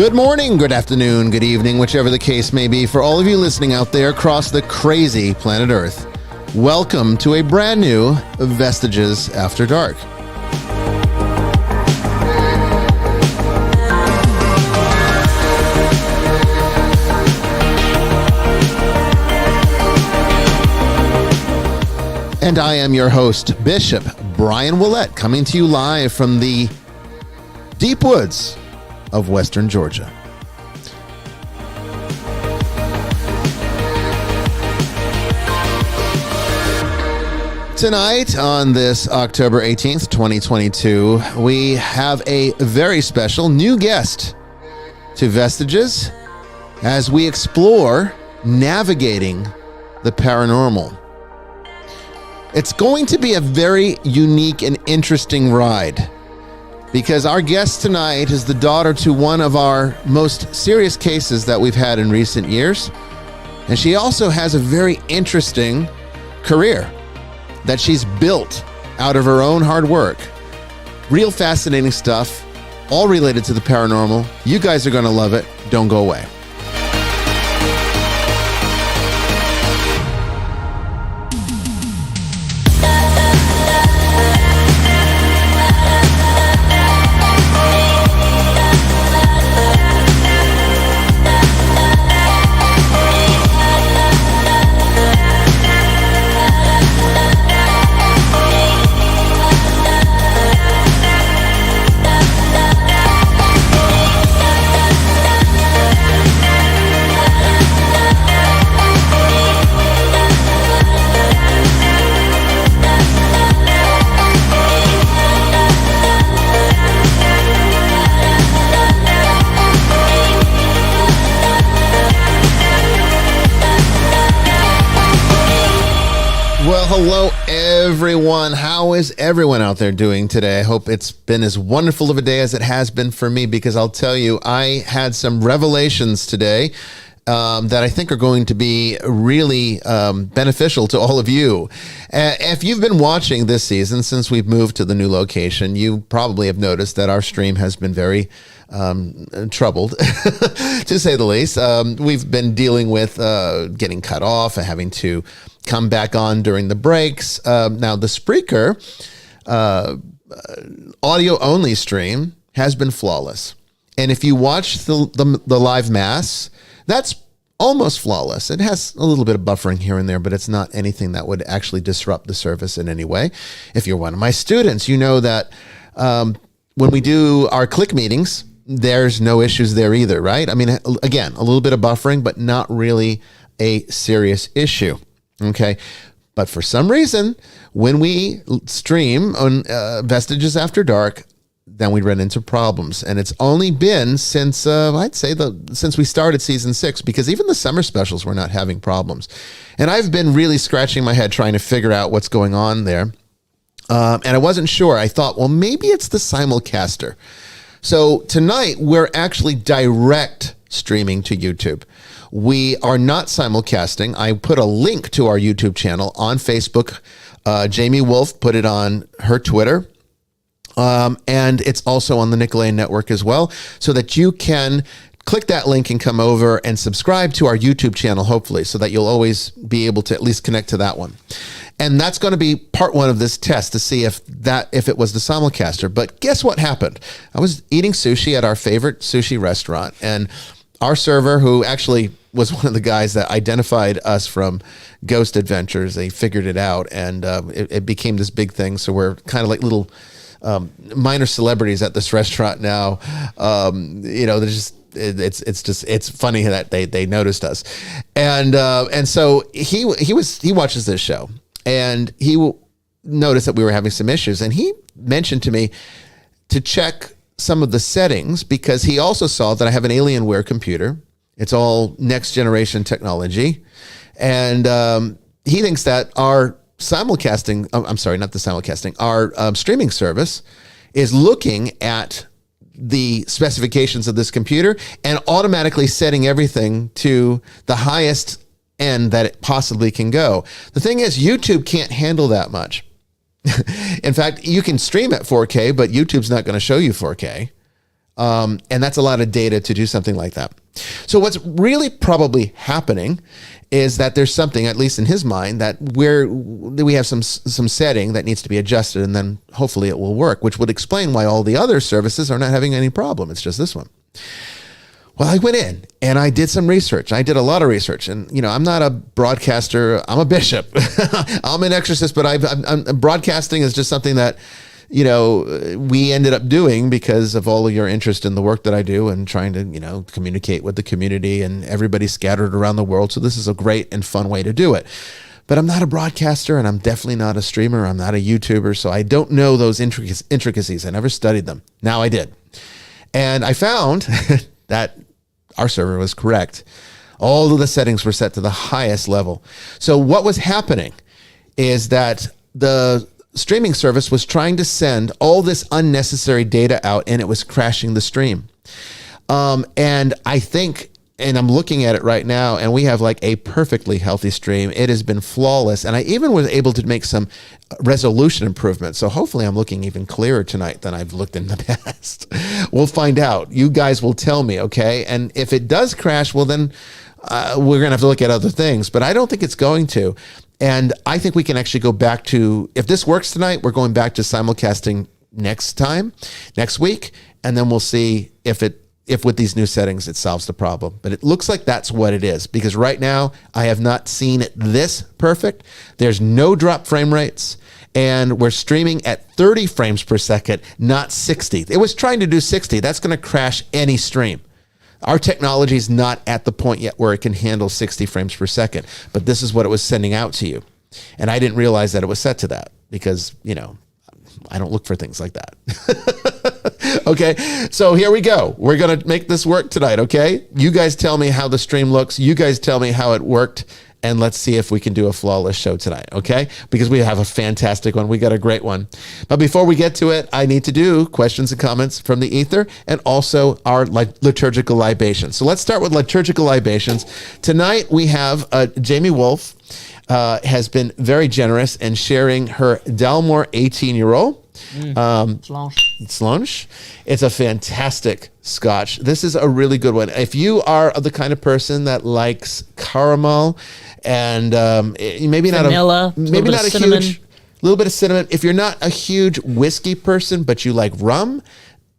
Good morning, good afternoon, good evening, whichever the case may be, for all of you listening out there across the crazy planet Earth. Welcome to a brand new Vestiges After Dark. And I am your host, Bishop Bryan Willett, coming to you live from the deep woods of Western Georgia. Tonight, on this October 18th, 2022, we have a very special new guest to Vestiges as we explore navigating the paranormal. It's going to be a very unique and interesting ride, because our guest tonight is the daughter to one of our most serious cases that we've had in recent years. And she also has a very interesting career that she's built out of her own hard work. Real fascinating stuff, all related to the paranormal. You guys are going to love it. Don't go away. Hello, everyone. How is everyone out there doing today? I hope it's been as wonderful of a day as it has been for me, because I'll tell you, I had some revelations today that I think are going to be really beneficial to all of you. If you've been watching this season, since we've moved to the new location, you probably have noticed that our stream has been very troubled, to say the least. We've been dealing with getting cut off and having to come back on during the breaks. Now, the Spreaker audio-only stream has been flawless. And if you watch the live mass, that's almost flawless. It has a little bit of buffering here and there, but it's not anything that would actually disrupt the service in any way. If you're one of my students, you know that when we do our click meetings, there's no issues there either, right? I mean, again, a little bit of buffering, but not really a serious issue. Okay. But for some reason, when we stream on Vestiges After Dark, then we run into problems. And it's only been since, I'd say since we started season 6, because even the summer specials were not having problems. And I've been really scratching my head trying to figure out what's going on there. And I wasn't sure. I thought, well, maybe it's the simulcaster. So tonight we're actually direct streaming to YouTube. We are not simulcasting. I put a link to our YouTube channel on Facebook. Jamie Wolf put it on her Twitter. And it's also on the Nicholean Network as well, so that you can click that link and come over and subscribe to our YouTube channel, hopefully, so that you'll always be able to at least connect to that one. And that's going to be part one of this test, to see if it was the simulcaster. But guess what happened? I was eating sushi at our favorite sushi restaurant, and our server, who actually was one of the guys that identified us from Ghost Adventures, they figured it out, and it became this big thing. So we're kind of like little minor celebrities at this restaurant now. They're just, it's funny that they noticed us, and so he watches this show, and he noticed that we were having some issues, and he mentioned to me to check some of the settings, because he also saw that I have an Alienware computer. It's all next generation technology, and he thinks that our simulcasting, I'm sorry, not the simulcasting, our streaming service is looking at the specifications of this computer and automatically setting everything to the highest end that it possibly can go. The thing is, YouTube can't handle that much. In fact, you can stream at 4K, but YouTube's not going to show you 4K. And that's a lot of data to do something like that. So what's really probably happening is that there's something, at least in his mind, that we have some setting that needs to be adjusted, and then hopefully it will work, which would explain why all the other services are not having any problem. It's just this one. Well, I went in and I did some research. I did a lot of research, and I'm not a broadcaster. I'm a bishop. I'm an exorcist, but broadcasting is just something that we ended up doing because of all of your interest in the work that I do and trying to, communicate with the community and everybody scattered around the world. So this is a great and fun way to do it. But I'm not a broadcaster, and I'm definitely not a streamer. I'm not a YouTuber. So I don't know those intricacies. I never studied them. Now I did. And I found that our server was correct. All of the settings were set to the highest level. So what was happening is that the streaming service was trying to send all this unnecessary data out, and it was crashing the stream. And I think, and I'm looking at it right now, and we have like a perfectly healthy stream. It has been flawless. And I even was able to make some resolution improvements. So hopefully I'm looking even clearer tonight than I've looked in the past. We'll find out. You guys will tell me, okay? And if it does crash, well, then we're going to have to look at other things. But I don't think it's going to. And I think we can actually go back to, if this works tonight, we're going back to simulcasting next week. And then we'll see if with these new settings, it solves the problem. But it looks like that's what it is, because right now I have not seen it this perfect. There's no drop frame rates, and we're streaming at 30 frames per second, not 60. It was trying to do 60. That's going to crash any stream. Our technology is not at the point yet where it can handle 60 frames per second, but this is what it was sending out to you. And I didn't realize that it was set to that because, I don't look for things like that. Okay, so here we go. We're going to make this work tonight, okay? You guys tell me how the stream looks. You guys tell me how it worked. And let's see if we can do a flawless show tonight, okay? Because we have a fantastic one. We got a great one. But before we get to it, I need to do questions and comments from the ether and also our liturgical libations. So let's start with liturgical libations. Tonight we have Jamie Wolf has been very generous in sharing her Dalmore 18-year-old. Slonge. It's a fantastic scotch. This is a really good one. If you are the kind of person that likes caramel and maybe vanilla, not a huge little bit of cinnamon. If you're not a huge whiskey person but you like rum,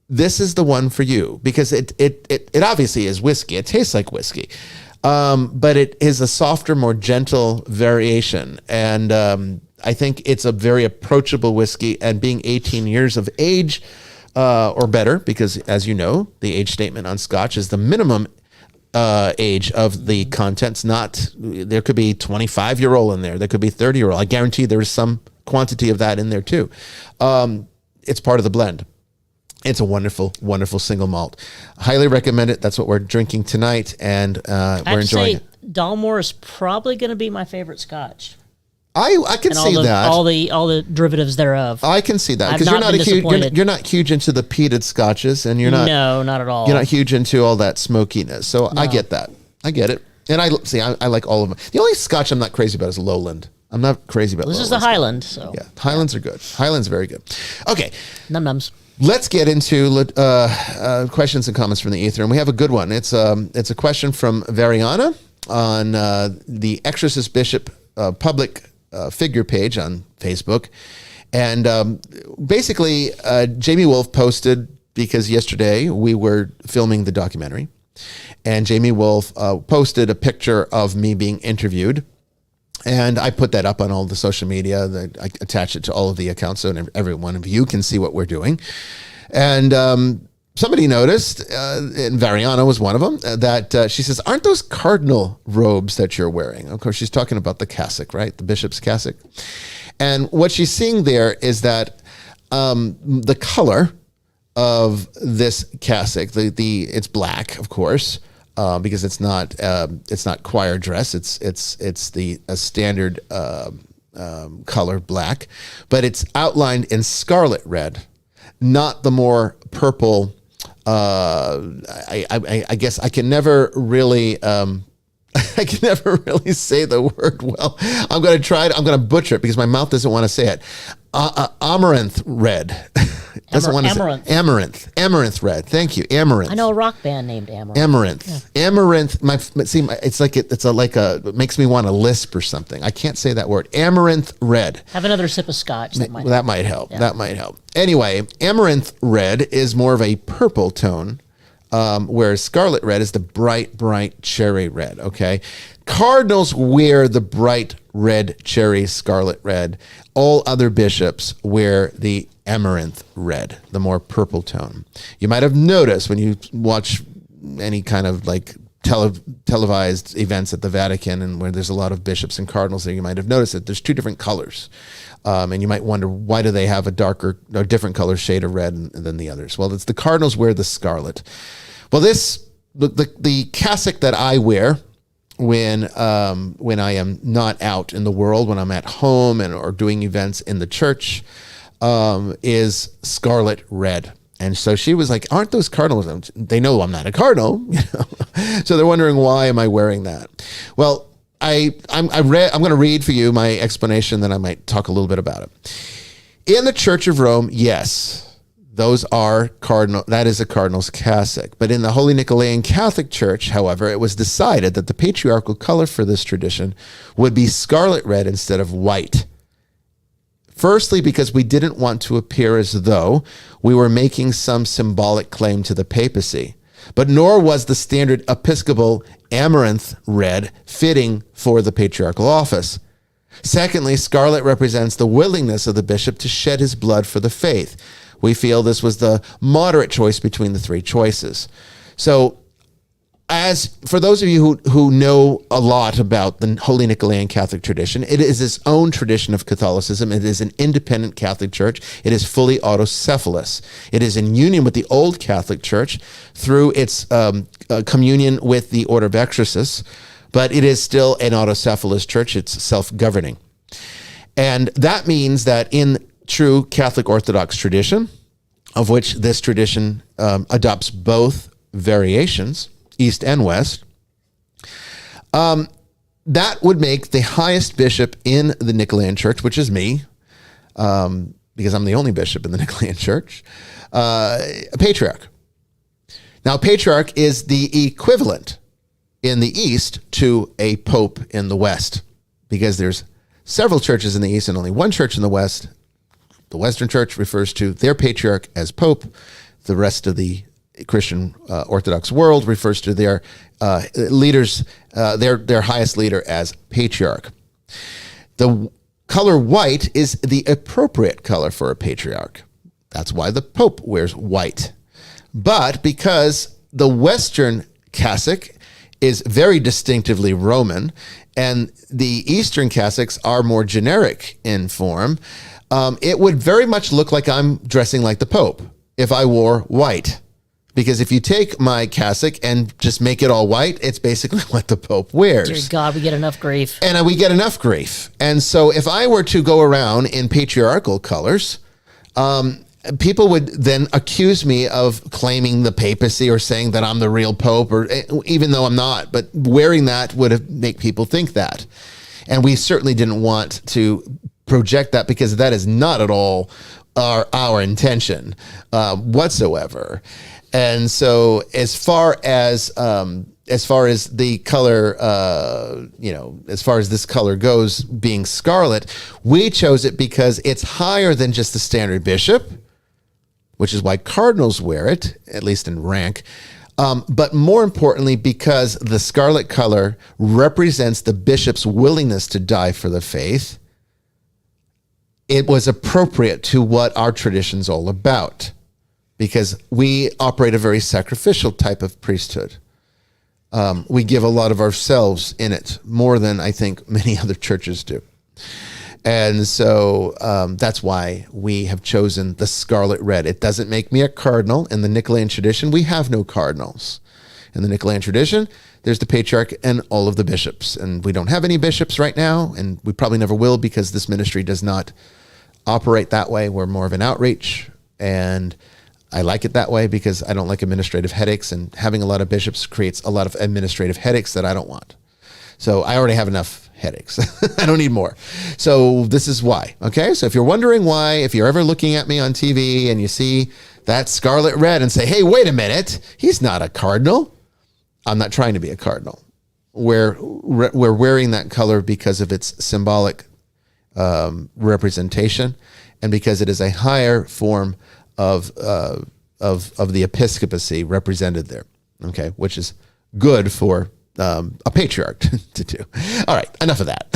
this is the one for you, because it obviously is whiskey. It tastes like whiskey. But it is a softer, more gentle variation. And I think it's a very approachable whiskey, and being 18 years of age or better, because as you know, the age statement on Scotch is the minimum age of the contents. There could be 25-year-old in there. There could be 30-year-old. I guarantee there is some quantity of that in there too. It's part of the blend. It's a wonderful, wonderful single malt. Highly recommend it. That's what we're drinking tonight, and we're enjoying it. Dalmore is probably going to be my favorite Scotch. I can see that. All the derivatives thereof. I can see that, because you're not huge into the peated scotches, and you're not. No, not at all. You're not huge into all that smokiness. So no. I get that. I get it. And I like all of them. The only Scotch I'm not crazy about is Lowland. I'm not crazy about. This Lowland is the Highland. So yeah, Highlands are good. Highlands very good. Okay. Nums. Let's get into questions and comments from the ether, and we have a good one. It's a question from Variana on the Exorcist Bishop public figure page on Facebook, and basically Jamie Wolf posted, because yesterday we were filming the documentary, and Jamie Wolf posted a picture of me being interviewed. And I put that up on all the social media. I attach it to all of the accounts so every one of you can see what we're doing. And somebody noticed, and Variana was one of them, that she says, "Aren't those cardinal robes that you're wearing?" Of course, she's talking about the cassock, right? The bishop's cassock. And what she's seeing there is that the color of this cassock, it's black, of course. Because it's not choir dress. It's the standard color black, but it's outlined in scarlet red, not the more purple. I guess I can never really I can never really say the word well. I'm going to try it. I'm going to butcher it because my mouth doesn't want to say it. Amaranth red. Doesn't want to Amaranth. say amaranth red. Thank you, amaranth. I know a rock band named Amaranth. Amaranth. It's like it makes me want to lisp or something. I can't say that word. Amaranth red. Have another sip of scotch. That might help. That might help. Anyway, amaranth red is more of a purple tone, whereas scarlet red is the bright cherry red. Okay, cardinals wear the bright red, cherry, scarlet red. All other bishops wear the amaranth red, the more purple tone. You might have noticed when you watch any kind of like televised events at the Vatican and where there's a lot of bishops and cardinals there, you might have noticed that there's two different colors. And you might wonder, why do they have a darker or different color shade of red than the others? Well, it's the cardinals wear the scarlet. Well, the cassock that I wear when I am not out in the world, when I'm at home or doing events in the church, is scarlet red. And so she was like, aren't those cardinals? They know I'm not a cardinal, so they're wondering, why am I wearing that? Well, I'm going to read for you my explanation, then I might talk a little bit about it. In the Church of Rome, yes, those are cardinal. That is a cardinal's cassock. But in the Holy Nicholean Catholic Church, however, it was decided that the patriarchal color for this tradition would be scarlet red instead of white. Firstly, because we didn't want to appear as though we were making some symbolic claim to the papacy, but nor was the standard episcopal amaranth red fitting for the patriarchal office. Secondly, scarlet represents the willingness of the bishop to shed his blood for the faith. We feel this was the moderate choice between the three choices. So, as for those of you who know a lot about the Holy Nicholean Catholic tradition, it is its own tradition of Catholicism. It is an independent Catholic church. It is fully autocephalous. It is in union with the old Catholic Church through its communion with the Order of Exorcists, but it is still an autocephalous church. It's self-governing. And that means that in true Catholic Orthodox tradition, of which this tradition adopts both variations, East and West, that would make the highest bishop in the Nicholean Church, which is me, because I'm the only bishop in the Nicholean Church, a patriarch. Now, a patriarch is the equivalent in the East to a pope in the West, because there's several churches in the East and only one church in the West. The Western Church refers to their patriarch as pope. The rest of the Christian Orthodox world refers to their leaders, their highest leader, as patriarch. The color white is the appropriate color for a patriarch. That's why the Pope wears white. But because the Western cassock is very distinctively Roman, and the Eastern cassocks are more generic in form, it would very much look like I'm dressing like the Pope if I wore white. Because if you take my cassock and just make it all white, it's basically what the Pope wears. Dear God, we get enough grief. And we get enough grief. And so if I were to go around in patriarchal colors, people would then accuse me of claiming the papacy or saying that I'm the real Pope, or even though I'm not. But wearing that would make people think that. And we certainly didn't want to project that, because that is not at all our intention whatsoever. And so as far as the color, as far as this color goes, being scarlet, we chose it because it's higher than just the standard bishop, which is why cardinals wear it, at least in rank. But more importantly, because the scarlet color represents the bishop's willingness to die for the faith, it was appropriate to what our tradition's all about, because we operate a very sacrificial type of priesthood. We give a lot of ourselves in it, more than I think many other churches do. And so that's why we have chosen the scarlet red. It doesn't make me a cardinal. In the Nicholean tradition, we have no cardinals. In the Nicholean tradition, there's the patriarch and all of the bishops. And we don't have any bishops right now, and we probably never will, because this ministry does not operate that way. We're more of an outreach, and I like it that way because I don't like administrative headaches, and having a lot of bishops creates a lot of administrative headaches that I don't want. So I already have enough headaches. I don't need more. So this is why. Okay. So if you're wondering why, if you're ever looking at me on TV and you see that scarlet red and say, hey, wait a minute, he's not a cardinal. I'm not trying to be a cardinal. We're wearing that color because of its symbolic representation and because it is a higher form of the episcopacy represented there. Okay. Which is good for a patriarch to do. All right, enough of that.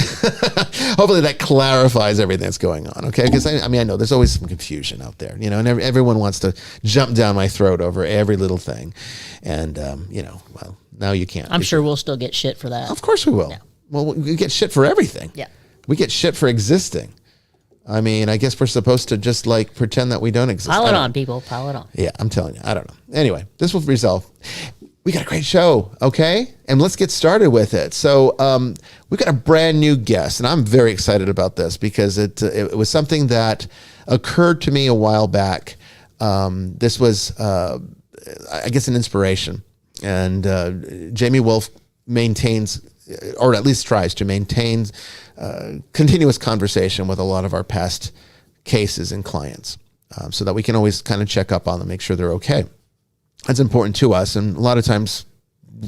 Hopefully that clarifies everything that's going on, okay? Because I know there's always some confusion out there, and everyone wants to jump down my throat over every little thing. And, well, now you can't. I'm sure we'll still get shit for that. Of course we will. Yeah. Well, we get shit for everything. Yeah. We get shit for existing. I mean, I guess we're supposed to just pretend that we don't exist. Pile it on, people. Pile it on. Yeah, I'm telling you. I don't know. Anyway, this will resolve. We got a great show, okay? And let's get started with it. So we got a brand new guest, and I'm very excited about this because it was something that occurred to me a while back. This was, I guess, an inspiration. And Jamie Wolf maintains, or at least tries to maintain, continuous conversation with a lot of our past cases and clients so that we can always kind of check up on them, make sure they're okay. That's important to us, and a lot of times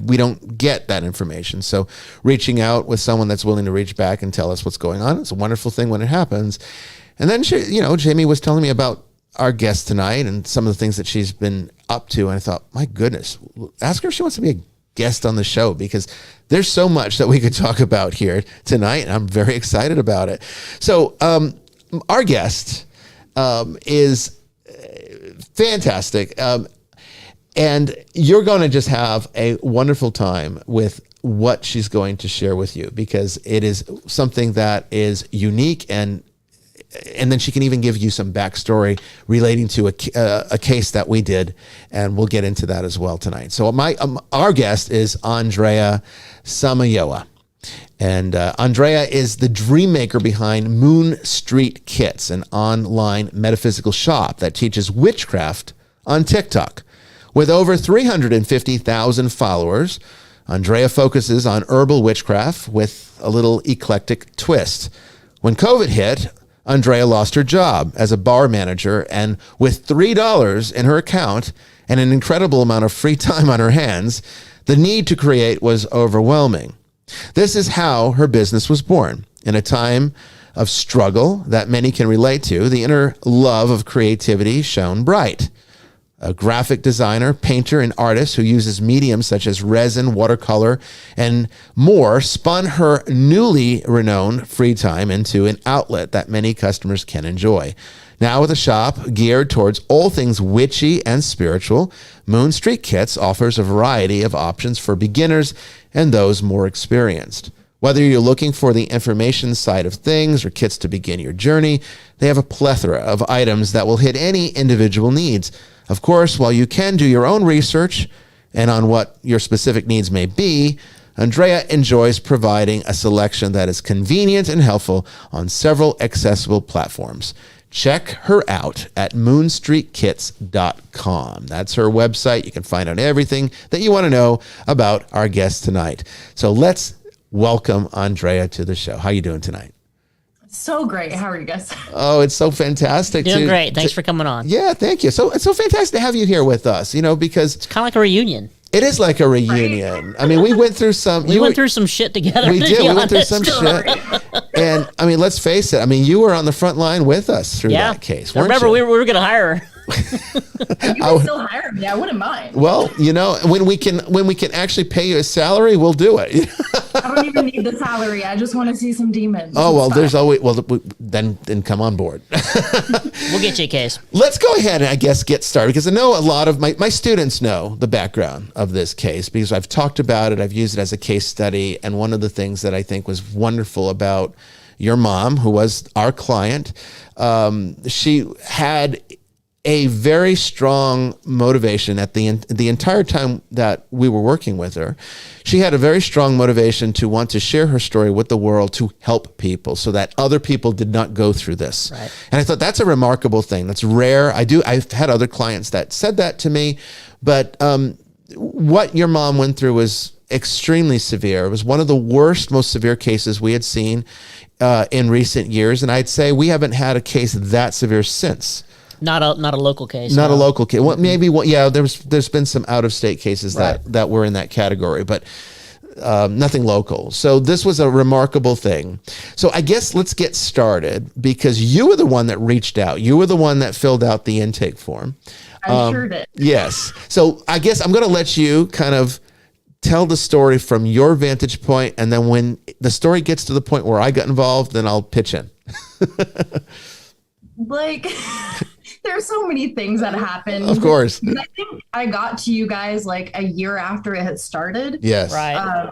we don't get that information. So reaching out with someone that's willing to reach back and tell us what's going on, it's a wonderful thing when it happens. And then Jamie was telling me about our guest tonight and some of the things that she's been up to, and I thought, my goodness, ask her if she wants to be a guest on the show, because there's so much that we could talk about here tonight, and I'm very excited about it. So our guest is fantastic. And you're going to just have a wonderful time with what she's going to share with you, because it is something that is unique, and then she can even give you some backstory relating to a case that we did, and we'll get into that as well tonight. So our guest is Andrea Samayoa. And Andrea is the dream maker behind Moon Street Kits, an online metaphysical shop that teaches witchcraft on TikTok. With over 350,000 followers, Andrea focuses on herbal witchcraft with a little eclectic twist. When COVID hit, Andrea lost her job as a bar manager, and with $3 in her account and an incredible amount of free time on her hands, the need to create was overwhelming. This is how her business was born. In a time of struggle that many can relate to, the inner love of creativity shone bright. A graphic designer, painter, and artist who uses mediums such as resin, watercolor, and more spun her newly renowned free time into an outlet that many customers can enjoy. Now with a shop geared towards all things witchy and spiritual, Moon Street Kits offers a variety of options for beginners and those more experienced. Whether you're looking for the information side of things or kits to begin your journey, they have a plethora of items that will hit any individual needs. Of course, while you can do your own research and on what your specific needs may be, Andrea enjoys providing a selection that is convenient and helpful on several accessible platforms. Check her out at moonstreetkits.com. That's her website. You can find out everything that you want to know about our guest tonight. So let's welcome Andrea to the show. How are you doing tonight? So great. How are you guys? Oh, it's so fantastic. Doing great. Thanks for coming on. Yeah, thank you. So it's so fantastic to have you here with us, because it's kind of like a reunion. It is like a reunion. Right? I mean, we went through some... We went through some shit together. We did. We went through some shit. And, I mean, let's face it. I mean, you were on the front line with us through that case, weren't remember, you? we were going to hire her. You can still hire me. I wouldn't mind. Well, when we can actually pay you a salary, we'll do it. I don't even need the salary. I just want to see some demons. Oh, well, there's always... Well, then come on board. We'll get you a case. Let's go ahead and, I guess, get started, because I know a lot of my students know the background of this case, because I've talked about it. I've used it as a case study. And one of the things that I think was wonderful about your mom, who was our client, she had a very strong motivation at the entire time that we were working with her. She had a very strong motivation to want to share her story with the world, to help people so that other people did not go through this. Right. And I thought that's a remarkable thing. That's rare. I've had other clients that said that to me, but what your mom went through was extremely severe. It was one of the worst, most severe cases we had seen in recent years. And I'd say we haven't had a case that severe since. Not a local case. Not a local case. Well, maybe there's been some out of state cases that were in that category, but nothing local. So this was a remarkable thing. So I guess let's get started, because you were the one that reached out. You were the one that filled out the intake form. I sure did. Yes. So I guess I'm going to let you kind of tell the story from your vantage point, and then when the story gets to the point where I got involved, then I'll pitch in. Like, there's so many things that happened. Of course. I think I got to you guys like a year after it had started. Yes. Right.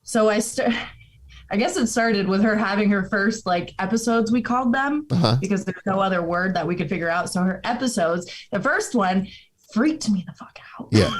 So I guess it started with her having her first like episodes, we called them, because there's no other word that we could figure out. So her episodes, the first one freaked me the fuck out. Yeah.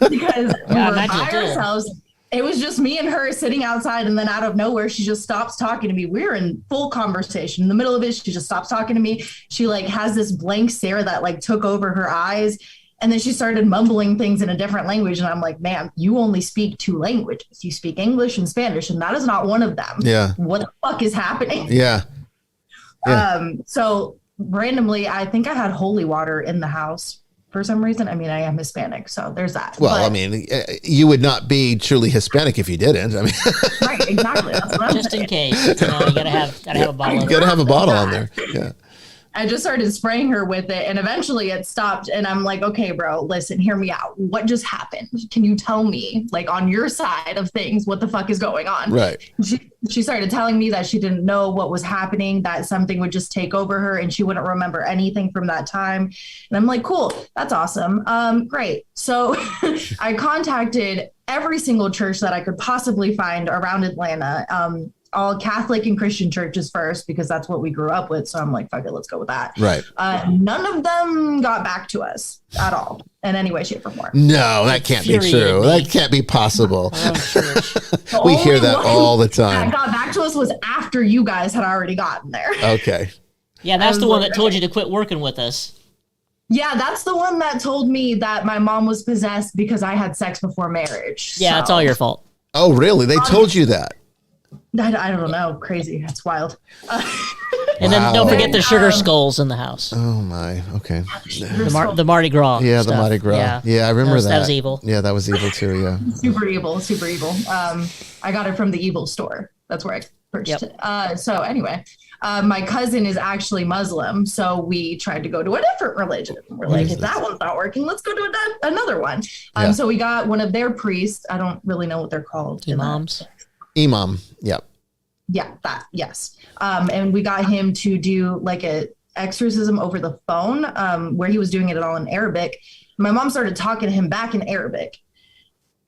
Because we were by it did. ourselves. It was just me and her sitting outside, and then out of nowhere, she just stops talking to me. We're in full conversation. In the middle of it, she just stops talking to me. She like has this blank stare that like took over her eyes. And then she started mumbling things in a different language. And I'm like, ma'am, you only speak 2 languages. You speak English and Spanish, and that is not one of them. Yeah. What the fuck is happening? Yeah. So randomly, I think I had holy water in the house for some reason. I mean, I am Hispanic, so there's that. Well, I mean, you would not be truly Hispanic if you didn't. I mean, right, exactly. That's what I'm Just saying. in case, you gotta have a bottle. you Of got to have a bottle on there. Yeah. I just started spraying her with it, and eventually it stopped. And I'm like, okay, bro, listen, hear me out. What just happened? Can you tell me, like, on your side of things, what the fuck is going on? Right. She started telling me that she didn't know what was happening, that something would just take over her and she wouldn't remember anything from that time. And I'm like, cool, that's awesome. Great. So I contacted every single church that I could possibly find around Atlanta. All Catholic and Christian churches first, because that's what we grew up with. So I'm like, fuck it, let's go with that. Right. None of them got back to us at all in any way, shape, or form. No, that can't be true. That can't be possible. We hear that all the time. That got back to us was after you guys had already gotten there. Okay. Yeah, that's the one that told you to quit working with us. Yeah, that's the one that told me that my mom was possessed because I had sex before marriage. Yeah, it's all your fault. Oh, really? They told you that? I don't know. Crazy. That's wild. And then don't forget the sugar skulls in the house. Oh my. Okay. The Mardi Gras. Yeah, stuff. the Mardi Gras. Yeah, I remember that. That was evil. Yeah, that was evil too. Yeah. Super evil. Super evil. I got it from the evil store. That's where I purchased it. So anyway, my cousin is actually Muslim, so we tried to go to a different religion. We're like, if that one's not working, let's go to another one. So we got one of their priests. I don't really know what they're called. Imams. Imam. Yep. Yeah, that, yes. And we got him to do like a exorcism over the phone, where he was doing it all in Arabic. My mom started talking to him back in Arabic.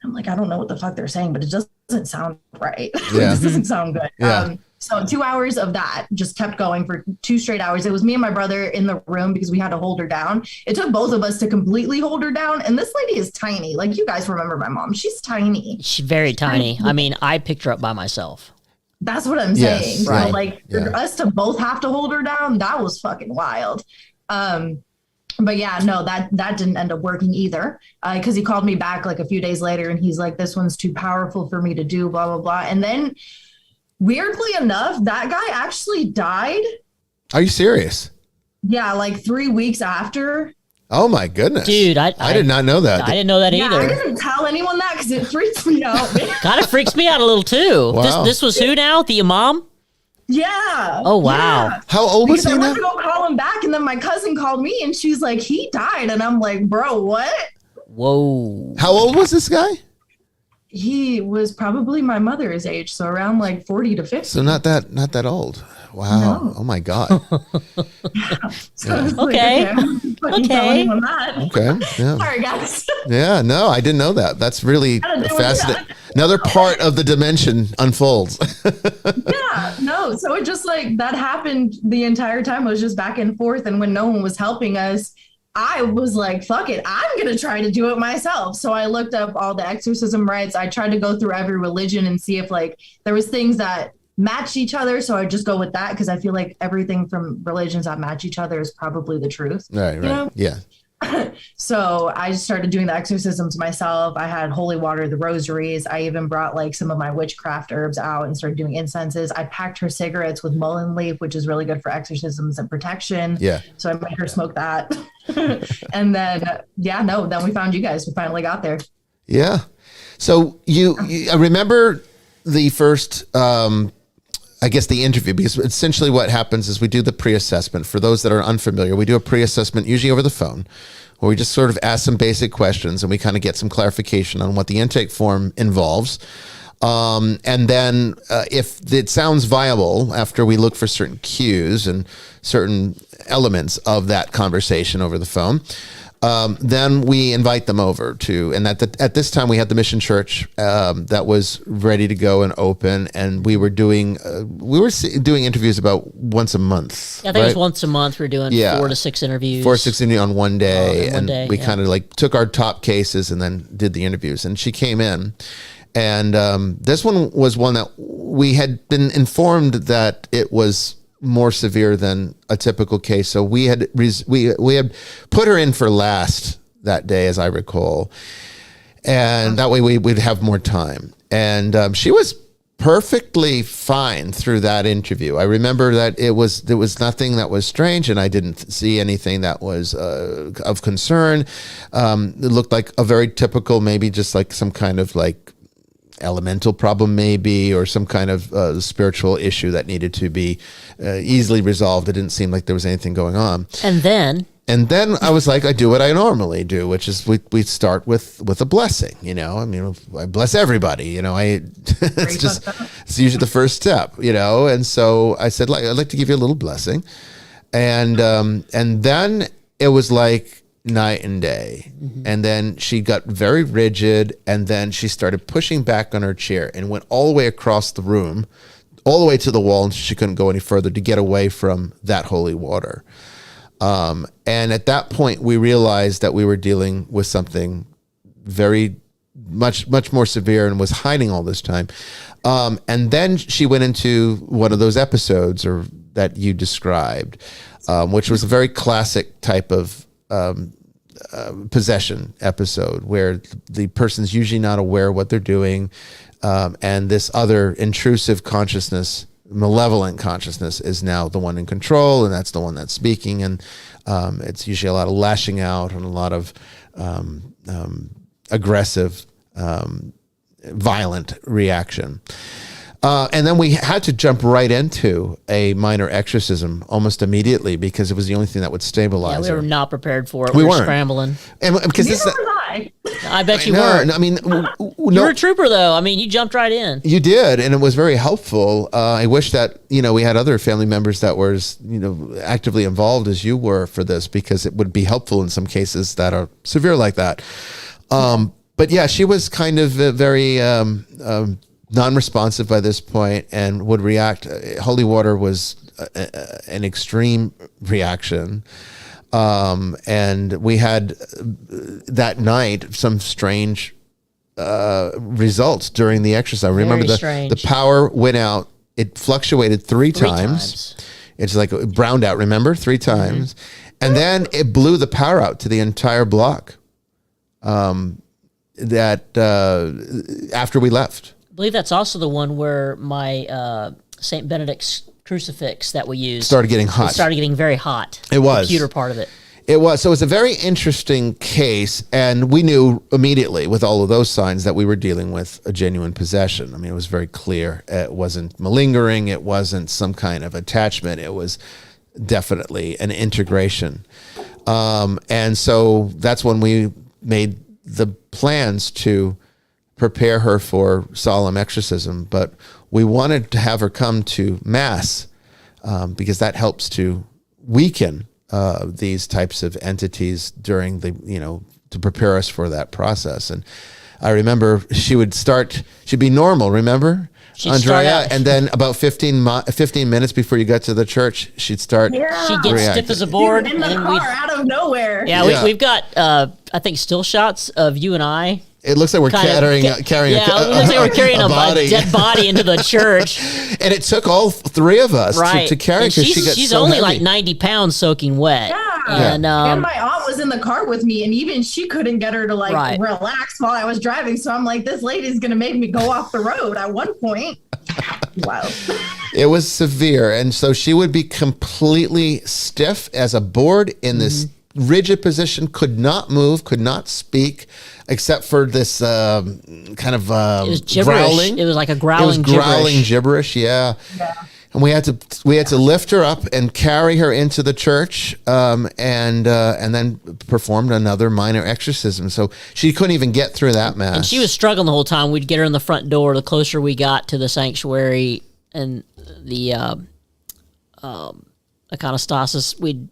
I'm like, I don't know what the fuck they're saying, but it just doesn't sound right. Yeah. It doesn't sound good. Yeah. So 2 hours of that just kept going for 2 straight hours. It was me and my brother in the room because we had to hold her down. It took both of us to completely hold her down. And this lady is tiny. Like, you guys remember my mom. She's tiny. She's very tiny. I mean, I picked her up by myself. That's what I'm Yes, saying. right. So like for us to both have to hold her down, that was fucking wild. But yeah, no, that didn't end up working either. Because he called me back like a few days later and he's like, this one's too powerful for me to do, blah, blah, blah. And then weirdly enough, that guy actually died. Are you serious? Yeah, like 3 weeks after. Oh my goodness. Dude, I did not know that. I didn't know that Yeah, either. I didn't tell anyone that because it freaks me out. Kind of freaks me out a little too. Wow. This was who now? The imam? Yeah. Oh, wow. Yeah. How old was Because he I now? went to go call him back, and then my cousin called me, and she's like, he died. And I'm like, bro, what? Whoa. How old was this guy? He was probably my mother's age, so around like 40 to 50. So not that old. Wow. No. Oh my God. So I was like, Okay. I'm not fucking Okay. telling anyone that. Okay. Yeah. Sorry, guys. Yeah. No, I didn't know that. That's really I didn't know fascinating. that. Another part of the dimension unfolds. Yeah, no. So it just like that happened the entire time. It was just back and forth. And when no one was helping us, I was like, fuck it, I'm going to try to do it myself. So I looked up all the exorcism rites. I tried to go through every religion and see if like there was things that matched each other. So I just go with that because I feel like everything from religions that match each other is probably the truth. Right. You know? Yeah. So I just started doing the exorcisms myself. I had holy water, the rosaries. I even brought like some of my witchcraft herbs out and started doing incenses. I packed her cigarettes with mullein leaf, which is really good for exorcisms and protection. Yeah. So I made her smoke that. And then, then we found you guys. We finally got there. Yeah. So I remember the first, I guess the interview, because essentially what happens is we do the pre-assessment. For those that are unfamiliar, we do a pre-assessment usually over the phone, where we just sort of ask some basic questions and we kind of get some clarification on what the intake form involves. And then if it sounds viable, after we look for certain cues and certain elements of that conversation over the phone, then we invite them over to, and at this time we had the mission church that was ready to go and open, and we were doing interviews about once a month. Yeah, I think it was once a month. We're doing 4 to 6 interviews. 4 to 6 interviews on one day, we yeah. kind of like took our top cases and then did the interviews. And she came in, and this one was one that we had been informed that it was more severe than a typical case. So we had put her in for last that day, as I recall. And that way we'd have more time. And she was perfectly fine through that interview. I remember that there was nothing that was strange, and I didn't see anything that was of concern. It looked like a very typical, maybe just like some kind of like elemental problem maybe, or some kind of spiritual issue that needed to be easily resolved. It didn't seem like there was anything going on. And then I was like, I do what I normally do, which is we start with a blessing, I mean, I bless everybody, it's usually the first step, and so I said, I'd like to give you a little blessing. And then it was like night and day. Mm-hmm. And then she got very rigid, and then she started pushing back on her chair and went all the way across the room, all the way to the wall, and she couldn't go any further to get away from that holy water. And at that point, we realized that we were dealing with something very much more severe and was hiding all this time. And then she went into one of those episodes that you described, which was a very classic type of possession episode, where the person's usually not aware of what they're doing, and this other intrusive consciousness, malevolent consciousness, is now the one in control, and that's the one that's speaking, and it's usually a lot of lashing out and a lot of aggressive, violent reaction. And then we had to jump right into a minor exorcism almost immediately, because it was the only thing that would stabilize we her. were not prepared for it. We were scrambling. And because I bet you weren't. I mean, you were a trooper, though. I mean, you jumped right in. You did, and it was very helpful. I wish that we had other family members that were actively involved as you were for this, because it would be helpful in some cases that are severe like that. But yeah, she was kind of very non-responsive by this point and would react. Holy water was an extreme reaction. And we had that night some strange results during the exercise. I remember the power went out. It fluctuated three times. It's like it browned out, remember? 3 times. Mm-hmm. And then it blew the power out to the entire block after we left. I believe that's also the one where my St. Benedict's crucifix that we used started getting hot. It started getting very hot. It was. The computer part of it. It was. So it was a very interesting case, and we knew immediately with all of those signs that we were dealing with a genuine possession. I mean, it was very clear. It wasn't malingering. It wasn't some kind of attachment. It was definitely an integration. And so that's when we made the plans to prepare her for solemn exorcism, but we wanted to have her come to Mass because that helps to weaken these types of entities during to prepare us for that process. And I remember she'd be normal, remember? Andrea, and then about 15 minutes before you got to the church, she'd start. Yeah. She'd get stiff as a board. In the car out of nowhere. Yeah, we've got, I think, still shots of you and I. It looks like we're carrying it looks like we're carrying a dead body into the church. And it took all 3 of us to carry, because she's so only heavy. like 90 pounds soaking wet. Yeah. And my aunt was in the car with me, and even she couldn't get her to Right. relax while I was driving. So I'm like, this lady's gonna make me go off the road at one point. Wow. It was severe. And so she would be completely stiff as a board in this rigid position, could not move, could not speak, except for this kind of it was gibberish. growling. It was like a growling gibberish, yeah. And we had to lift her up and carry her into the church, and then performed another minor exorcism. So she couldn't even get through that mass. And she was struggling the whole time. We'd get her in the front door. The closer we got to the sanctuary and the iconostasis,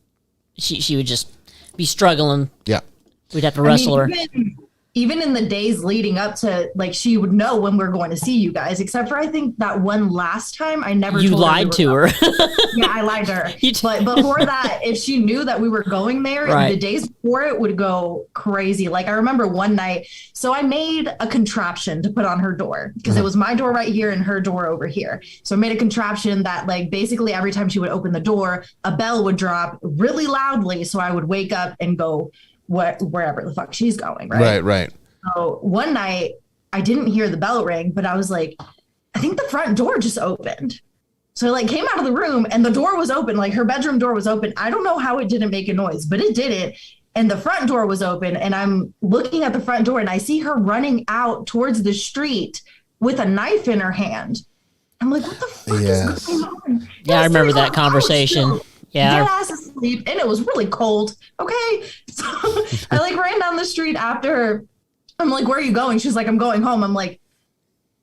she would just be struggling. Yeah. We'd have to wrestle her. Even in the days leading up to, like, she would know when we're going to see you guys, except for I think that one last time I never You told lied to her. Yeah, I lied to her. But before that, if she knew that we were going there, Right. the days before it would go crazy. Like I remember one night, so I made a contraption to put on her door because it was my door right here and her door over here. So I made a contraption that, like, basically every time she would open the door, a bell would drop really loudly. So I would wake up and go, wherever the fuck she's going, right? Right. So one night I didn't hear the bell ring, but I was like, I think the front door just opened. So I, like, came out of the room and the door was open, like her bedroom door was open. I don't know how it didn't make a noise, but it didn't. And the front door was open, and I'm looking at the front door and I see her running out towards the street with a knife in her hand. I'm like, what the fuck is going on? Yeah, I remember that conversation. Yeah. Dead ass asleep, and it was really cold. Okay. So I, like, ran down the street after her. I'm like, where are you going? She's like, I'm going home. I'm like,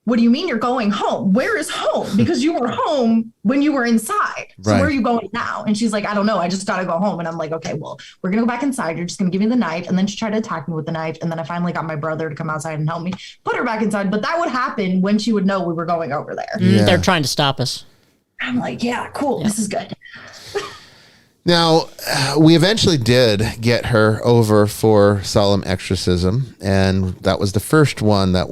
what do you mean you're going home? Where is home? Because you were home when you were inside. So Right. where are you going now? And she's like, I don't know. I just got to go home. And I'm like, okay, well, we're going to go back inside. You're just going to give me the knife. And then she tried to attack me with the knife. And then I finally got my brother to come outside and help me put her back inside. But that would happen when she would know we were going over there. Yeah. They're trying to stop us. I'm like, yeah, cool. This is good. Now, we eventually did get her over for solemn exorcism, and that was the first one that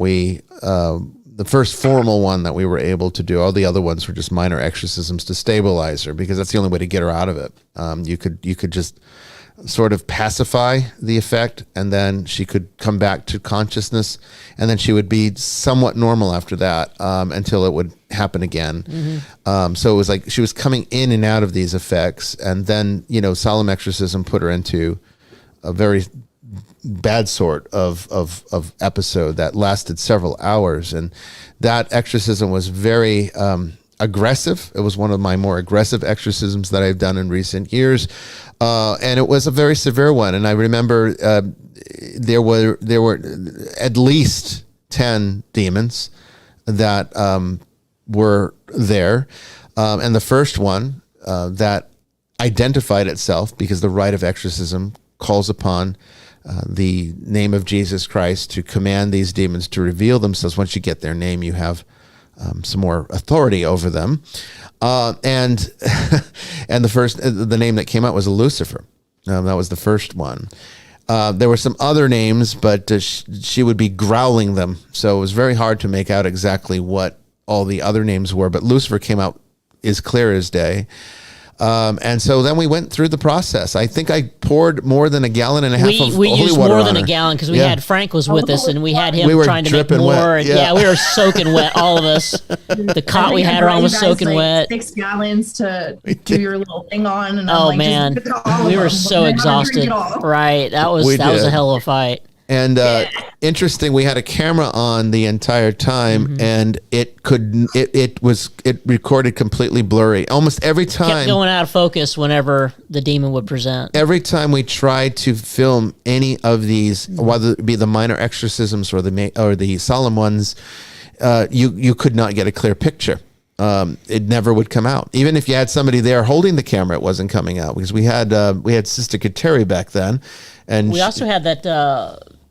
the first formal one that we were able to do. All the other ones were just minor exorcisms to stabilize her, because that's the only way to get her out of it. You could just sort of pacify the effect, and then she could come back to consciousness, and then she would be somewhat normal after that, until it would happen again. So it was like she was coming in and out of these effects, and then, solemn exorcism put her into a very bad sort of episode that lasted several hours, and that exorcism was very aggressive. It was one of my more aggressive exorcisms that I've done in recent years, and it was a very severe one. And I remember there were at least 10 demons that were there, and the first one that identified itself, because the rite of exorcism calls upon the name of Jesus Christ to command these demons to reveal themselves. Once you get their name, you have some more authority over them. And the name that came out was Lucifer. That was the first one. There were some other names, but she would be growling them. So it was very hard to make out exactly what all the other names were, but Lucifer came out as clear as day. And so then we went through the process. I think I poured more than a gallon and a half of holy water. We used more than on a her. gallon, because we had Frank was with us, and we had him We were trying to make dripping more. wet. And Yeah. we were soaking wet, all of us. The cot we had her on was soaking wet. 6 gallons to do your little thing on. And I'm Oh like, man, just all of we were them. so But then I'll drink exhausted. it all. Right, that was We a did. hell of a fight. And interesting, we had a camera on the entire time, and it recorded completely blurry. Almost every Kept time, going out of focus whenever the demon would present. every time we tried to film any of these, whether it be the minor exorcisms or the solemn ones, you could not get a clear picture. It never would come out. Even if you had somebody there holding the camera, it wasn't coming out, because we had Sister Kateri back then, and We also had that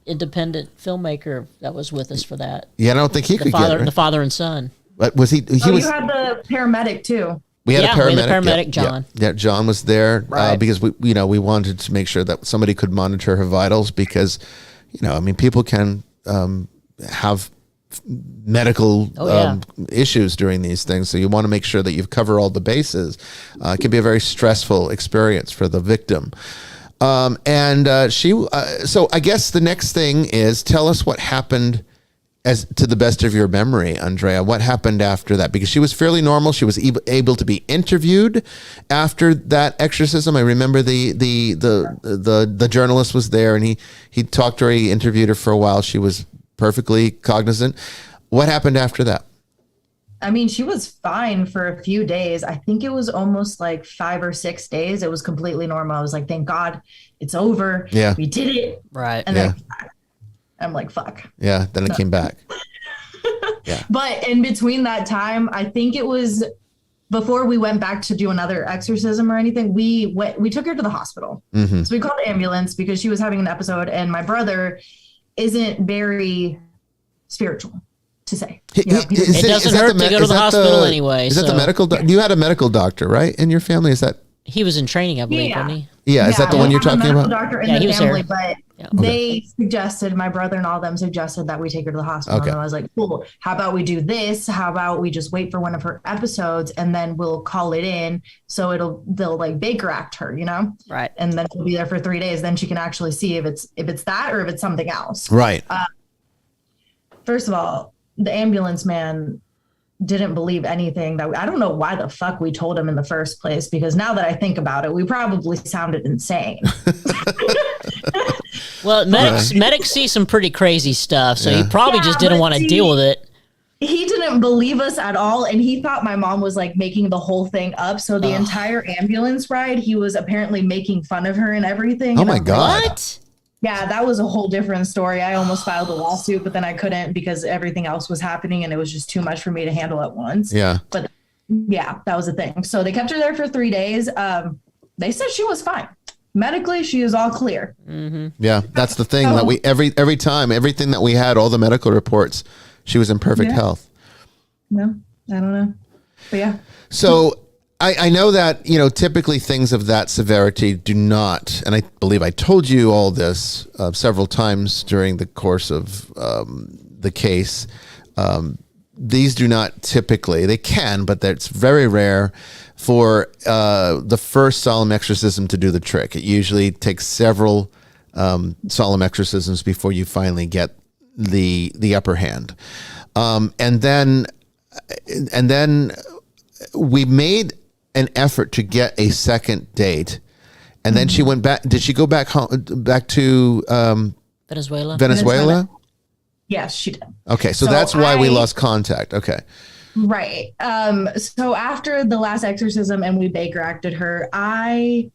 independent filmmaker that was with us for that. I don't think he could get it. The father and son. But was he? He was. You had the paramedic too. We had a Yeah, paramedic. we had a paramedic, yeah, John. Yeah, John was there Right. because we wanted to make sure that somebody could monitor her vitals, because, people can have medical issues during these things. So you want to make sure that you've covered all the bases. It can be a very stressful experience for the victim. So I guess the next thing is, tell us what happened, as to the best of your memory, Andrea. What happened after that? Because she was fairly normal. She was able to be interviewed after that exorcism. I remember the journalist was there, and he talked to her. He interviewed her for a while. She was perfectly cognizant. What happened after that? I mean, she was fine for a few days. I think it was almost like 5 or 6 days. It was completely normal. I was like, thank God it's over. Yeah. We did it. Right. And then I'm like, fuck. Yeah. Then it came back. Yeah. But in between that time, I think it was before we went back to do another exorcism or anything, we took her to the hospital. Mm-hmm. So we called the ambulance because she was having an episode, and my brother isn't very spiritual, to say. It doesn't hurt to go to the hospital anyway. Is that the medical you had a medical doctor, right, in your family? Is that he was in training, I believe, wasn't he? Yeah, is that the one you're talking about? Doctor in the family, but Yeah. they suggested, my brother and all of them suggested that we take her to the hospital. Okay. And I was like, cool, how about we do this? How about we just wait for one of her episodes and then we'll call it in. So they'll like Baker Act her, you know? Right. And then she'll be there for 3 days. Then she can actually see if it's that or if it's something else. right? First of all, the ambulance man didn't believe anything I don't know why the fuck we told him in the first place, because now that I think about it, we probably sounded insane. Well, medics see some pretty crazy stuff, so he probably just didn't want to deal with it. He didn't believe us at all, and he thought my mom was like making the whole thing up. So the entire ambulance ride, he was apparently making fun of her and everything. Oh and my God. What? Yeah, that was a whole different story. I almost filed a lawsuit, but then I couldn't because everything else was happening and it was just too much for me to handle at once. Yeah. But yeah, that was the thing. So they kept her there for 3 days. They said she was fine. Medically, she is all clear. Mm-hmm. Yeah, that's the thing that we every time, everything that we had, all the medical reports, she was in perfect health. No, I don't know. But yeah. So I know that, typically things of that severity do not, and I believe I told you all this several times during the course of the case. These do not typically, they can, but it's very rare for the first solemn exorcism to do the trick. It usually takes several solemn exorcisms before you finally get the upper hand. And then we made an effort to get a second date, and then she went back. Did she go back home, back to Venezuela? Yes, she did. Okay, so that's why we lost contact. Okay. Right. So after the last exorcism and we Baker acted her, it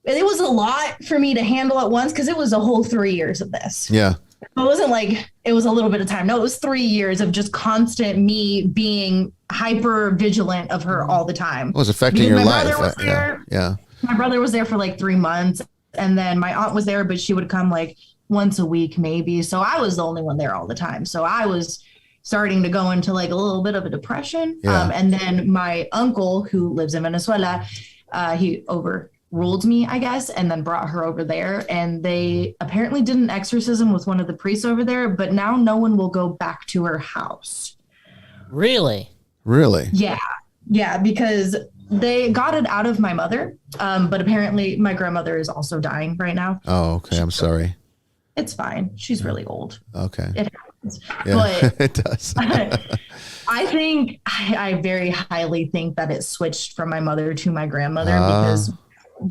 was a lot for me to handle at once because it was a whole 3 years of this. Yeah. It wasn't like it was a little bit of time. No, it was 3 years of just constant me being hyper vigilant of her all the time. It was affecting your life. Yeah. My brother was there for like 3 months, and then my aunt was there, but she would come like once a week maybe. So I was the only one there all the time. So I was starting to go into like a little bit of a depression. Yeah. And then my uncle, who lives in Venezuela, he overruled me, I guess, and then brought her over there. And they apparently did an exorcism with one of the priests over there, but now no one will go back to her house. Really? Really? Yeah. Yeah, because they got it out of my mother. But apparently my grandmother is also dying right now. Oh, okay. I'm sorry. It's fine. She's really old. Okay. It happens. Yeah, But it does. I think I very highly think that it switched from my mother to my grandmother because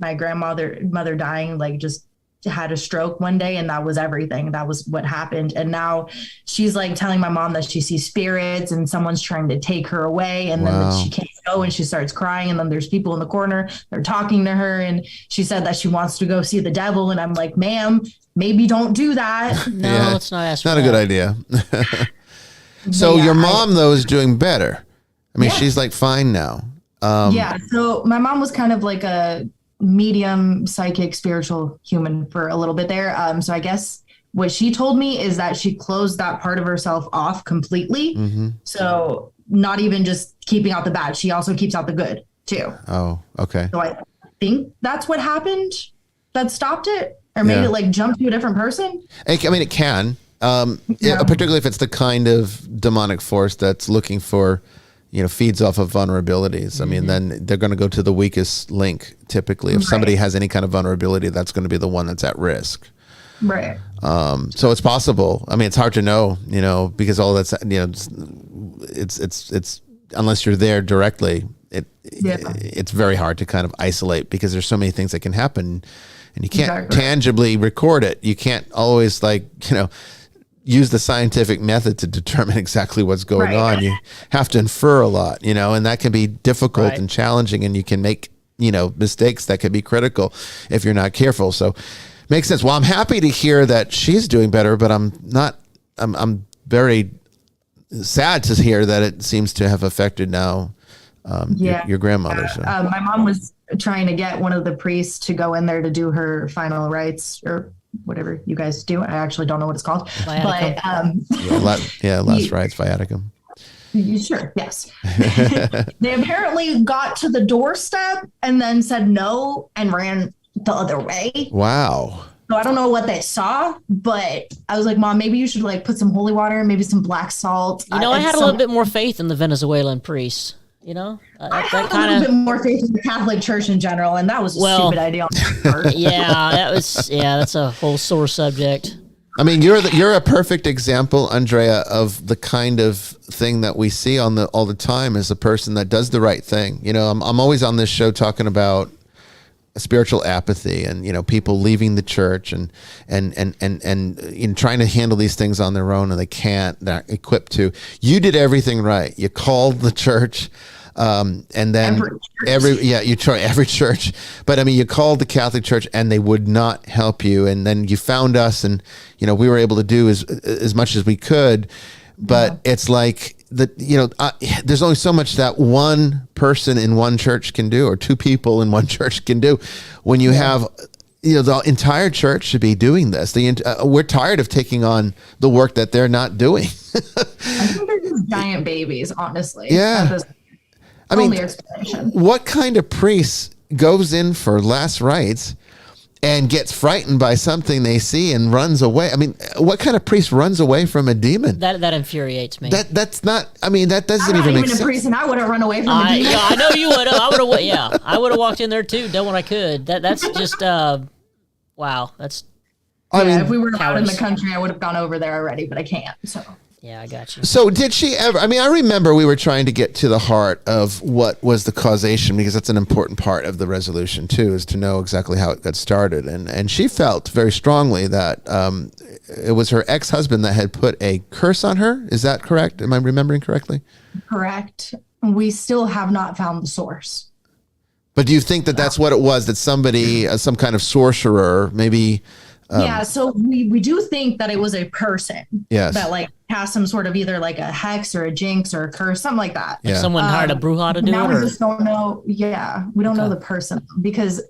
my mother dying, like, just had a stroke one day, and that was everything. That was what happened. And now she's like telling my mom that she sees spirits and someone's trying to take her away, and then she can't go and she starts crying, and then there's people in the corner, they're talking to her, and she said that she wants to go see the devil, and I'm like, ma'am, maybe don't do that. No, let's not ask. Not a good idea. So your mom though is doing better. I mean, she's like fine now. Yeah. So my mom was kind of like a medium psychic spiritual human for a little bit there. So I guess what she told me is that she closed that part of herself off completely. Mm-hmm. So not even just keeping out the bad, she also keeps out the good too. Oh, okay. So I think that's what happened that stopped it, or made it like jump to a different person. I mean, it can, particularly if it's the kind of demonic force that's looking for, feeds off of vulnerabilities. I mean, then they're going to go to the weakest link. Typically, if somebody has any kind of vulnerability, that's going to be the one that's at risk. Right. So it's possible. I mean, it's hard to know, because all that's, it's unless you're there directly, it's very hard to kind of isolate because there's so many things that can happen and you can't tangibly record it. You can't always use the scientific method to determine exactly what's going on. You have to infer a lot, and that can be difficult and challenging, and you can make, mistakes that could be critical if you're not careful. So makes sense. Well, I'm happy to hear that she's doing better, but I'm very sad to hear that it seems to have affected now your grandmother. So. My mom was trying to get one of the priests to go in there to do her final rites or whatever you guys do. I actually don't know what it's called. Viaticum. But last rites, viaticum. Sure, yes. They apparently got to the doorstep and then said no and ran the other way. Wow. So I don't know what they saw, but I was like, Mom, maybe you should put some holy water, maybe some black salt. I had a little bit more faith in the Venezuelan priests. I have a little bit more faith in the Catholic Church in general, and that was a stupid idea on my part. That's a whole sore subject. I mean, you're a perfect example, Andrea, of the kind of thing that we see all the time as a person that does the right thing. I'm always on this show talking about spiritual apathy and people leaving the church and trying to handle these things on their own, and they can't, they're not equipped to. You did everything right. You called the church, and then you try every church, but I mean, you called the Catholic Church and they would not help you, and then you found us, and we were able to do as much as we could, but it's like there's only so much that one person in one church can do, or two people in one church can do. When you have, the entire church should be doing this. We're tired of taking on the work that they're not doing. I think they're just giant babies, honestly. Yeah. I mean, what kind of priest goes in for last rites and gets frightened by something they see and runs away? I mean, what kind of priest runs away from a demon? That infuriates me. That's not. I mean, that doesn't even make sense. I'm a priest, and I wouldn't run away from a demon. I know you would have. I would have. Yeah, I would have walked in there too, done what I could. That's just wow. That's. I mean, if we were out in the country, I would have gone over there already, but I can't. So. Yeah, I got you. So did she ever, I mean, I remember we were trying to get to the heart of what was the causation, because that's an important part of the resolution too, is to know exactly how it got started. And she felt very strongly that it was her ex-husband that had put a curse on her. Is that correct? Am I remembering correctly? Correct. We still have not found the source. But do you think that that's what it was, that somebody, some kind of sorcerer, maybe... so we do think that it was a person that has some sort of either a hex or a jinx or a curse, something like that. Like someone hired a bruja to do now it? We just don't know. Yeah, we don't know the person, because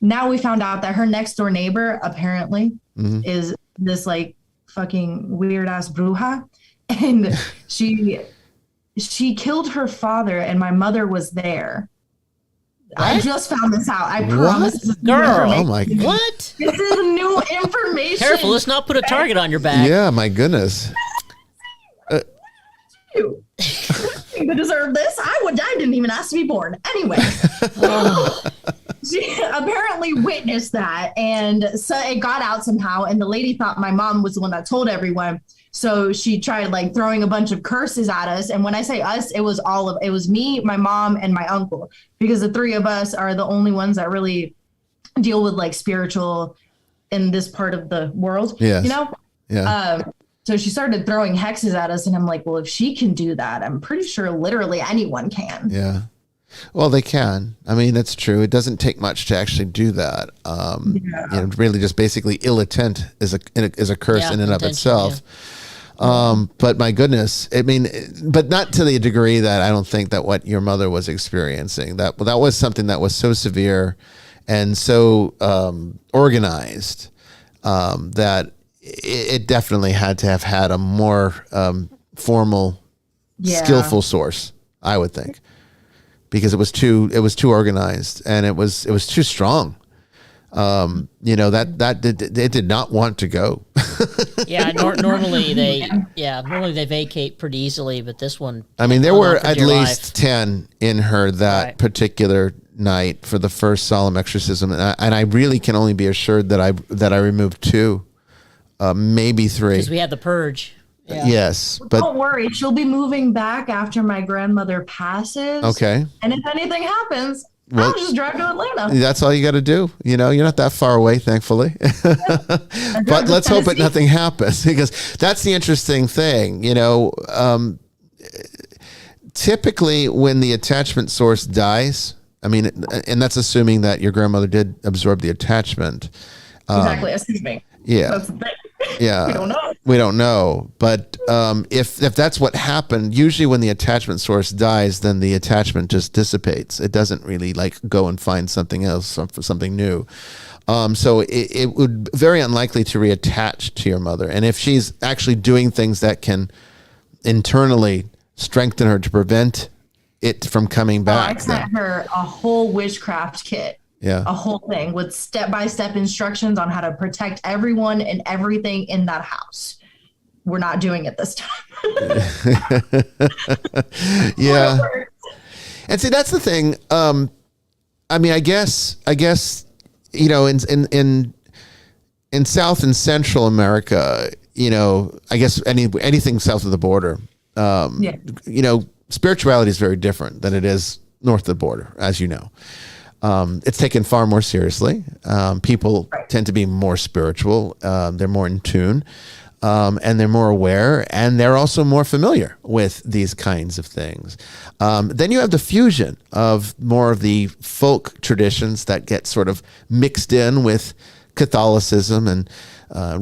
now we found out that her next door neighbor apparently is this fucking weird ass bruja, and she killed her father, and my mother was there. What? I just found this out. I promise. This is girl. Oh my God. What? This is new information. Careful, let's not put a target on your back. Yeah, my goodness. You deserve this. I didn't even ask to be born. Anyway, she apparently witnessed that, and so it got out somehow. And the lady thought my mom was the one that told everyone. So she tried throwing a bunch of curses at us. And when I say us, it was me, my mom, and my uncle, because the three of us are the only ones that really deal with spiritual in this part of the world. Yes. Yeah. So she started throwing hexes at us, and I'm like, well, if she can do that, I'm pretty sure literally anyone can. Yeah. Well, they can. I mean, that's true. It doesn't take much to actually do that. Really just basically ill intent is a curse in and of itself. Yeah. But my goodness, I mean, but not to the degree that I don't think that what your mother was experiencing, that was something that was so severe and so organized that it definitely had to have had a more formal, skillful source, I would think, because it was too organized, and it was too strong. It did not want to go. Yeah, normally they vacate pretty easily, but this one. I mean, there were at least 10 in her that particular night for the first solemn exorcism, and I really can only be assured that I removed 2, maybe 3. Because we had the purge. Yeah. Yes, but don't worry, she'll be moving back after my grandmother passes. Okay. And if anything happens, I'll just drive to Atlanta. That's all you got to do. You're not that far away, thankfully. But let's hope that nothing happens, because that's the interesting thing. Typically when the attachment source dies, I mean, and that's assuming that your grandmother did absorb the attachment. Exactly. Excuse me. Yeah. That's the thing. Yeah. We don't know. But if that's what happened, usually when the attachment source dies, then the attachment just dissipates. It doesn't really go and find something else or something new. So it would be very unlikely to reattach to your mother. And if she's actually doing things that can internally strengthen her to prevent it from coming back. I sent her a whole witchcraft kit. Yeah. A whole thing with step-by-step instructions on how to protect everyone and everything in that house. We're not doing it this time. Yeah. And see, that's the thing. I mean, I guess, in South and Central America, I guess anything south of the border, spirituality is very different than it is north of the border, as you know. It's taken far more seriously. People tend to be more spiritual. They're more in tune, and they're more aware, and they're also more familiar with these kinds of things. Then you have the fusion of more of the folk traditions that get sort of mixed in with Catholicism and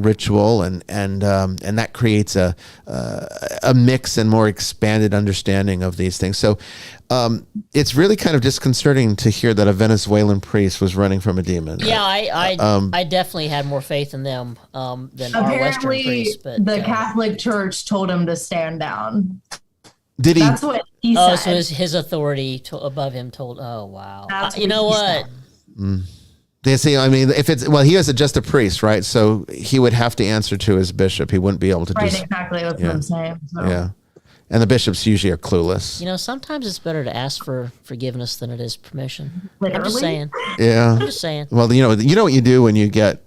ritual, and that creates a mix and more expanded understanding of these things. So it's really kind of disconcerting to hear that a Venezuelan priest was running from a demon. Yeah, I definitely had more faith in them than our Western priests. But the Catholic Church told him to stand down. Did he? That's what he said. So his authority above him told. Oh wow! You know he what? said. They see. I mean, he was just a priest, right? So he would have to answer to his bishop. He wouldn't be able to. Exactly. That's what I'm saying. So. Yeah. And the bishops usually are clueless. Sometimes it's better to ask for forgiveness than it is permission. Literally? I'm just saying. Yeah. I'm just saying. Well, you know what you do when you get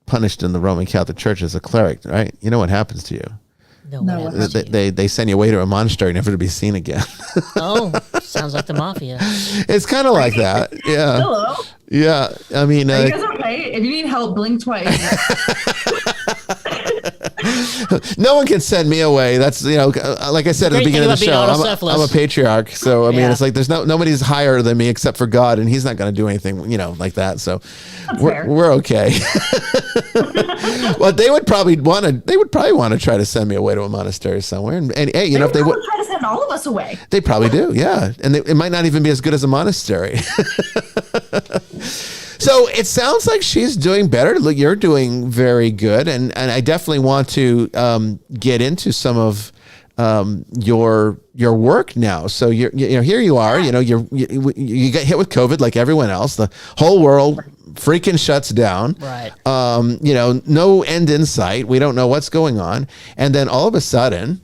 punished in the Roman Catholic Church as a cleric, right? You know what happens to you. No. They send you away to a monastery, never to be seen again. Oh, sounds like the mafia. It's kind of like that. Yeah. Hello. Yeah. I mean, are you guys okay? If you need help, blink twice. No one can send me away. That's, like I said at the beginning of the show, I'm a patriarch. So, I mean, it's like nobody's higher than me except for God, and he's not going to do anything, like that. So we're okay. Well, they would probably want to try to send me away to a monastery somewhere. And hey, if they would try to send all of us away. They probably do. Yeah. And it might not even be as good as a monastery. So it sounds like she's doing better. Look, you're doing very good, and I definitely want to get into some of your work now. So you're here you are. You get hit with COVID like everyone else. The whole world freaking shuts down. Right. No end in sight. We don't know what's going on, and then all of a sudden,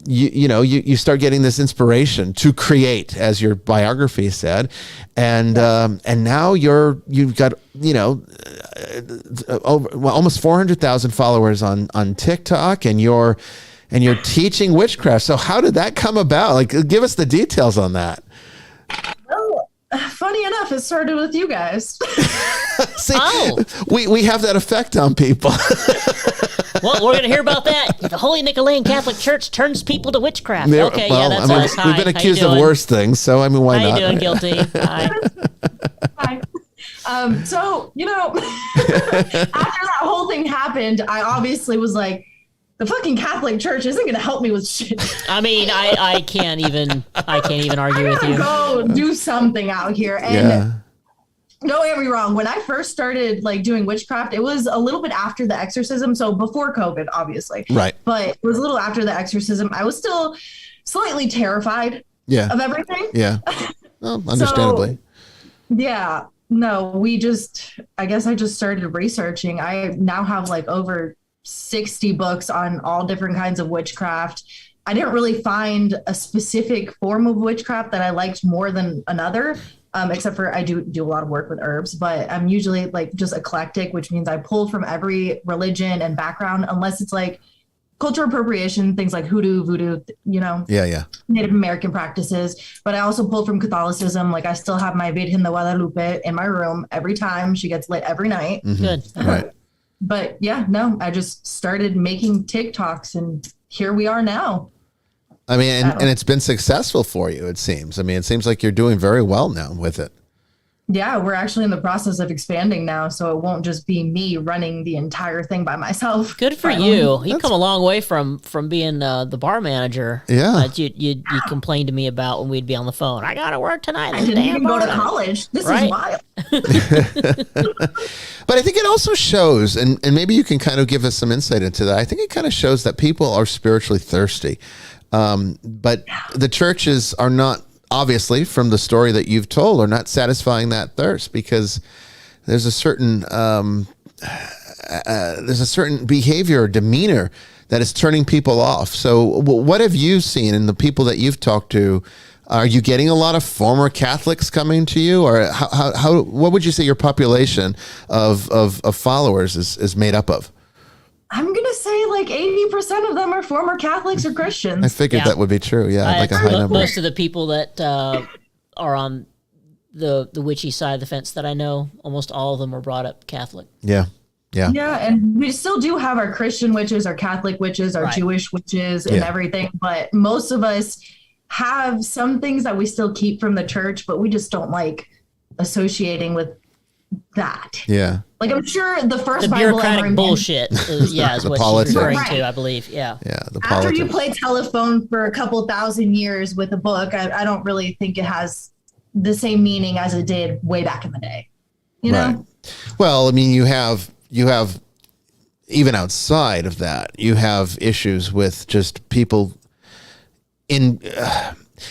you start getting this inspiration to create, as your biography said, and now you've got almost 400,000 followers on TikTok, and you're teaching witchcraft. So how did that come about? Like, give us the details on that. Well, funny enough, it started with you guys. See, we have that effect on people. Well, we're going to hear about that. The Holy Nicholean Catholic Church turns people to witchcraft. Okay, that's us. Hi, we've been accused of worse things, so I mean, why not? How you doing, guilty? Hi. Hi. So, after that whole thing happened, I obviously was like, the fucking Catholic Church isn't going to help me with shit. I mean, I can't even argue with you. Go do something out here. And don't get me wrong. When I first started doing witchcraft, it was a little bit after the exorcism. So before COVID, obviously. Right. But it was a little after the exorcism. I was still slightly terrified of everything. Yeah. Well, understandably. So, yeah. No, I guess I just started researching. I now have like over 60 books on all different kinds of witchcraft. I didn't really find a specific form of witchcraft that I liked more than another, except for I do a lot of work with herbs, but I'm usually like just eclectic, which means I pull from every religion and background, unless it's like cultural appropriation, things like hoodoo, voodoo, Yeah. Native American practices. But I also pull from Catholicism. Like I still have my Virgen de Guadalupe in my room every time. She gets lit every night. Mm-hmm. Good. Right. But yeah, no, I just started making TikToks and here we are now. I mean, and it's been successful for you, it seems. I mean, it seems like you're doing very well now with it. Yeah, we're actually in the process of expanding now, so it won't just be me running the entire thing by myself. Good for you. You've come a long way from being the bar manager. Yeah. That you complained to me about when we'd be on the phone. I got to work tonight. I didn't even go to college. This is wild. But I think it also shows, and maybe you can kind of give us some insight into that. I think it kind of shows that people are spiritually thirsty. But the churches are not, obviously, from the story that you've told, are not satisfying that thirst, because there's a certain behavior or demeanor that is turning people off. So what have you seen in the people that you've talked to? Are you getting a lot of former Catholics coming to you, or how what would you say your population of followers is made up of? I'm going to say like 80% of them are former Catholics or Christians. I figured that would be true. Yeah, like a high number. Most of the people that are on the witchy side of the fence that I know, almost all of them were brought up Catholic. Yeah. Yeah, and we still do have our Christian witches, our Catholic witches, our Jewish witches, and everything. But most of us have some things that we still keep from the church, but we just don't like associating with that. Yeah. Like I'm sure the first the Bible bureaucratic ever bullshit is what she's referring to, I believe. Yeah. The After politics. you play telephone for a couple thousand years with a book, I don't really think it has the same meaning as it did way back in the day. You know? Right. Well, I mean, you have even outside of that, you have issues with just people in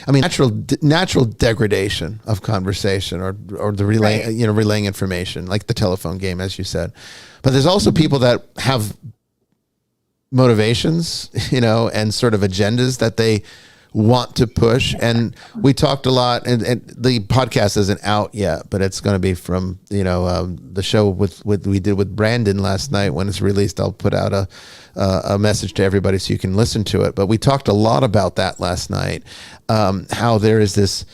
natural degradation of conversation or the relaying information, like the telephone game, as you said. But there's also people that have motivations, and sort of agendas that they want to push. And we talked a lot, and the podcast isn't out yet, but it's going to be from the show we did with Brandon last night. When it's released, I'll put out a message to everybody so you can listen to it. But we talked a lot about that last night, how there is this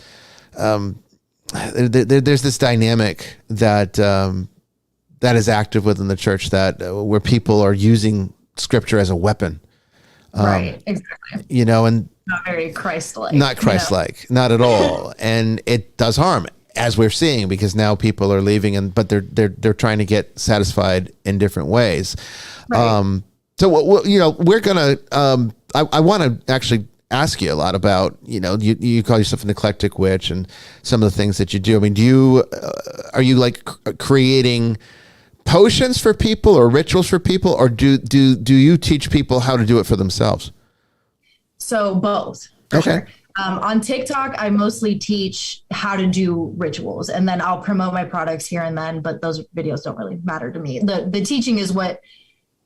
there's this dynamic that is active within the church, that where people are using scripture as a weapon. Right, exactly. And not very Christ-like. Not Christ-like, not at all. And it does harm, as we're seeing, because now people are leaving, but they're trying to get satisfied in different ways. Right. So we're gonna. I want to actually ask you a lot about you call yourself an eclectic witch and some of the things that you do. I mean, are you like creating potions for people or rituals for people, or do you teach people how to do it for themselves? So both. Okay. Sure. On TikTok, I mostly teach how to do rituals, and then I'll promote my products here and then, but those videos don't really matter to me. The teaching is what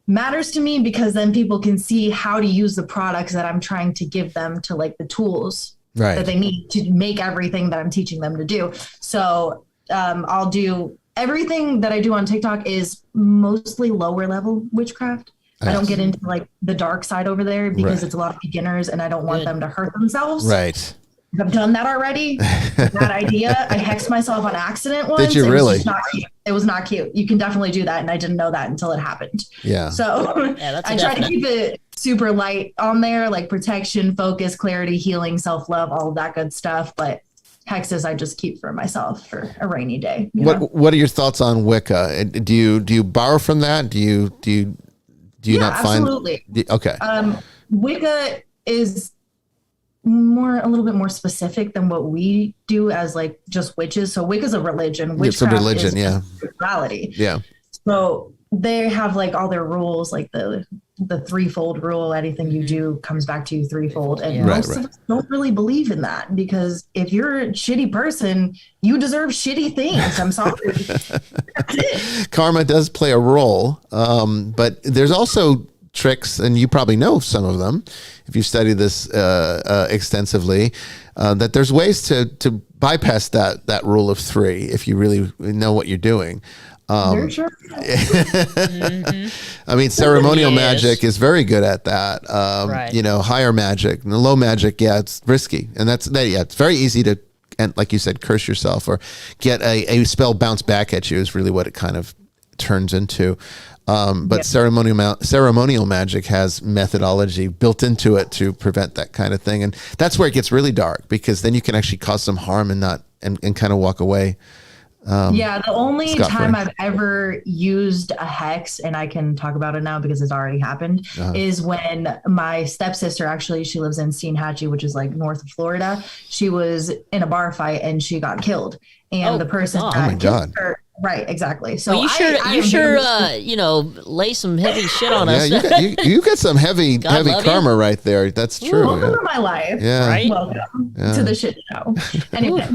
matters to me, because then people can see how to use the products that I'm trying to give them, to like the tools that they need to make everything that I'm teaching them to do. So I'll do everything that I do on TikTok is mostly lower level witchcraft. I don't get into like the dark side over there, because it's a lot of beginners and I don't want them to hurt themselves. Right. I've done that already. Bad idea. I hexed myself on accident once. Did you really? It was not cute. You can definitely do that. And I didn't know that until it happened. Yeah. So I try to keep it super light on there, like protection, focus, clarity, healing, self-love, all of that good stuff. But hexes I just keep for myself for a rainy day. What are your thoughts on Wicca? Do you borrow from that? Do you not find? Absolutely. Okay. Wicca is a little bit more specific than what we do as like just witches. So Wicca is a religion. It's a religion, is spirituality. Yeah. So they have like all their rules, like the threefold rule. Anything you do comes back to you threefold, and most of us don't really believe in that, because if you're a shitty person, you deserve shitty things. I'm sorry. Karma does play a role, but there's also tricks, and you probably know some of them if you study this extensively, that there's ways to bypass that rule of three if you really know what you're doing. Very sure. I mean, ceremonial magic is very good at that. You know, higher magic, and low magic, it's risky, and it's very easy to, and like you said, curse yourself or get a spell bounce back at you is really what it kind of turns into. But ceremonial magic has methodology built into it to prevent that kind of thing, and that's where it gets really dark, because then you can actually cause some harm and kind of walk away. The only time I've ever used a hex, and I can talk about it now because it's already happened, is when my stepsister, actually, she lives in Steinhatchee, which is like north of Florida. She was in a bar fight and she got killed. And the person that killed her, right, exactly. So you sure lay some heavy shit on us. You got some heavy karma right there. That's true. Welcome to my life. Yeah. Right? Welcome to the shit show. Anyway.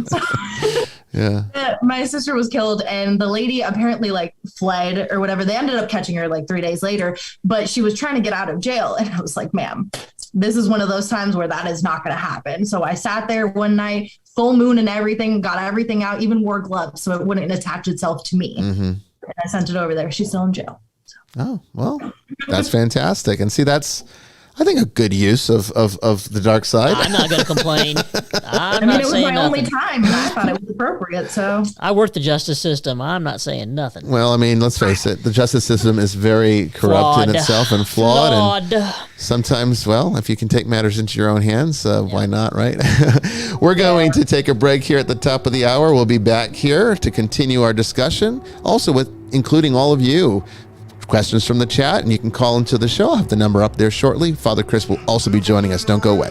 My sister was killed, and the lady apparently like fled or whatever. They ended up catching her like 3 days later, but she was trying to get out of jail. And I was like, ma'am, this is one of those times where that is not going to happen. So I sat there one night, full moon and everything, got everything out, even wore gloves so it wouldn't attach itself to me. And I sent it over there. She's still in jail. So. Oh, well, that's fantastic. And see, that's, I think, a good use of the dark side. I'm not going to complain. It was my only time, and I thought it was appropriate. So I work the justice system. I'm not saying nothing. Well, I mean, let's face it. The justice system is very corrupt in itself and flawed. And sometimes, well, if you can take matters into your own hands, why not, right? We're going to take a break here at the top of the hour. We'll be back here to continue our discussion, also with including all of you. Questions from the chat, and you can call into the show. I'll have the number up there shortly. Father Chris will also be joining us. Don't go away.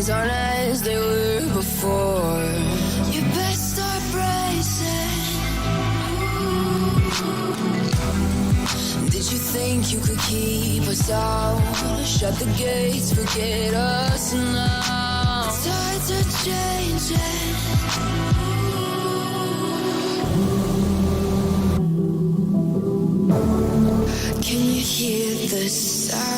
things aren't as they were before. You best start bracing. Did you think you could keep us out? Shut the gates, forget us now. Tides are changing. Can you hear the sound?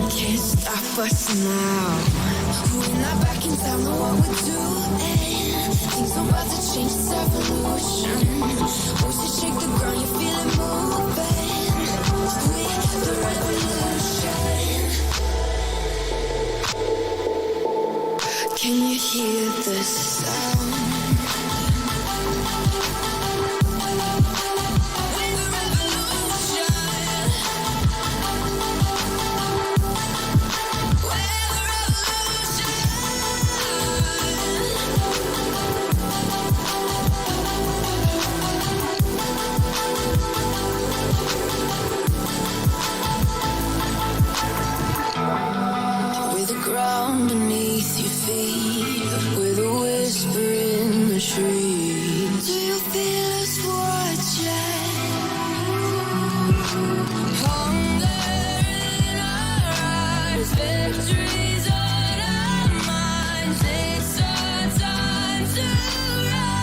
Can't stop us now. We're not back in town, know what we're doing. Things are about to change, it's evolution. Voices shake the ground, you feel it moving. We're the revolution. Can you hear the sound? Beneath your feet, with a whisper in the trees. Do you feel us watching? Hunger in our eyes, victories on our minds. It's our time to rise.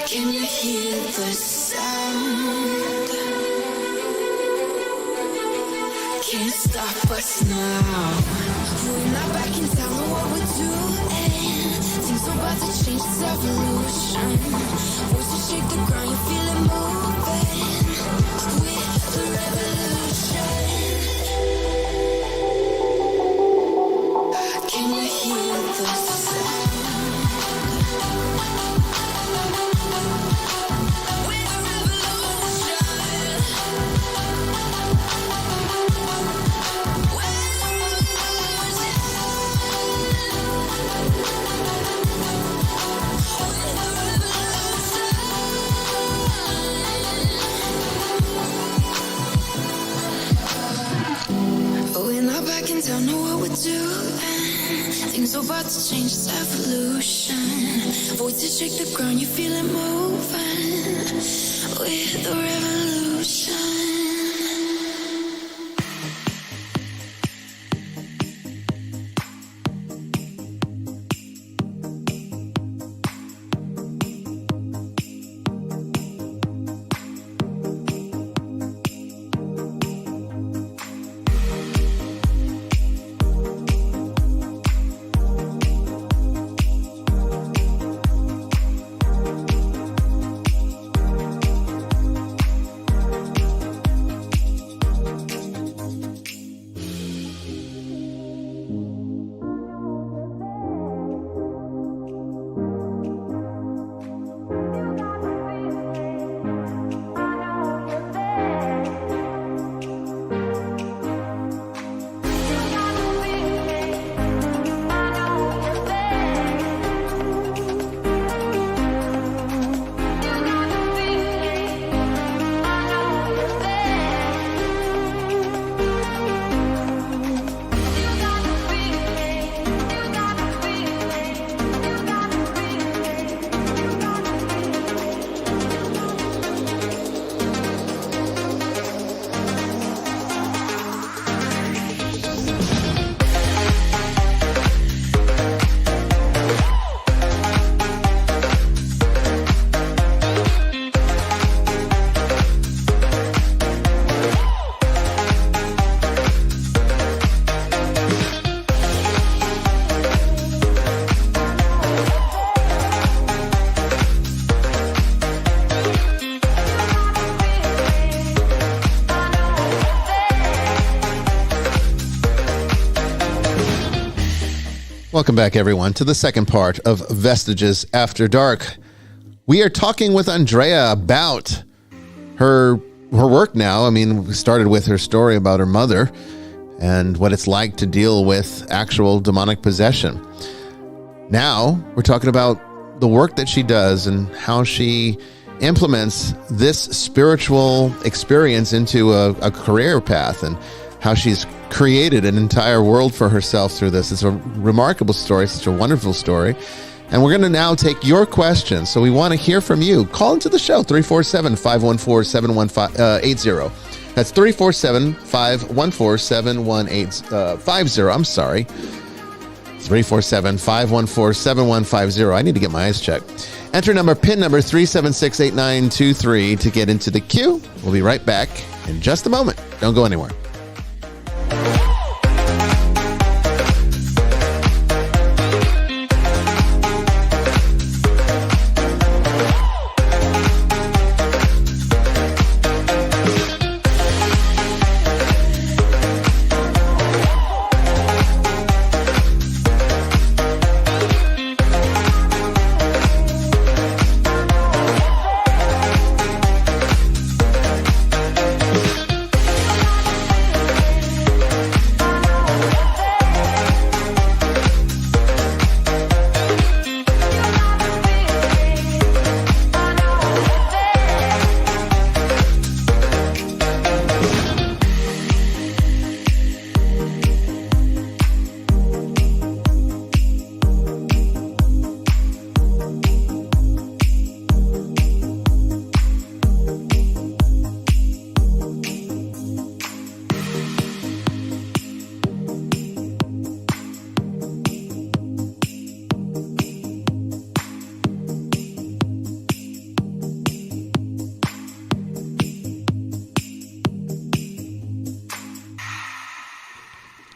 Can you hear the sound? Can't stop us now. We're not back in town, know what we're doing. Things are about to change, it's evolution. Voices shake the ground, you feel it moving. We're the revolution. Can you hear the sound? We're the revolution. Back in town, know what we're doing. Things are about to change, it's evolution. Voices shake the ground, you feel it moving. We're the revolution. Welcome back, everyone, to the second part of Vestiges After Dark. We are talking with Andrea about her work now. I mean, we started with her story about her mother and what it's like to deal with actual demonic possession. Now we're talking about the work that she does and how she implements this spiritual experience into a career path, and how she's created an entire world for herself through this. It's a remarkable story, such a wonderful story. And we're going to now take your questions. So we want to hear from you. Call into the show, 347-514-7180. That's 347-514-7150. I'm sorry. 347-514-7150. I need to get my eyes checked. Enter PIN number 3768923 to get into the queue. We'll be right back in just a moment. Don't go anywhere.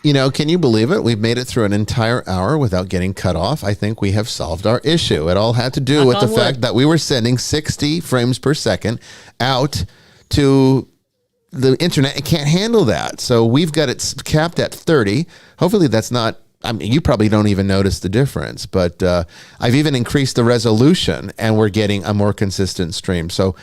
You know, can you believe it? We've made it through an entire hour without getting cut off. I think we have solved our issue. It all had to do with the fact that we were sending 60 frames per second out to the internet. It can't handle that. So we've got it capped at 30. Hopefully that's not, I mean, you probably don't even notice the difference, but I've even increased the resolution and we're getting a more consistent stream. So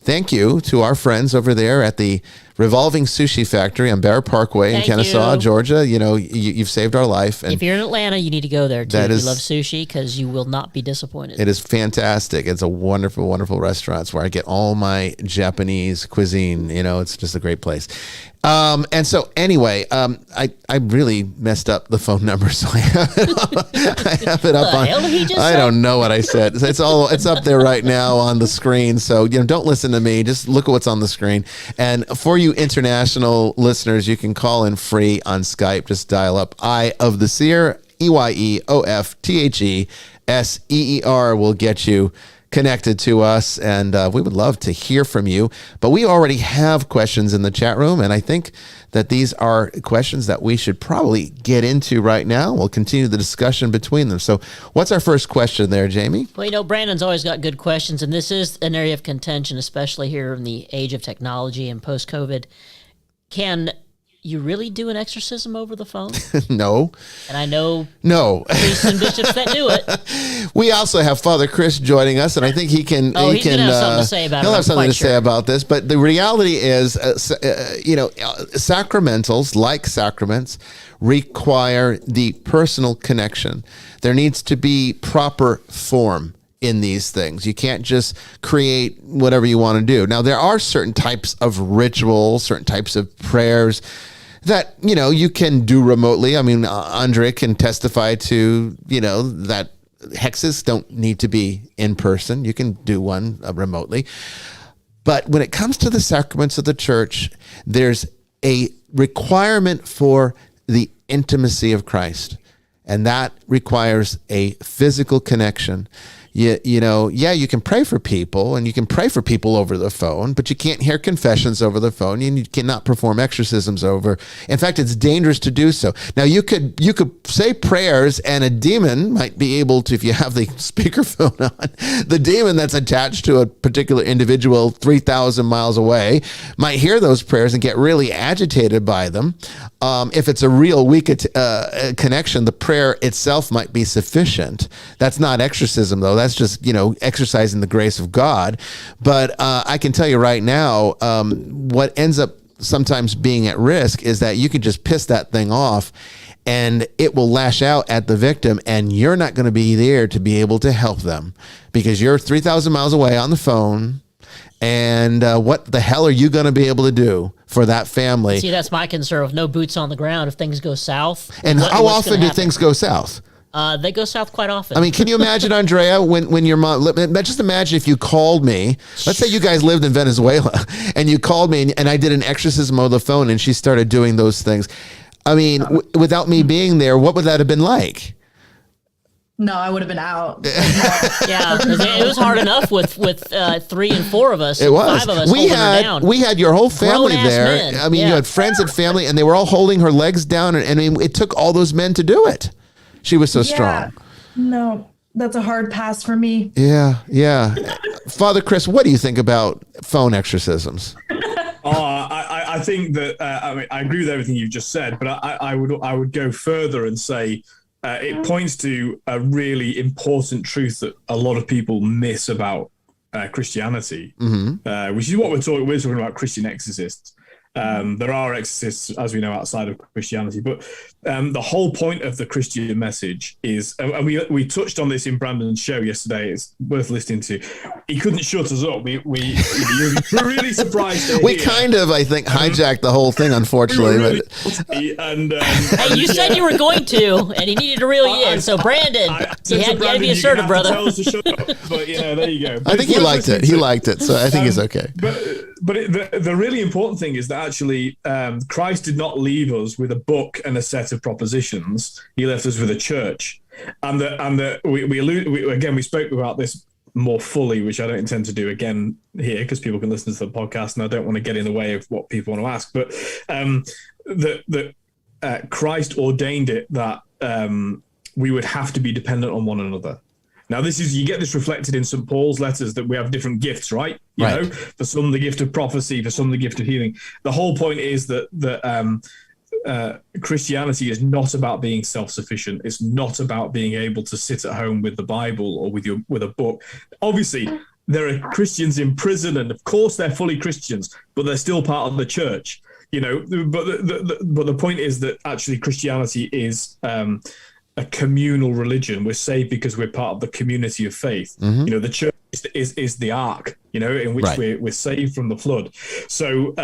thank you to our friends over there at the Revolving Sushi Factory on Bear Parkway in Kennesaw, Georgia. You know, you've saved our life. And if you're in Atlanta, you need to go there too. That if you love sushi, because you will not be disappointed. It is fantastic. It's a wonderful, wonderful restaurant. It's where I get all my Japanese cuisine. You know, it's just a great place. And so anyway, I really messed up the phone number, so I have it up on. I don't know what I said. It's up there right now on the screen. So don't listen to me. Just look at what's on the screen. And for you international listeners, you can call in free on Skype. Just dial up Eye of the Seer, EYEOFTHESEER will get you connected to us, and we would love to hear from you. But we already have questions in the chat room, and I think that these are questions that we should probably get into right now. We'll continue the discussion between them. So what's our first question there, Jamie? Well, Brandon's always got good questions, and this is an area of contention, especially here in the age of technology and post-COVID. Can you really do an exorcism over the phone? No. And I know priests and bishops that do it. We also have Father Chris joining us, and I think he can. He's going to have something to say about it. He'll have something to say about this. But the reality is, sacramentals, like sacraments, require the personal connection. There needs to be proper form in these things. You can't just create whatever you want to do. Now, there are certain types of rituals, certain types of prayers that, you can do remotely. I mean, Andrea can testify to, that hexes don't need to be in person. You can do one remotely. But when it comes to the sacraments of the church, there's a requirement for the intimacy of Christ. And that requires a physical connection. You can pray for people, and you can pray for people over the phone, but you can't hear confessions over the phone, and you cannot perform exorcisms over. In fact, it's dangerous to do so. Now, you could say prayers, and a demon might be able to, if you have the speakerphone on, the demon that's attached to a particular individual 3,000 miles away might hear those prayers and get really agitated by them. If it's a real weak connection, the prayer itself might be sufficient. That's not exorcism, though. That's just, exercising the grace of God. But I can tell you right now, what ends up sometimes being at risk is that you can just piss that thing off and it will lash out at the victim, and you're not going to be there to be able to help them because you're 3,000 miles away on the phone And what the hell are you going to be able to do for that family? See, that's my concern with no boots on the ground if things go south. And how often do things go south? They go south quite often. I mean, can you imagine, Andrea, when your mom, just imagine if you called me, let's say you guys lived in Venezuela and you called me and I did an exorcism over the phone and she started doing those things. I mean, without me being there, what would that have been like? No, I would have been out. Yeah, it was hard enough with 3 and 4 of us. It was. 5 of us holding her down. We had your whole family Grown-ass there. men. I mean, Yeah. you had friends and family, and they were all holding her legs down. And I mean, it took all those men to do it. She was so strong. No, that's a hard pass for me. Yeah. Father Chris, what do you think about phone exorcisms? I think that I agree with everything you've just said, but I would go further and say it points to a really important truth that a lot of people miss about Christianity, which is what we're talking about Christian exorcists. There are exorcists, as we know, outside of Christianity, but the whole point of the Christian message is, and we touched on this in Brandon's show yesterday. It's worth listening to. He couldn't shut us up. We're really surprised. We kind of, I think, hijacked the whole thing, unfortunately. Hey, you said you were going to, and he needed to reel you in. So, Brandon, you had to be assertive, brother. Tell us to shut up, but there you go. I think he liked it. He liked it, so I think he's okay. But the really important thing is that actually Christ did not leave us with a book and a set of propositions. He left us with a church, and we spoke about this more fully, which I don't intend to do again here because people can listen to the podcast, and I don't want to get in the way of what people want to ask. But Christ ordained it that we would have to be dependent on one another. Now, you get this reflected in St. Paul's letters that we have different gifts, right? You know, for some the gift of prophecy, for some the gift of healing. The whole point is that Christianity is not about being self-sufficient. It's not about being able to sit at home with the Bible or with a book. Obviously, there are Christians in prison, and of course they're fully Christians, but they're still part of the church. You know, but the point is that actually Christianity is a communal religion. We're saved because we're part of the community of faith. You know, the church is the ark, you know, in which we're saved from the flood. So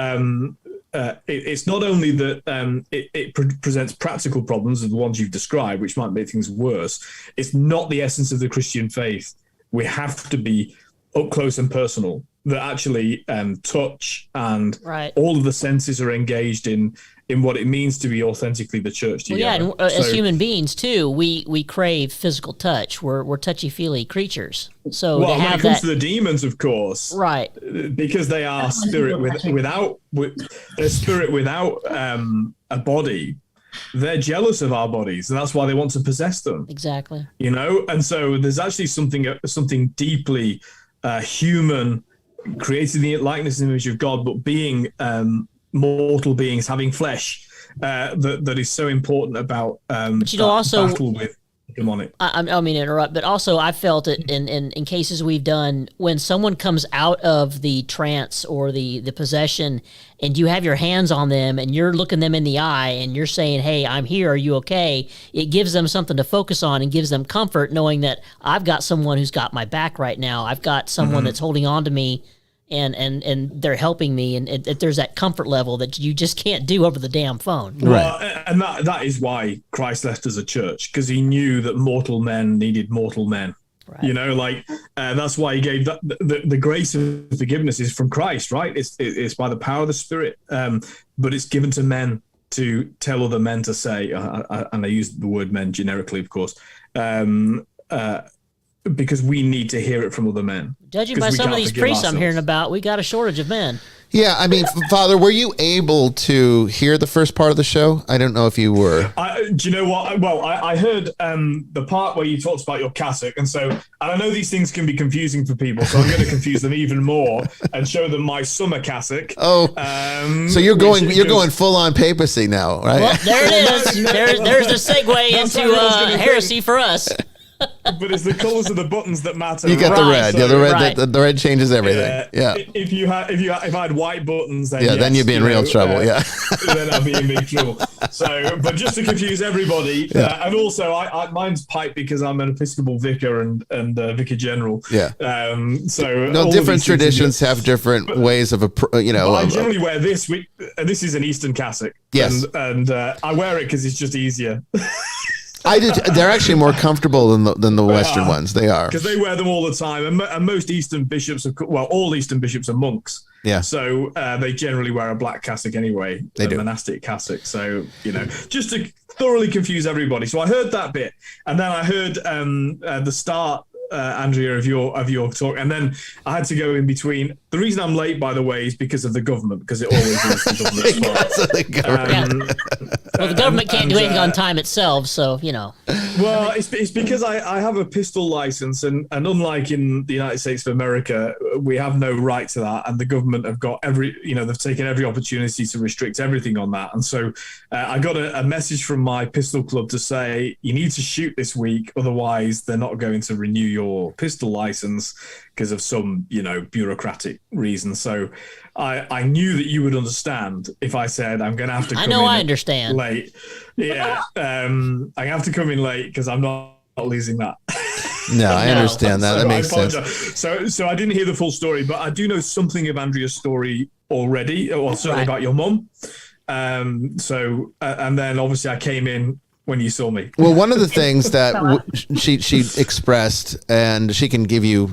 it's not only that it presents practical problems of the ones you've described, which might make things worse. It's not the essence of the Christian faith. We have to be up close and personal, that actually touch and all of the senses are engaged in what it means to be authentically the church together. Well, yeah, and as human beings too, we crave physical touch. We're touchy-feely creatures. So well, when it comes to the demons, of course, right, because they are spirit without a body. They're jealous of our bodies, and that's why they want to possess them. Exactly. You know, and so there's actually something deeply human, created in the likeness and image of God, but being mortal beings, having flesh, that is so important about but also battle with demonic. I don't mean to interrupt, but also I felt it in cases we've done when someone comes out of the trance or the possession, and you have your hands on them and you're looking them in the eye and you're saying, "Hey, I'm here. Are you okay?" It gives them something to focus on and gives them comfort, knowing that I've got someone who's got my back right now. I've got someone that's holding on to me. And they're helping me, and there's that comfort level that you just can't do over the damn phone. Well, and that is why Christ left us a church, because he knew that mortal men needed mortal men. Right. You know, like that's why he gave that. The grace of forgiveness is from Christ, right? It's by the power of the Spirit, but it's given to men to tell other men to say, and I use the word men generically, of course. Because we need to hear it from other men. Judging by some of these priests I'm hearing about, we got a shortage of men. Yeah, I mean, Father, were you able to hear the first part of the show? I don't know if you were. Do you know what? Well, I heard the part where you talked about your cassock, and I know these things can be confusing for people, so I'm going to confuse them even more and show them my summer cassock. Oh, so you're going full on papacy now, right? Well, there it is. There's the segue into heresy for us. But it's the colours of the buttons that matter. You got the red. So, the red changes everything. Yeah. If I had white buttons, then then you'd be in real trouble. Yeah. Then I'd be in big trouble. So, but just to confuse everybody, and also mine's pipe because I'm an Episcopal vicar and vicar general. Yeah. So different traditions have different ways of I generally wear this. This is an Eastern cassock. Yes. And I wear it because it's just easier. They're actually more comfortable than the Western ones. They are, because they wear them all the time, and most Eastern bishops all Eastern bishops are monks. Yeah. So they generally wear a black cassock anyway, they do. Monastic cassock. So just to thoroughly confuse everybody. So I heard that bit, and then I heard the start, Andrea, of your talk, and then I had to go in between. The reason I'm late, by the way, is because of the government, because it always is the government's fault. The government. Well, the government can't do anything on time itself, so Well, it's because I have a pistol license, and unlike in the United States of America, we have no right to that, and the government have got they've taken every opportunity to restrict everything on that. And so I got a message from my pistol club to say, you need to shoot this week, otherwise they're not going to renew your pistol license because of some bureaucratic reason. So I knew that you would understand if I said I'm going to have to come I understand. Late. Yeah, I have to come in late because I'm not losing that. No, I understand that. So that makes sense. So I didn't hear the full story, but I do know something of Andrea's story already, or certainly about your mum. And then obviously I came in when you saw me. Well, one of the things that she expressed, and she can give you,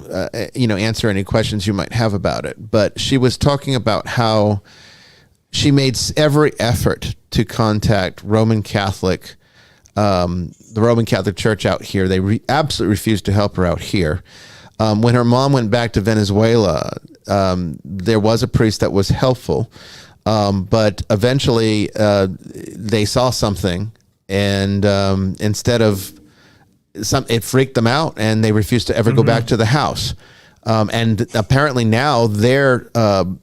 answer any questions you might have about it, but she was talking about how she made every effort to contact the Roman Catholic Church out here. They absolutely refused to help her out here. When her mom went back to Venezuela, there was a priest that was helpful, but eventually they saw something, and instead of it freaked them out, and they refused to ever go back to the house. And apparently now their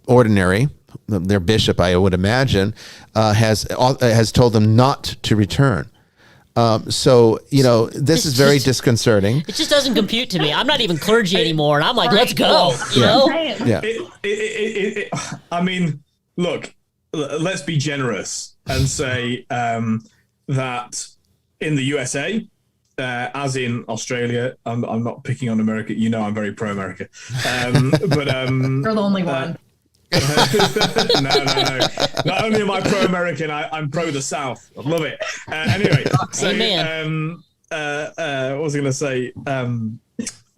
ordinary, their bishop, I would imagine, has told them not to return. So this is very disconcerting. It just doesn't compute to me. I'm not even clergy anymore, and I'm like, let's go. Yeah. I mean, look, let's be generous and say that in the USA, as in Australia, I'm not picking on America. I'm very pro-America. But You're the only one. No. Not only am I pro-American, I'm pro the South. I love it. Anyway, so what was I going to say?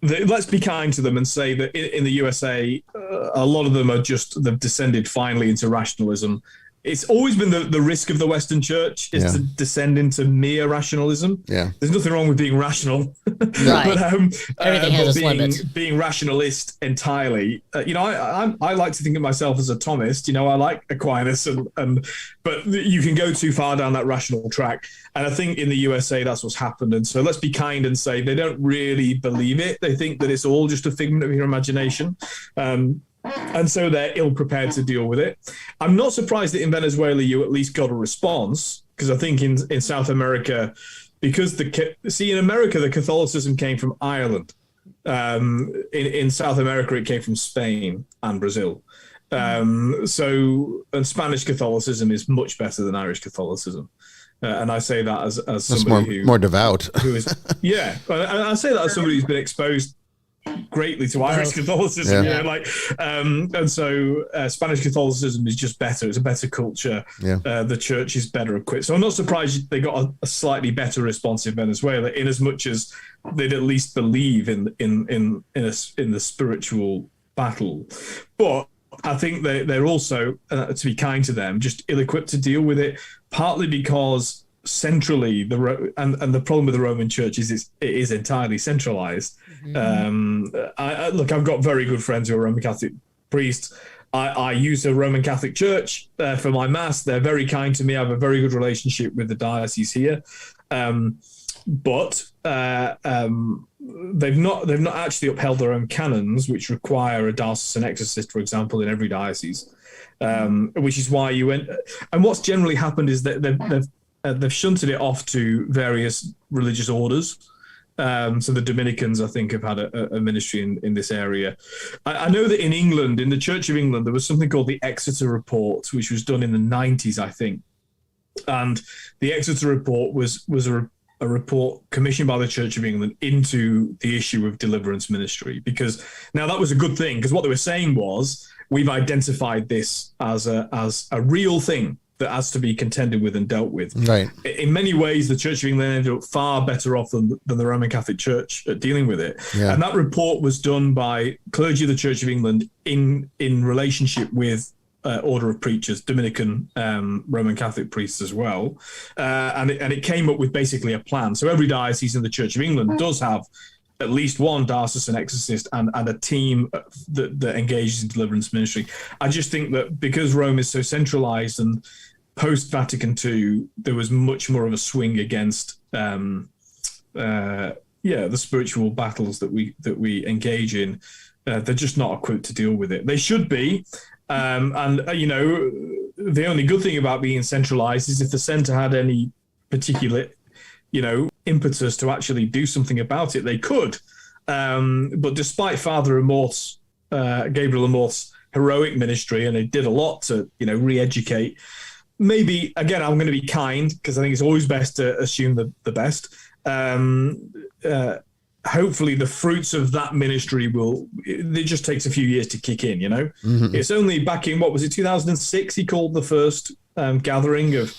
Let's be kind to them and say that in the USA, a lot of them they've descended finally into rationalism. It's always been the risk of the Western Church is to descend into mere rationalism. Yeah, there's nothing wrong with being rational, right? Everything has its limits. Being rationalist entirely, I like to think of myself as a Thomist. I like Aquinas, but you can go too far down that rational track. And I think in the USA that's what's happened. And so let's be kind and say they don't really believe it. They think that it's all just a figment of your imagination. And so they're ill-prepared to deal with it. I'm not surprised that in Venezuela you at least got a response, because I think in South America, because in America the Catholicism came from Ireland. In South America it came from Spain and Brazil. And Spanish Catholicism is much better than Irish Catholicism. And I say that as somebody more devout. Who is, yeah. And I say that as somebody who's been exposed greatly to Irish Catholicism, and so Spanish Catholicism is just better. It's a better culture. The church is better equipped. So I'm not surprised they got a slightly better response in Venezuela, in as much as they'd at least believe in the spiritual battle. But I think they're also, to be kind to them, just ill-equipped to deal with it, partly because centrally the problem with the Roman Church is it is entirely centralized. I've got very good friends who are Roman Catholic priests. I use a Roman Catholic Church for my mass. They're very kind to me. I have a very good relationship with the diocese here, but they've not actually upheld their own canons, which require a diocesan exorcist, for example, in every diocese. Which is why you went. And what's generally happened is that they've shunted it off to various religious orders. So the Dominicans, I think, have had a ministry in this area. I know that in England, in the Church of England, there was something called the Exeter Report, which was done in the 90s, I think. And the Exeter report was a report commissioned by the Church of England into the issue of deliverance ministry, because now that was a good thing, because what they were saying was, we've identified this as a real thing that has to be contended with and dealt with. Right. In many ways, the Church of England ended up far better off than the Roman Catholic Church at dealing with it. Yeah. And that report was done by clergy of the Church of England in relationship with order of preachers, Dominican Roman Catholic priests as well. And it came up with basically a plan. So every diocese in the Church of England does have at least one diocesan exorcist and a team that engages in deliverance ministry. I just think that because Rome is so centralized, and post-Vatican II, there was much more of a swing against the spiritual battles that we engage in. They're just not equipped to deal with it. They should be. The only good thing about being centralized is if the center had any particular, impetus to actually do something about it, they could. But despite Father Amorth's, Gabriel Amorth's heroic ministry, and it did a lot to, re-educate, maybe, again, I'm going to be kind, because I think it's always best to assume the best. Hopefully the fruits of that ministry it just takes a few years to kick in, Mm-hmm. It's only back in, 2006, he called the first gathering of,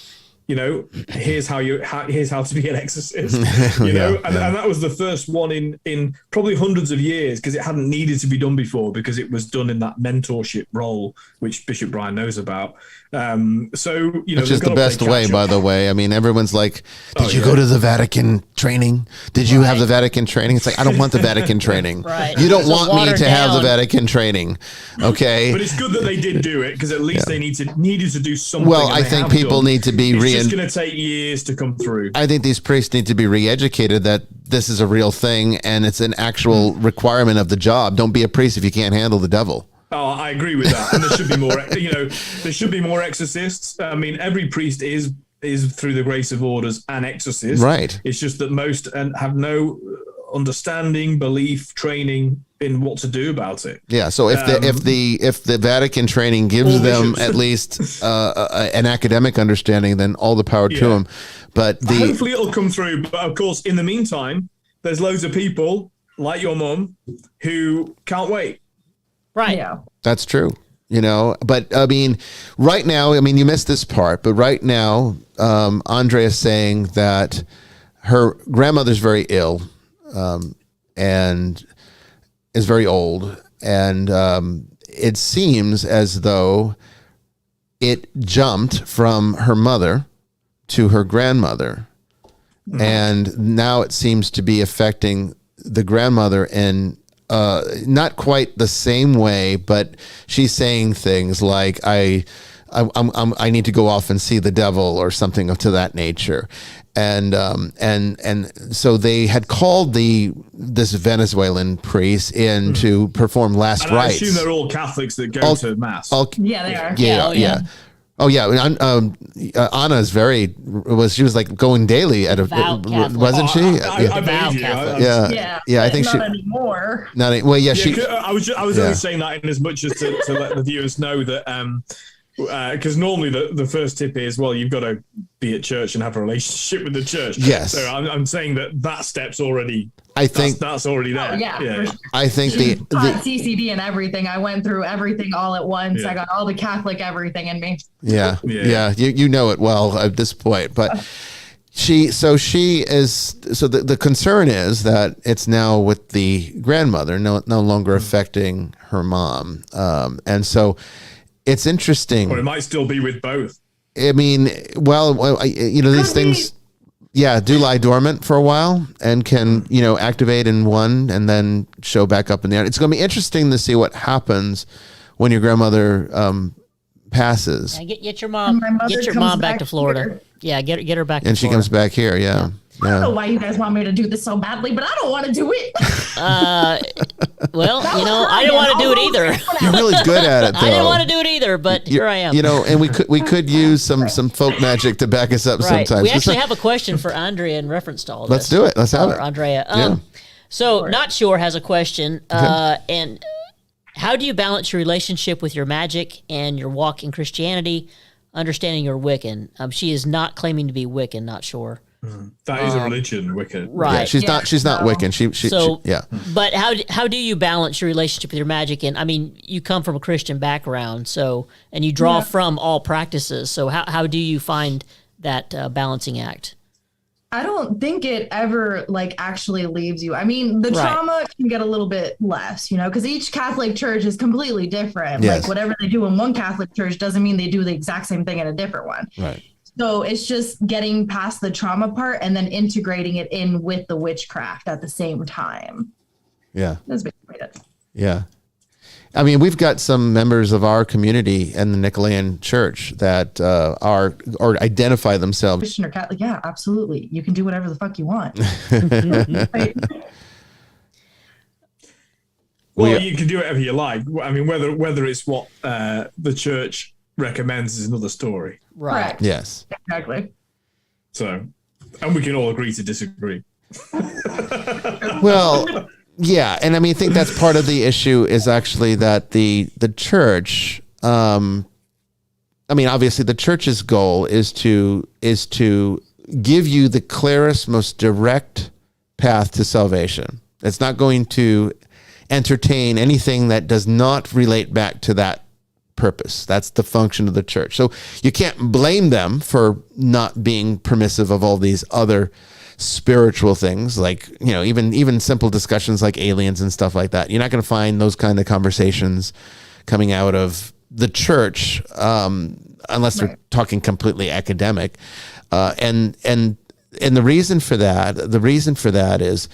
here's how to be an exorcist, and that was the first one in probably hundreds of years, because it hadn't needed to be done before, because it was done in that mentorship role, which Bishop Bryan knows about. Which is the best way, by the way. I mean, everyone's like, did you go to the Vatican training? Did you have the Vatican training? It's like, I don't want the Vatican training. Right. You don't want me to have the down. Vatican training. Okay. But it's good that they did do it, because at least they needed to do something. Well, I think people need to be It's just going to take years to come through. I think these priests need to be re-educated that this is a real thing and it's an actual requirement of the job. Don't be a priest if you can't handle the devil. Oh, I agree with that. And there should be more, there should be more exorcists. I mean, every priest is through the grace of orders an exorcist. Right. It's just that most have no understanding, belief, training in what to do about it. Yeah. So if the Vatican training gives them at least an academic understanding, then all the power to them. But hopefully it'll come through. But of course, in the meantime, there's loads of people like your mum who can't wait. Right. Yeah. That's true. But I mean, right now, you missed this part, but right now, Andrea is saying that her grandmother's very ill, and is very old. And it seems as though it jumped from her mother to her grandmother. Mm-hmm. And now it seems to be affecting the grandmother in not quite the same way, but she's saying things like, I need to go off and see the devil or something to that nature. And so they had called this Venezuelan priest in to perform last and rites. I assume they're all Catholics that go to mass. Yeah, they are. Yeah. Oh yeah, Anna's she was like going daily at wasn't she? I believe you. Yeah. I think not anymore. I was only saying that in as much as to let the viewers know that because normally the first tip is, well, you've got to be at church and have a relationship with the church. Yes. So I'm saying that step's already. I think that's already there. For sure. I think the CCD and everything. I went through everything all at once. I got all the Catholic everything in me. Yeah. You know it well at this point, but the concern is that it's now with the grandmother, no longer affecting her mom, and so it's interesting. Or it might still be with both. I mean, these things. Yeah, do lie dormant for a while and can, activate in one and then show back up in the other. It's going to be interesting to see what happens when your grandmother passes. Yeah, get your mom back to Florida. Here. Yeah, get her back. And to Florida. she comes back here. Yeah. I don't know why you guys want me to do this so badly, but I don't want to do it. Well, I didn't want to do it either. You're really good at it, though. I didn't want to do it either, but here I am. And we could use some folk magic to back us up sometimes. We actually have a question for Andrea in reference to all this. Let's do it. Let's have it. Andrea. So Not Sure has a question. And how do you balance your relationship with your magic and your walk in Christianity? understanding you're Wiccan. She is not claiming to be Wiccan. Not sure. That is a religion, Wicca. Right. Yeah, she's not Wiccan. So, yeah. But how do you balance your relationship with your magic? And I mean, you come from a Christian background, and you draw from all practices. So how do you find that balancing act? I don't think it ever actually leaves you. I mean, the trauma can get a little bit less, because each Catholic church is completely different. Yes. Like whatever they do in one Catholic church doesn't mean they do the exact same thing in a different one. Right. So it's just getting past the trauma part and then integrating it in with the witchcraft at the same time. Yeah. That's basically it. Yeah. I mean, we've got some members of our community in the Nicholean Church that are or identify themselves. Christian or Catholic, yeah, absolutely. You can do whatever the fuck you want. Right? Well, you can do whatever you like. I mean, whether it's what the church recommends is another story. Right. Correct. Yes. Exactly. So, and we can all agree to disagree. Well, yeah, and I mean, I think that's part of the issue is actually that the church. I mean, obviously, the church's goal is to give you the clearest, most direct path to salvation. It's not going to entertain anything that does not relate back to that purpose. That's the function of the church. So you can't blame them for not being permissive of all these other spiritual things, like, even simple discussions like aliens and stuff like that. You're not going to find those kind of conversations coming out of the church unless they're talking completely academic. And the reason for that is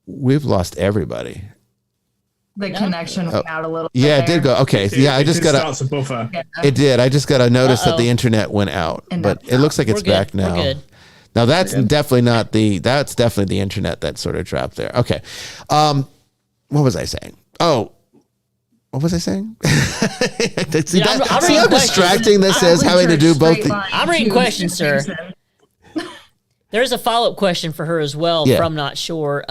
we've lost everybody. The connection went out a little bit. Yeah, it did go. Okay. I just got starts a buffer. It did. I just got a notice that the internet went out, but it looks like it's back now. We're good. Now that's definitely that's definitely the internet that sort of trapped there. Okay. What was I saying? Oh, what was I saying? See how distracting this is, having to do both. I'm reading questions, sir. There's a follow-up question for her as well from Not Sure,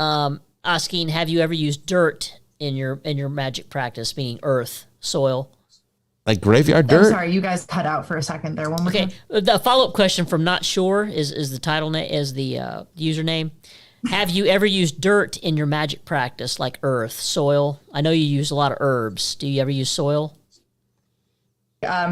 asking, have you ever used dirt in your magic practice, meaning earth, soil? Like graveyard dirt? I'm sorry, you guys cut out for a second there. One more time. The follow-up question from Not Sure is the title name, is the username. Have you ever used dirt in your magic practice, like earth, soil? I know you use a lot of herbs. Do you ever use soil?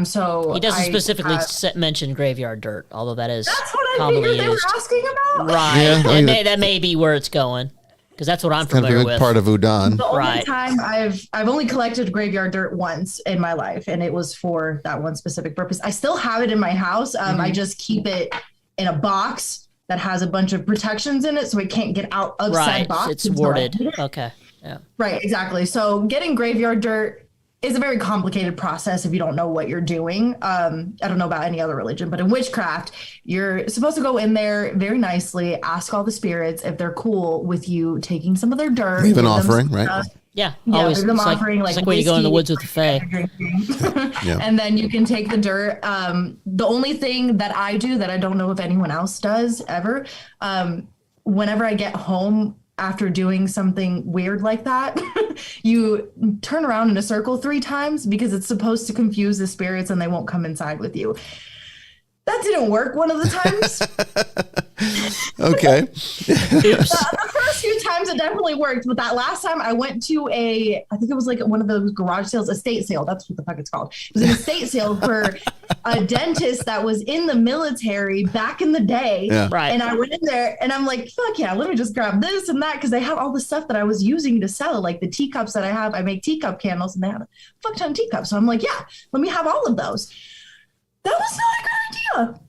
So he doesn't specifically mention graveyard dirt, although that is that's what I commonly figured they were used. asking about. Right. Yeah, that may be where it's going, because that's what I'm familiar kind of a big with. part of Udon. The only time I've only collected graveyard dirt once in my life, and it was for that one specific purpose. I still have it in my house. I just keep it in a box that has a bunch of protections in it, so it can't get out of said box. It's warded. Okay. Yeah. Right. Exactly. So getting graveyard dirt is a very complicated process if you don't know what you're doing. I don't know about any other religion, but in witchcraft, you're supposed to go in there very nicely, ask all the spirits if they're cool with you taking some of their dirt. Leave an offering, right? Yeah, always. Leave them offering, it's like when you go in the woods with the fae. And then you can take the dirt. The only thing that I do that I don't know if anyone else does ever, whenever I get home after doing something weird like that, you turn around in a circle 3 times because it's supposed to confuse the spirits and they won't come inside with you. That didn't work one of the times. Okay. The first few times it definitely worked, but that last time I went to I think it was like one of those garage sales, estate sale. That's what the fuck it's called. It was an estate sale for a dentist that was in the military back in the day. Yeah. Right. And I went in there and I'm like, fuck yeah, let me just grab this and that, because they have all the stuff that I was using to sell, like the teacups that I have. I make teacup candles and they have a fuck ton of teacups. So I'm like, yeah, let me have all of those. That was not a good idea.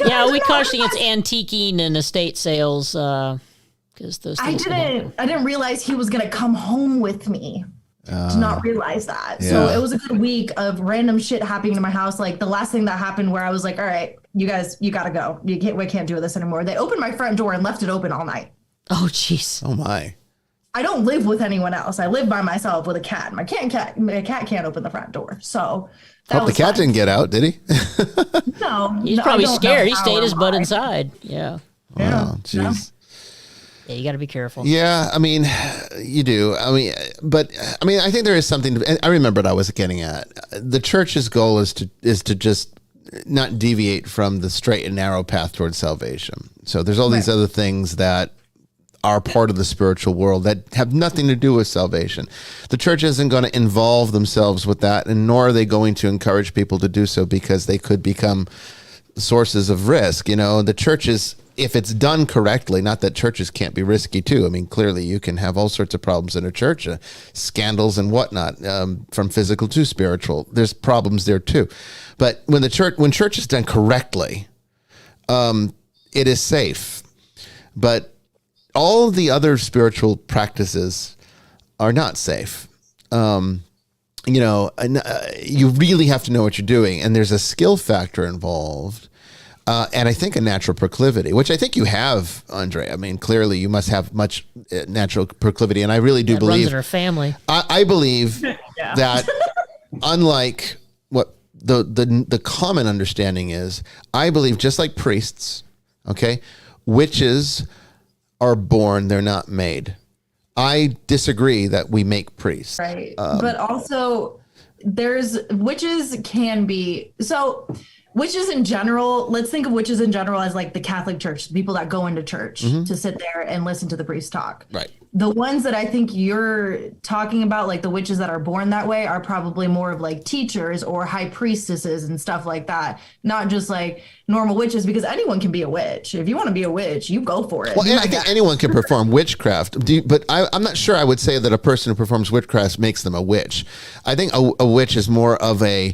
Yeah, we caution against antiquing and estate sales because those things I didn't realize he was gonna come home with me. Did not realize that. Yeah. So it was a good week of random shit happening to my house. Like the last thing that happened where I was like, all right, you guys, you gotta go. We can't do this anymore. They opened my front door and left it open all night. Oh jeez. Oh my. I don't live with anyone else. I live by myself with a cat. My cat can't open the front door. So hope the cat didn't get out, did he? No. He's probably scared. He stayed his butt inside. Yeah. Wow, jeez. Yeah, you got to be careful. Yeah, I mean, you do. I mean, but I mean, I think there is something. And I remember what I was getting at. The church's goal is to just not deviate from the straight and narrow path towards salvation. So there's all these other things that are part of the spiritual world that have nothing to do with salvation. The church isn't going to involve themselves with that, and nor are they going to encourage people to do so because they could become sources of risk. You know, the church is, if it's done correctly, not that churches can't be risky too. I mean, clearly you can have all sorts of problems in a church, scandals and whatnot, from physical to spiritual. There's problems there too. But when church is done correctly, it is safe. But all of the other spiritual practices are not safe. You really have to know what you're doing, and there's a skill factor involved. And I think a natural proclivity, which I think you have, Andre. I mean, clearly you must have much natural proclivity. And I really do believe runs in her family. I believe that unlike what the common understanding is, I believe just like priests, okay, witches are born, they're not made. I disagree that we make priests. Right. But also witches can be, so witches in general, let's think of witches in general as like the Catholic Church, the people that go into church to sit there and listen to the priest talk. Right. The ones that I think you're talking about, like the witches that are born that way, are probably more of like teachers or high priestesses and stuff like that. Not just like normal witches, because anyone can be a witch. If you want to be a witch, you go for it. Well, and I think anyone can perform witchcraft, but I'm not sure I would say that a person who performs witchcraft makes them a witch. I think a witch is more of a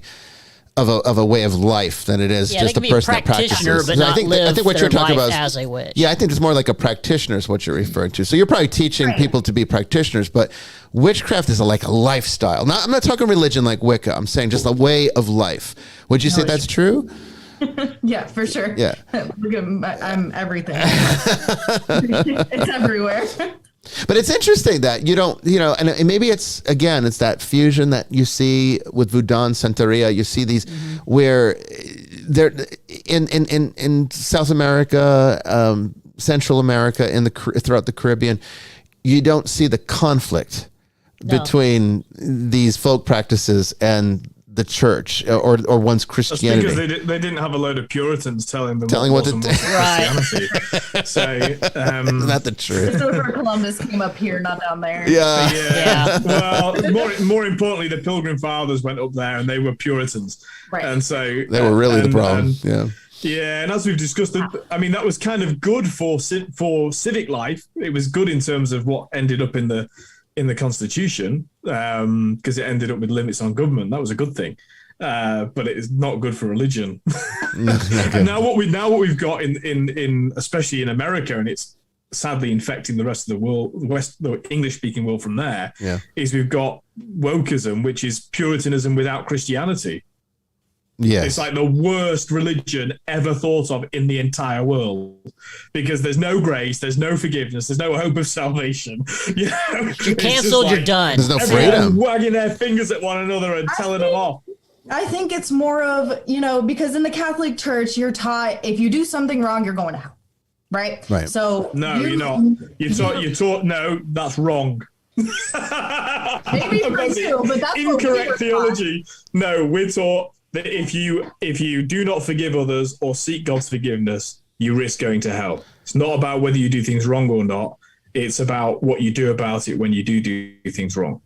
way of life than it is just a person that practices. But not I think what you're talking about is, as a witch. Yeah, I think it's more like a practitioner is what you're referring to. So you're probably teaching people to be practitioners, but witchcraft is like a lifestyle. I'm not talking religion like Wicca. I'm saying just a way of life. Would you say that's true? Yeah, for sure. Yeah. I'm everything. It's everywhere. But it's interesting that you don't, and maybe it's that fusion that you see with Voodoo and Santeria. You see these where they're in South America, Central America, throughout the Caribbean, you don't see the conflict between these folk practices and the church or one's Christianity. That's because they didn't have a load of Puritans telling them what to do. Christianity. So not the truth. Christopher Columbus came up here, not down there. Yeah. Well, more importantly, the Pilgrim Fathers went up there and they were Puritans. Right. And so they were really the problem. Yeah, and as we've discussed, I mean, that was kind of good for civic life. It was good in terms of what ended up in the Constitution, because it ended up with limits on government. That was a good thing, but it is not good for religion. And now what we've got in especially in America, and it's sadly infecting the rest of the world, the English-speaking world from there, is we've got wokeism, which is Puritanism without Christianity. Yes. It's like the worst religion ever thought of in the entire world, because there's no grace, there's no forgiveness, there's no hope of salvation. You're canceled, you're done. There's no freedom. Wagging their fingers at one another and telling them off. I think it's more of, because in the Catholic Church, you're taught if you do something wrong, you're going to hell. Right? So no, you're not. You're taught no, that's wrong. Maybe for you, but that's incorrect theology. No, we're taught that if you do not forgive others or seek God's forgiveness, you risk going to hell. It's not about whether you do things wrong or not. It's about what you do about it when you do things wrong.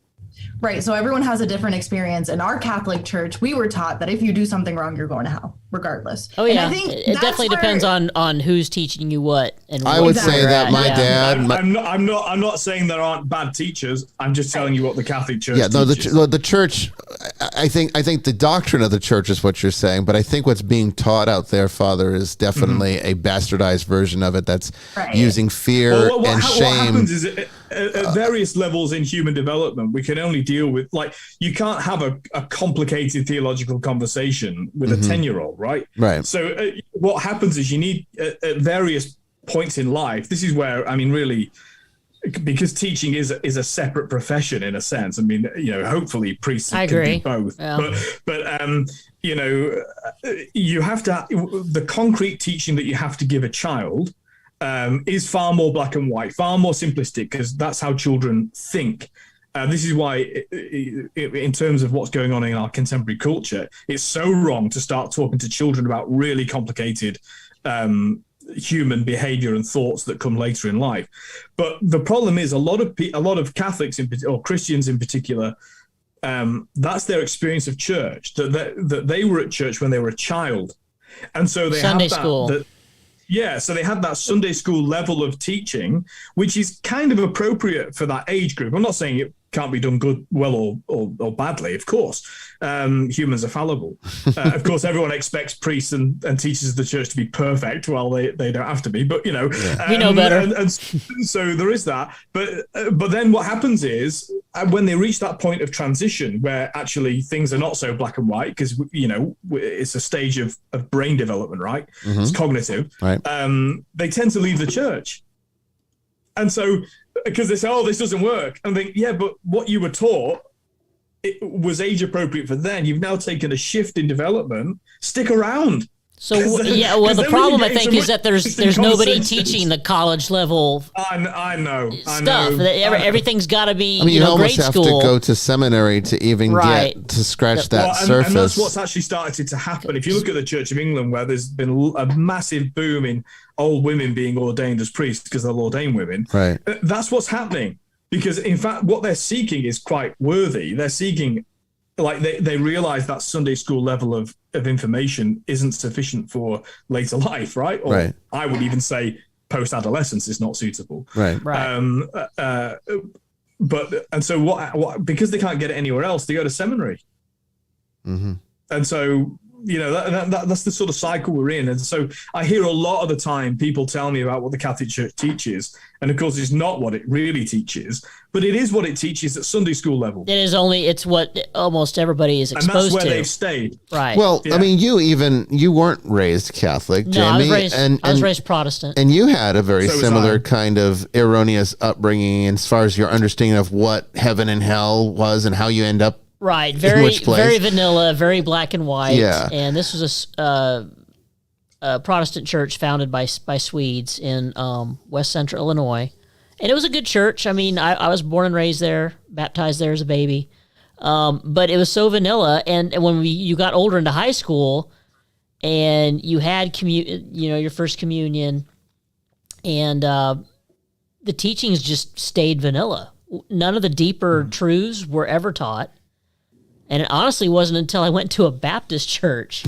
Right. So everyone has a different experience. In our Catholic Church, we were taught that if you do something wrong, you're going to hell, regardless. Oh, yeah. I think it definitely depends on who's teaching you what. And I would say that my dad... I'm not saying there aren't bad teachers. I'm just telling you what the Catholic Church teaches. The church... I think the doctrine of the church is what you're saying, but I think what's being taught out there, Father, is definitely a bastardized version of it that's using fear and shame. What happens is at various levels in human development, we can only deal with, like, you can't have a complicated theological conversation with a 10-year-old, right? Right. So what happens is you need at various points in life, this is where, I mean, really, because teaching is a separate profession in a sense. I mean, hopefully priests can do both. Yeah. But you have to the concrete teaching that you have to give a child is far more black and white, far more simplistic, because that's how children think. This is why, in terms of what's going on in our contemporary culture, it's so wrong to start talking to children about really complicated human behavior and thoughts that come later in life. But the problem is, a lot of Catholics or Christians in particular, that's their experience of church. That they were at church when they were a child, and so they Sunday have school. So they had that Sunday school level of teaching, which is kind of appropriate for that age group. I'm not saying it can't be done well or badly, of course. Humans are fallible. Of course, everyone expects priests and teachers of the church to be perfect. Well, they don't have to be, but we know better. And so there is that. But then what happens is, when they reach that point of transition where actually things are not so black and white, because it's a stage of brain development, right? Mm-hmm. It's cognitive. Right. They tend to leave the church, and so because they say, "Oh, this doesn't work," and think, "Yeah, but what you were taught, it was age appropriate for then. You've now taken a shift in development. Stick around." So the problem I think is that there's nobody teaching the college level. I know Stuff. Everything's got to be. I mean, you almost grade have school. to go to seminary to even get to scratch that surface. And that's what's actually started to happen. If you look at the Church of England, where there's been a massive boom in old women being ordained as priests because they'll ordain women, right? That's what's happening. Because in fact, what they're seeking is quite worthy. They're seeking, like they realize that Sunday school level of information isn't sufficient for later life, right? Or I would even say post-adolescence is not suitable. Right. And so what because they can't get it anywhere else, they go to seminary. Mm-hmm. And so, that's the sort of cycle we're in. And so I hear a lot of the time people tell me about what the Catholic Church teaches. And of course, it's not what it really teaches, but it is what it teaches at Sunday school level. It's what almost everybody is exposed to. And that's where they've stayed. Right. Well, I mean, you weren't raised Catholic, no, Jamie. I was raised Protestant. And you had a very similar kind of erroneous upbringing as far as your understanding of what heaven and hell was and how you end up. Right, very vanilla, very black and white. Yeah. And this was a Protestant church founded by Swedes in West Central Illinois, and it was a good church. I mean, I was born and raised there, baptized there as a baby, but it was so vanilla. And when you got older into high school, and you had your first communion, and the teachings just stayed vanilla. None of the deeper truths were ever taught. And it honestly wasn't until I went to a Baptist church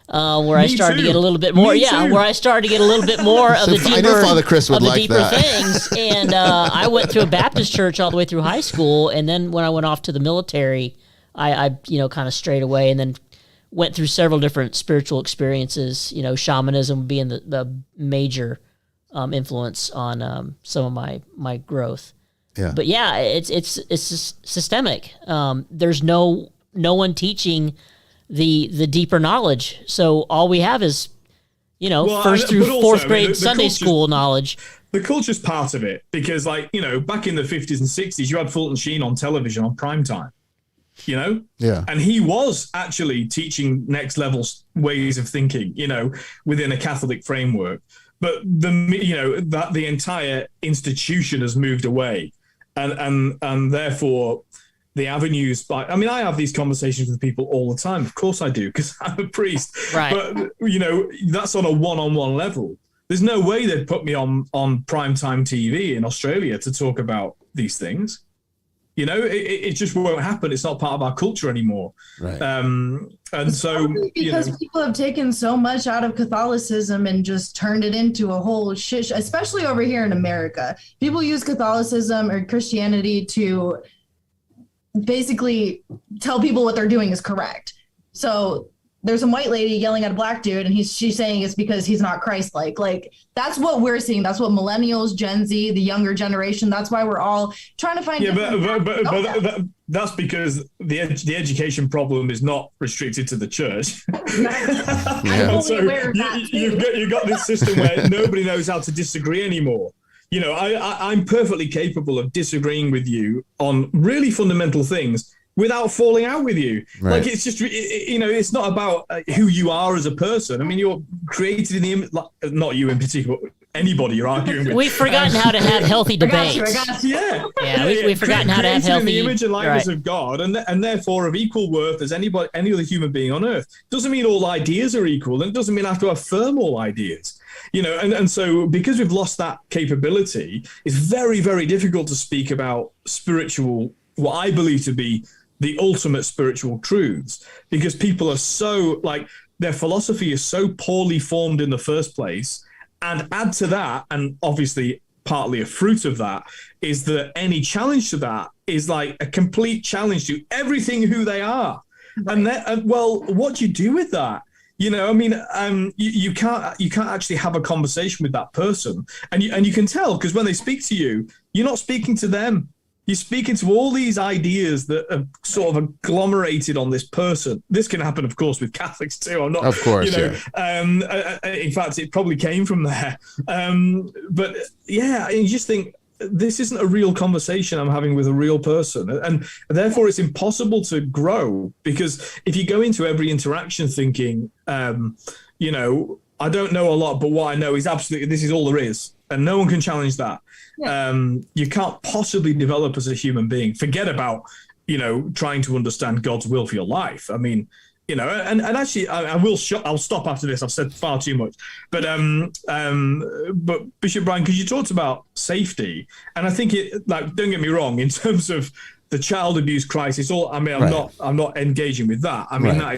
where I started to get a little bit more. Where I started to get a little bit more of the deeper, I know Father Chris would like that. Things. And I went to a Baptist church all the way through high school. And then when I went off to the military, I kind of strayed away and then went through several different spiritual experiences. Shamanism being the major influence on some of my growth. Yeah. But yeah, it's systemic. There's no one teaching the deeper knowledge. So all we have is, first through fourth grade Sunday school knowledge. The culture's part of it because, back in the 50s and 60s, you had Fulton Sheen on television on prime time. Yeah. And he was actually teaching next level ways of thinking, within a Catholic framework. But the entire institution has moved away. And therefore, the avenues. I have these conversations with people all the time. Of course, I do because I'm a priest. Right. But that's on a one-on-one level. There's no way they'd put me on primetime TV in Australia to talk about these things. It just won't happen. It's not part of our culture anymore. Right. And so because people have taken so much out of Catholicism and just turned it into a whole shit, especially over here in America. People use Catholicism or Christianity to basically tell people what they're doing is correct. So there's some white lady yelling at a black dude and she's saying it's because he's not Christ-like. Like, that's what we're seeing. That's what millennials, Gen Z, the younger generation, that's why we're all trying to find. Yeah, but that's because the education problem is not restricted to the church. I'm so aware of that you've got this system where nobody knows how to disagree anymore. I'm perfectly capable of disagreeing with you on really fundamental things without falling out with you. Right. Like, it's just, it's not about who you are as a person. I mean, you're created in the image, not you in particular, anybody you're arguing with. We've forgotten how to have healthy debates. I got you. Yeah, we've forgotten how to have healthy. In the image and likeness right. of God, and therefore of equal worth as any other human being on earth. Doesn't mean all ideas are equal, and it doesn't mean I have to affirm all ideas. And so because we've lost that capability, it's very, very difficult to speak about spiritual, what I believe to be the ultimate spiritual truths, because people are so, like, their philosophy is so poorly formed in the first place. And add to that, and obviously partly a fruit of that, is that any challenge to that is like a complete challenge to everything who they are. Right. And well, what do you do with that? You can't actually have a conversation with that person, and you can tell, because when they speak to you, you're not speaking to them. You're speaking to all these ideas that are sort of agglomerated on this person. This can happen, of course, with Catholics too. I'm not, of course, in fact, it probably came from there. But yeah, you just think, this isn't a real conversation I'm having with a real person. And therefore it's impossible to grow, because if you go into every interaction thinking, I don't know a lot, but what I know is absolutely, this is all there is, and no one can challenge that. Yeah. You can't possibly develop as a human being. Forget about, trying to understand God's will for your life. I mean, and actually, I'll stop after this. I've said far too much. But Bishop Bryan, because you talked about safety, and I think don't get me wrong, in terms of the child abuse crisis, I'm not engaging with that. I mean, I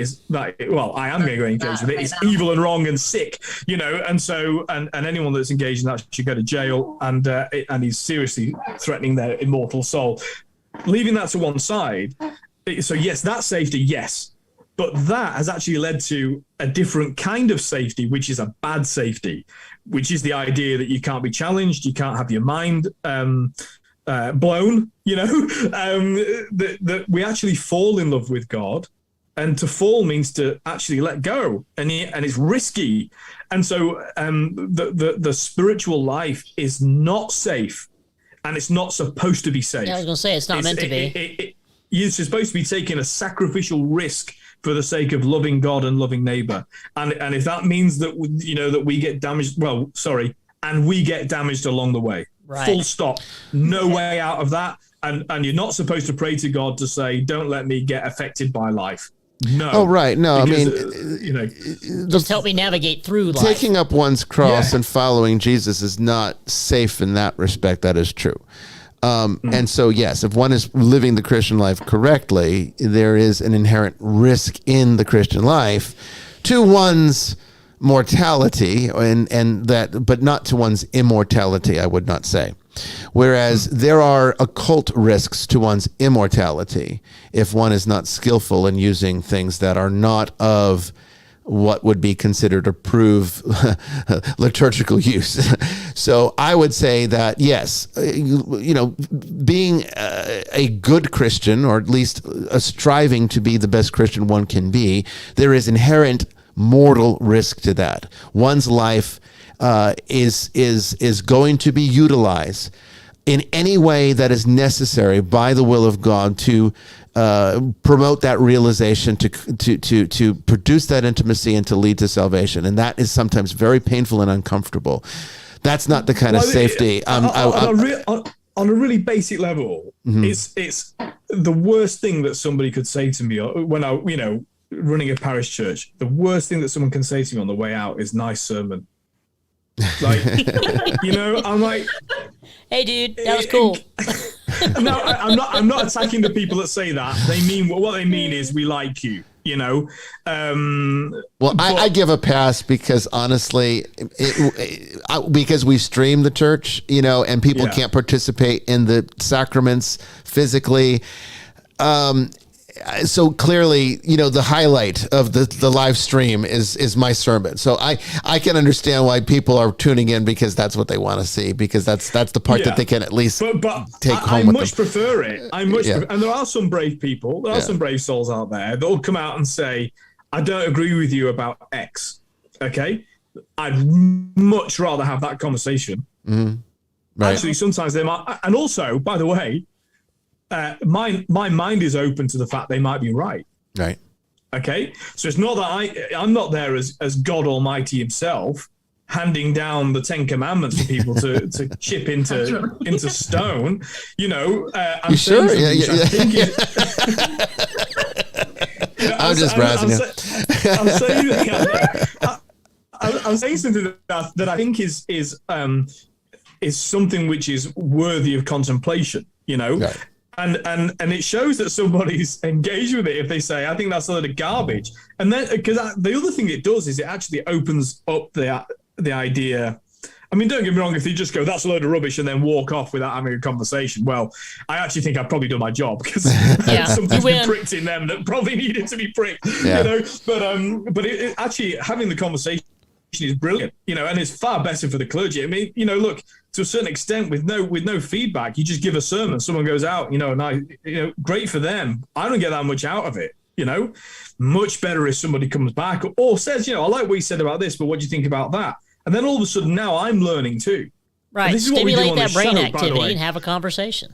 am going to engage with it. It's evil and wrong and sick, and so, and anyone that's engaged in that should go to jail, and he's seriously threatening their immortal soul. Leaving that to one side, so yes, that safety, yes. But that has actually led to a different kind of safety, which is a bad safety, which is the idea that you can't be challenged, you can't have your mind blown, that we actually fall in love with God, and to fall means to actually let go, and it's risky. And so the spiritual life is not safe, and it's not supposed to be safe. Yeah, I was going to say, it's not meant to be. You're supposed to be taking a sacrificial risk for the sake of loving God and loving neighbor. And if that means that, that we get damaged, and we get damaged along the way, right. Full stop, no way out of that. And you're not supposed to pray to God to say, don't let me get affected by life. No. Oh, right. No, because, just help me navigate through life. Taking up one's cross and following Jesus is not safe in that respect. That is true. And so, yes, if one is living the Christian life correctly, there is an inherent risk in the Christian life to one's mortality, and that, but not to one's immortality, I would not say. Whereas there are occult risks to one's immortality if one is not skillful in using things that are not of what would be considered approved liturgical use. So I would say that, yes, being a good Christian, or at least striving to be the best Christian one can be, there is inherent mortal risk to that. One's life is going to be utilized in any way that is necessary by the will of God to promote that realization, to produce that intimacy, and to lead to salvation. And that is sometimes very painful and uncomfortable. That's not the kind of safety. On a really basic level, it's the worst thing that somebody could say to me when I, running a parish church. The worst thing that someone can say to me on the way out is "nice sermon." Like, I'm like, hey dude, that was cool. No, I'm not attacking the people that say that. They mean what they mean is, we like you, I give a pass because honestly, because we stream the church, and people can't participate in the sacraments physically. So clearly, the highlight of the live stream is my sermon. So I can understand why people are tuning in, because that's what they want to see, because that's the part that they can at least take home with them. I much prefer it. And there are some brave people, some brave souls out there that will come out and say, I don't agree with you about X. Okay? I'd much rather have that conversation. Mm-hmm. Right. Actually, sometimes they might. And also, by the way, my mind is open to the fact they might be right. Right. Okay. So it's not that I'm not there as God Almighty himself. handing down the 10 commandments for people to chip into stone. You know, I'm sure? I'm just browsing. I'm saying something that I think is something which is worthy of contemplation, you know, right. and it shows that somebody's engaged with it if they say, I think that's a load of garbage. And then, because the other thing it does is it actually opens up the idea. I mean, don't get me wrong, if you just go, that's a load of rubbish, and then walk off without having a conversation, well, I actually think I've probably done my job, because something's been pricked in them that probably needed to be pricked, you know. But it actually, having the conversation is brilliant, you know, and it's far better for the clergy. I mean, you know, look, to a certain extent, with no feedback, you just give a sermon, someone goes out, you know, great for them. I don't get that much out of it, you know. Much better if somebody comes back or says, you know, I like what you said about this, but what do you think about that? And then all of a sudden now I'm learning too. Right. Stimulate that brain activity and have a conversation.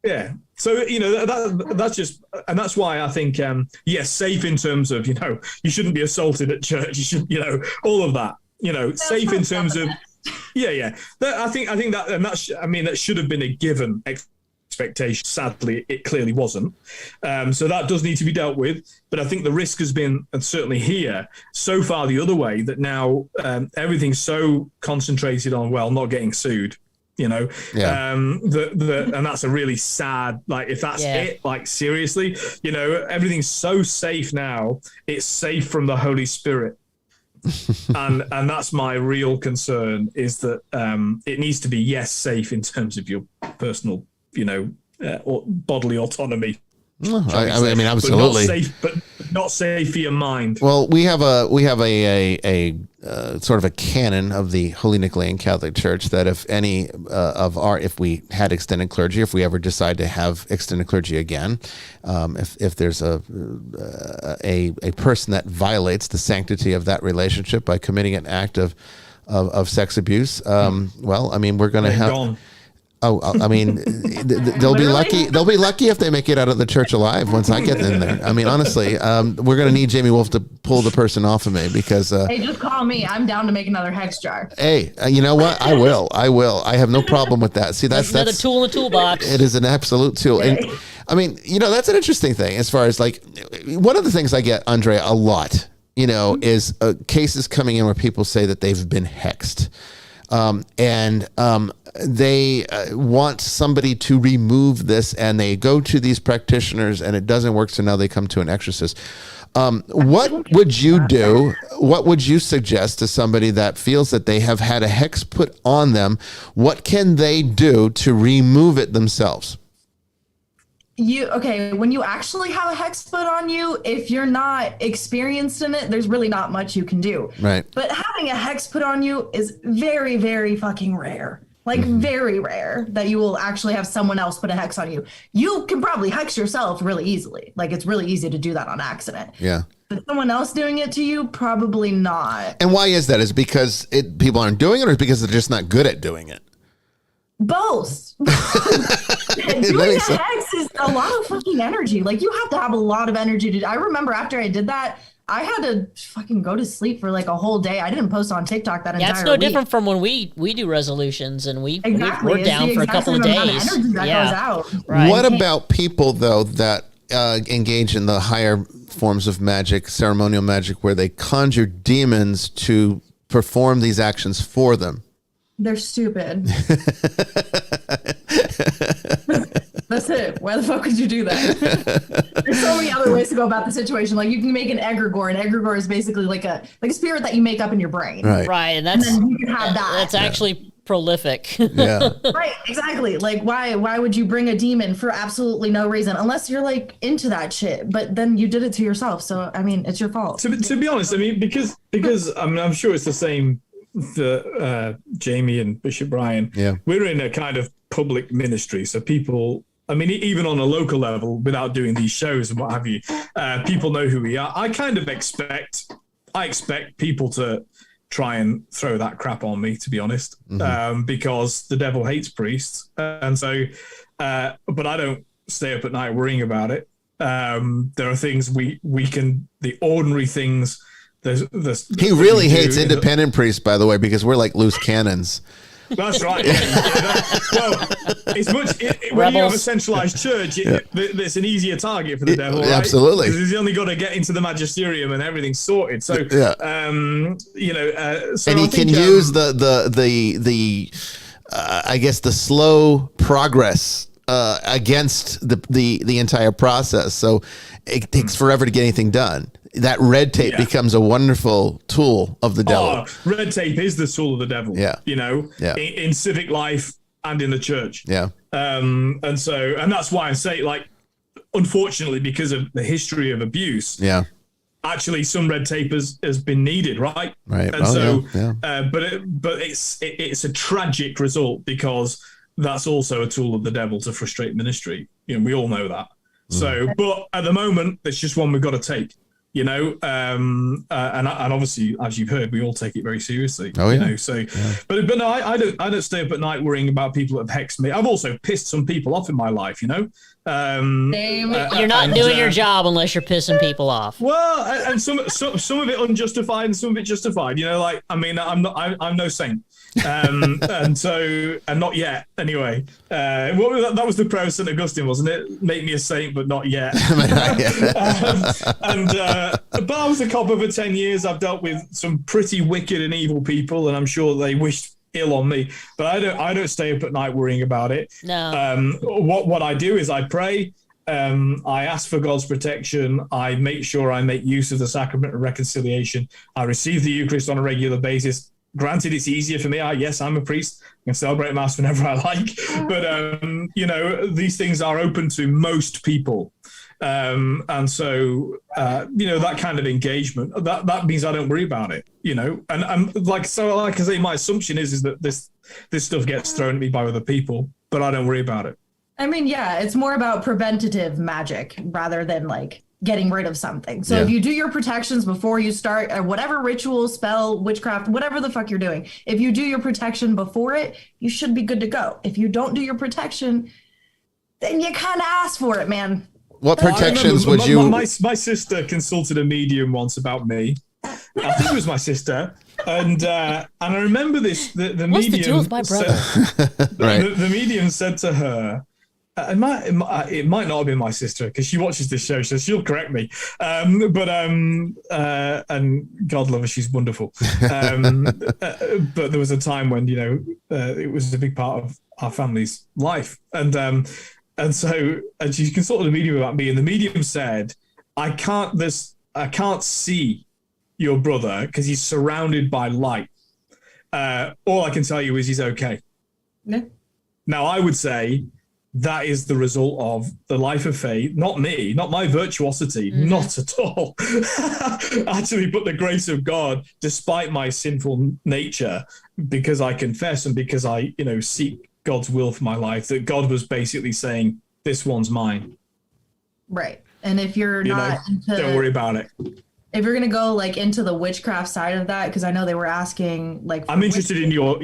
Yeah. So, you know, that's just, and that's why I think, yes, safe in terms of, you know, you shouldn't be assaulted at church. You should, you know, all of that, you know, safe in terms of, yeah. I think that, and that's, I mean, that should have been a given expectation. Sadly, it clearly wasn't. So that does need to be dealt with. But I think the risk has been, and certainly here, so far the other way, that now everything's so concentrated on, well, not getting sued, you know, and that's a really sad, like, if that's it, like, seriously, you know, everything's so safe now. It's safe from the Holy Spirit. and that's my real concern, is that it needs to be, safe in terms of your personal, you know, bodily autonomy. I mean, absolutely, but not safe for your mind. Well, we have a sort of a canon of the Holy Nicholean Catholic Church that if any if we had extended clergy, if we ever decide to have extended clergy again, if there's a person that violates the sanctity of that relationship by committing an act of sex abuse, well, I mean, we're going to have. Gone. Oh, I mean, they'll be lucky. They'll be lucky if they make it out of the church alive once I get in there. I mean, honestly, we're going to need Jamie Wolf to pull the person off of me, because. Hey, just call me. I'm down to make another hex jar. Hey, you know what? I will. I have no problem with that. See, that's another tool in the toolbox. It is an absolute tool. Okay. And I mean, you know, that's an interesting thing as far as, like, one of the things I get, Andrea, a lot, you know, is cases coming in where people say that they've been hexed. They want somebody to remove this, and they go to these practitioners and it doesn't work. So now they come to an exorcist. What would you do? What would you suggest to somebody that feels that they have had a hex put on them? What can they do to remove it themselves? When you actually have a hex put on you, if you're not experienced in it, there's really not much you can do. Right. But having a hex put on you is very, very fucking rare. Like, very rare that you will actually have someone else put a hex on you. You can probably hex yourself really easily. Like, it's really easy to do that on accident. Yeah. But someone else doing it to you, probably not. And why is that? Is it because people aren't doing it, or is it because they're just not good at doing it? Both. Doing a hex is a lot of fucking energy. Like, you have to have a lot of energy I remember after I did that, I had to fucking go to sleep for like a whole day. I didn't post on TikTok that entire week. Yeah, it's no different from when we do resolutions and we're down for a couple of days. Goes out. Right. What about people, though, that engage in the higher forms of magic, ceremonial magic, where they conjure demons to perform these actions for them? They're stupid. That's it. Why the fuck would you do that? There's so many other ways to go about the situation. Like, you can make an egregore. An egregore is basically like a spirit that you make up in your brain. Right. And then you can have that. That's actually prolific. Yeah. Right. Exactly. Like, why would you bring a demon for absolutely no reason, unless you're like into that shit? But then you did it to yourself. So I mean, it's your fault. To be honest, I mean, because I mean, I'm sure it's the same for Jamie and Bishop Bryan. Yeah. We're in a kind of public ministry, so people, I mean, even on a local level, without doing these shows and what have you, people know who we are. I expect people to try and throw that crap on me, to be honest, because the devil hates priests, and so. But I don't stay up at night worrying about it. There are things we can, the ordinary things He really hates independent priests, by the way, because we're like loose cannons. That's right. Well, it's much when you have a centralized church, it's an easier target for the devil. Right? Absolutely, because he's only got to get into the magisterium and everything's sorted. So, so and he can use the I guess the slow progress against the entire process. So it takes forever to get anything done. That red tape becomes a wonderful tool of the devil. Red tape is the tool of the devil. Yeah. In civic life and in the church. Yeah. And that's why I say, like, unfortunately, because of the history of abuse. Yeah. Actually, some red tape has been needed, right? Right. And but it's a tragic result, because that's also a tool of the devil to frustrate ministry. We all know that. So, but at the moment, it's just one we've got to take. And obviously, as you've heard, we all take it very seriously. But no, I don't stay up at night worrying about people that have hexed me. I've also pissed some people off in my life, You're not doing your job unless you're pissing people off. Well, and some of it unjustified and some of it justified. I'm no saint. And not yet anyway. That was the prayer of St. Augustine, wasn't it? Make me a saint, but not yet. But I was a copper for 10 years. I've dealt with some pretty wicked and evil people, and I'm sure they wished ill on me, but I don't stay up at night worrying about it. No. What I do is I pray. I ask for God's protection. I make sure I make use of the sacrament of reconciliation. I receive the Eucharist on a regular basis. Granted, it's easier for me. Yes, I'm a priest. I can celebrate Mass whenever I like. But, these things are open to most people. And so, that kind of engagement, that means I don't worry about it, and like I say, my assumption is that this stuff gets thrown at me by other people, but I don't worry about it. I mean, it's more about preventative magic rather than like getting rid of something. So if you do your protections before you start whatever ritual, spell, witchcraft, whatever the fuck you're doing, if you do your protection before it, you should be good to go. If you don't do your protection, then you kind of ask for it, man. What protections would you... My sister consulted a medium once about me. I think it was my sister. And I remember this, the What's medium... the deal with my brother? Right. The medium said to her, it might not have been my sister, because she watches this show, so she'll correct me. And God love her, she's wonderful. But there was a time when, it was a big part of our family's life. And she consulted a medium about me, and the medium said, I can't see your brother because he's surrounded by light. All I can tell you is he's okay. Yeah. Now, I would say that is the result of the life of faith, not me, not my virtuosity, not at all. Actually, but the grace of God, despite my sinful nature, because I confess and because I, seek God's will for my life, that God was basically saying, this one's mine. Right. And if you're don't worry about it. If you're going to go like into the witchcraft side of that, because I know they were asking like... I'm interested in your...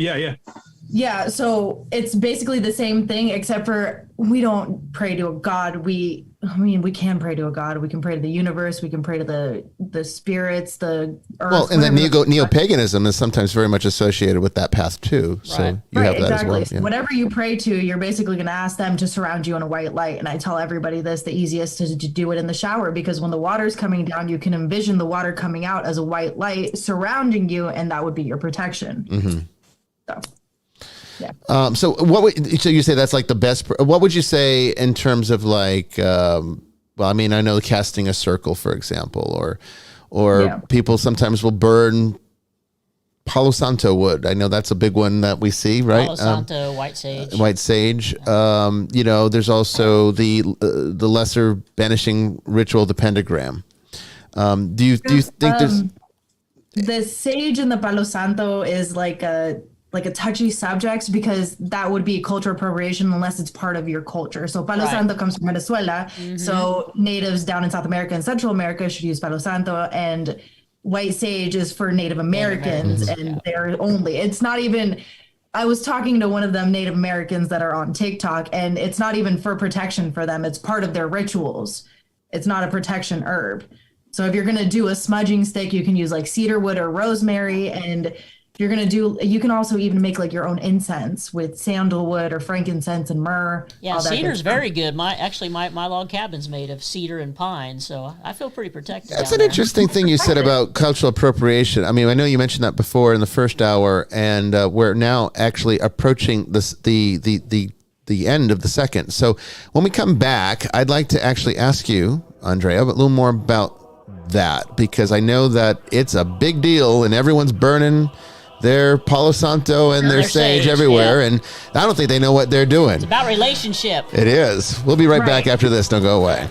Yeah. So it's basically the same thing, except for we don't pray to a God. We can pray to a God. We can pray to the universe. We can pray to the spirits, the earth. Well, and then neo-paganism is sometimes very much associated with that path too. So you have that exactly. as well. Yeah. Whatever you pray to, you're basically going to ask them to surround you in a white light. And I tell everybody this, the easiest is to do it in the shower, because when the water's coming down, you can envision the water coming out as a white light surrounding you, and that would be your protection. Mm-hmm. So. Yeah. So you say that's like the best, what would you say in terms of like, I know casting a circle, for example, or people sometimes will burn Palo Santo wood. I know that's a big one that we see, right? Palo Santo, white sage. White sage. There's also the lesser banishing ritual, the pentagram. Do you think there's... The sage and the Palo Santo is like a touchy subject, because that would be cultural appropriation unless it's part of your culture. So Palo Santo comes from Venezuela. Mm-hmm. So natives down in South America and Central America should use Palo Santo, and white sage is for Native Americans, and they're only, it's not even, I was talking to one of them Native Americans that are on TikTok, and it's not even for protection for them. It's part of their rituals. It's not a protection herb. So if you're going to do a smudging stick, you can use like cedar wood or rosemary. And if you're going to do, you can also even make like your own incense with sandalwood or frankincense and myrrh. Yeah, cedar's very good. My log cabin's made of cedar and pine, so I feel pretty protected. That's an interesting thing you said about cultural appropriation. I mean, I know you mentioned that before in the first hour, and we're now actually approaching this the end of the second. So when we come back, I'd like to actually ask you, Andrea, a little more about that, because I know that it's a big deal and everyone's burning their Palo Santo and their sage everywhere, and I don't think they know what they're doing. It's about relationship. It is. We'll be right back after this. Don't go away.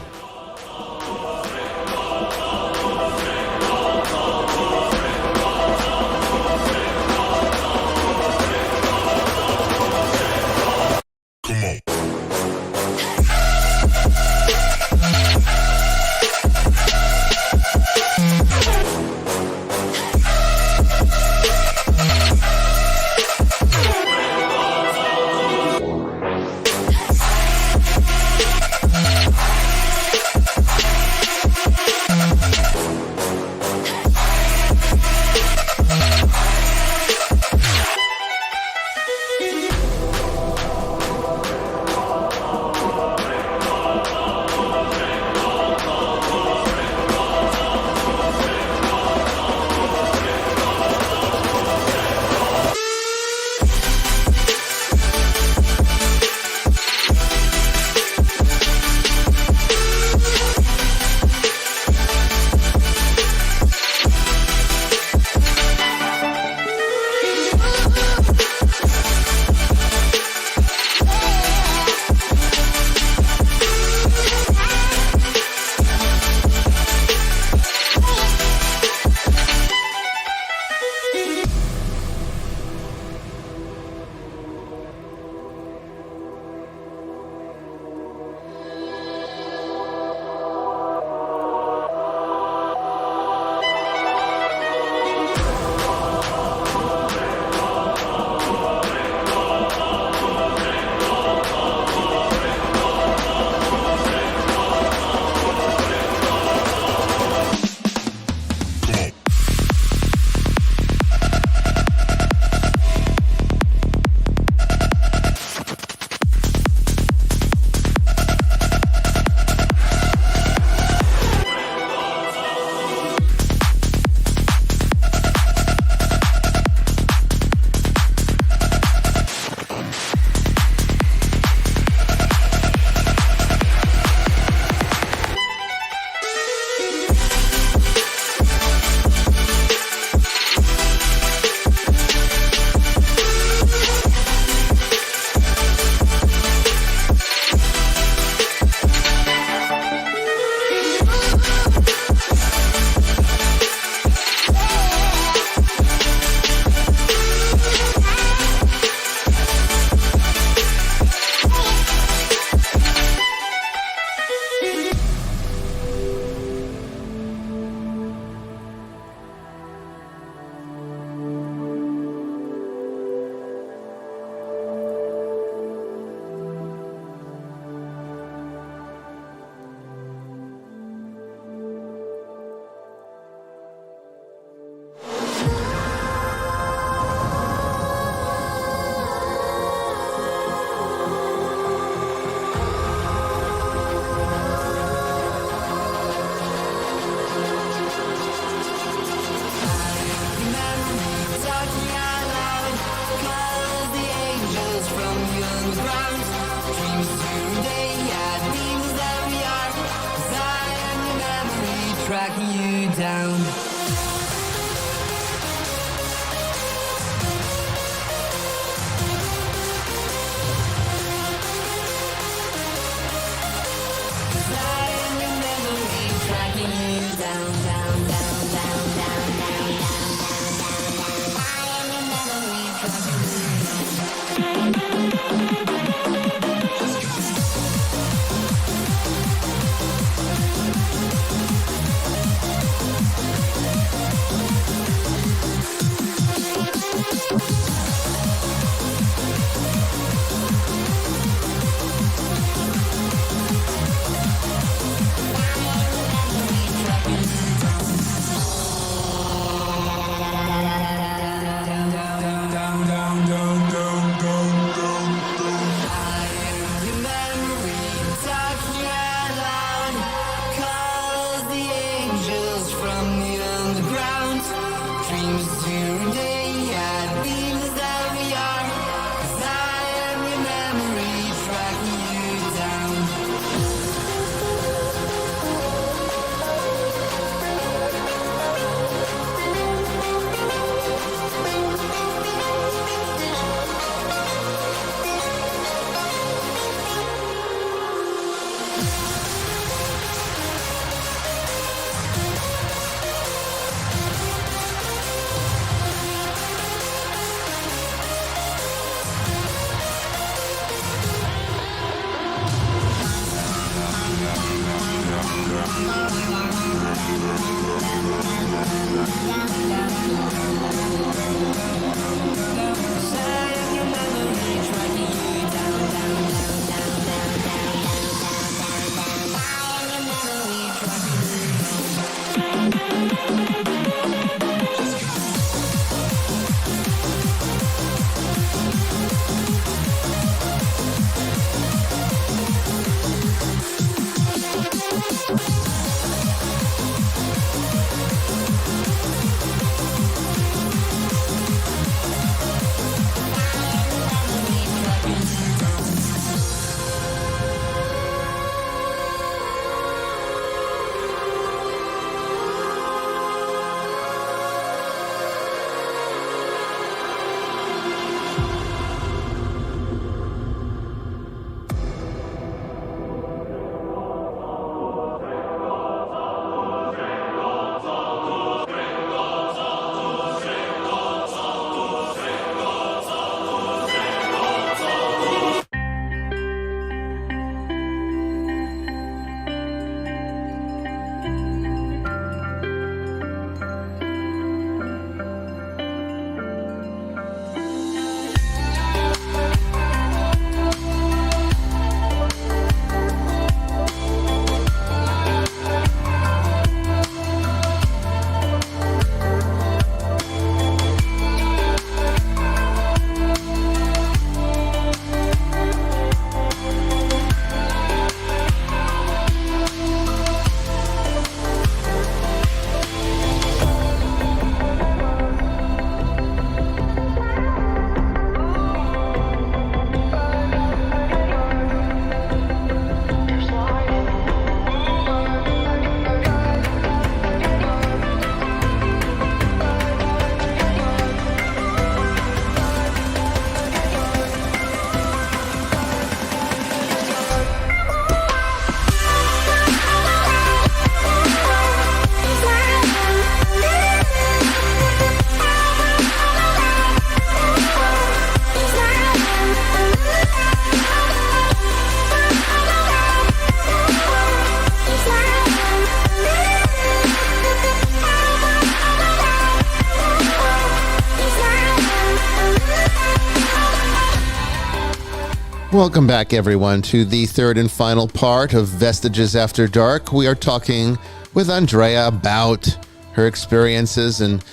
Welcome back, everyone, to the third and final part of Vestiges After Dark. We are talking with Andrea about her experiences and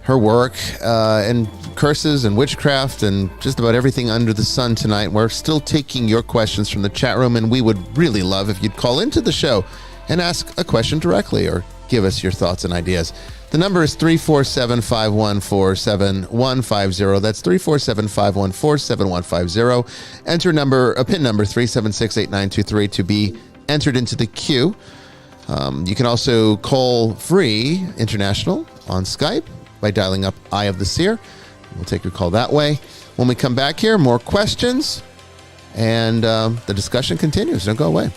her work and curses and witchcraft and just about everything under the sun tonight. We're still taking your questions from the chat room, and we would really love if you'd call into the show and ask a question directly or give us your thoughts and ideas. The number is 347-514-7150. That's 347-514-7150. Enter PIN number 3768923 to be entered into the queue. You can also call free international on Skype by dialing up Eye of the Seer. We'll take your call that way. When we come back here, more questions, and the discussion continues. Don't go away.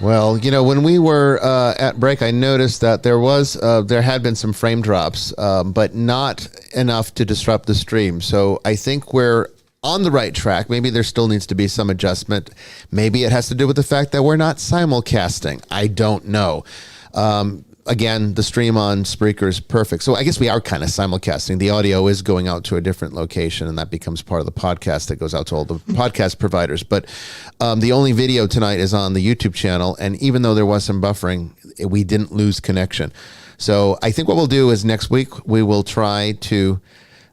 Well, when we were at break, I noticed that there had been some frame drops, but not enough to disrupt the stream. So I think we're on the right track. Maybe there still needs to be some adjustment. Maybe it has to do with the fact that we're not simulcasting. I don't know. Again, the stream on Spreaker is perfect. So I guess we are kind of simulcasting. The audio is going out to a different location, and that becomes part of the podcast that goes out to all the podcast providers. But the only video tonight is on the YouTube channel. And even though there was some buffering, we didn't lose connection. So I think what we'll do is next week, we will try to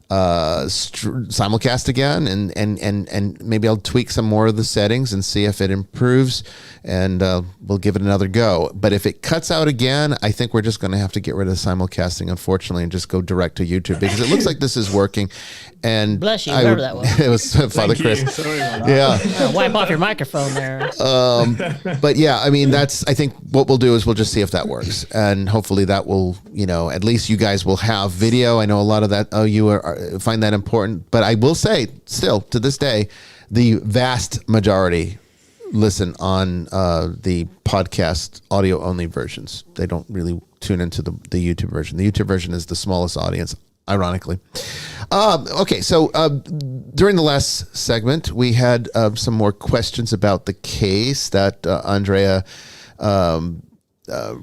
simulcast again, and maybe I'll tweak some more of the settings and see if it improves, and we'll give it another go. But if it cuts out again, I think we're just going to have to get rid of the simulcasting, unfortunately, and just go direct to YouTube, because it looks like this is working. And bless you, whoever that was. It was Father Chris. Sorry about that. Yeah. Wipe off your microphone there. But yeah, I mean, I think what we'll do is we'll just see if that works, and hopefully that will, at least you guys will have video. I know a lot of that, you find that important, but I will say still to this day, the vast majority listen on the podcast audio only versions. They don't really tune into the YouTube version. The YouTube version is the smallest audience, ironically. Okay, so during the last segment, we had some more questions about the case that Andrea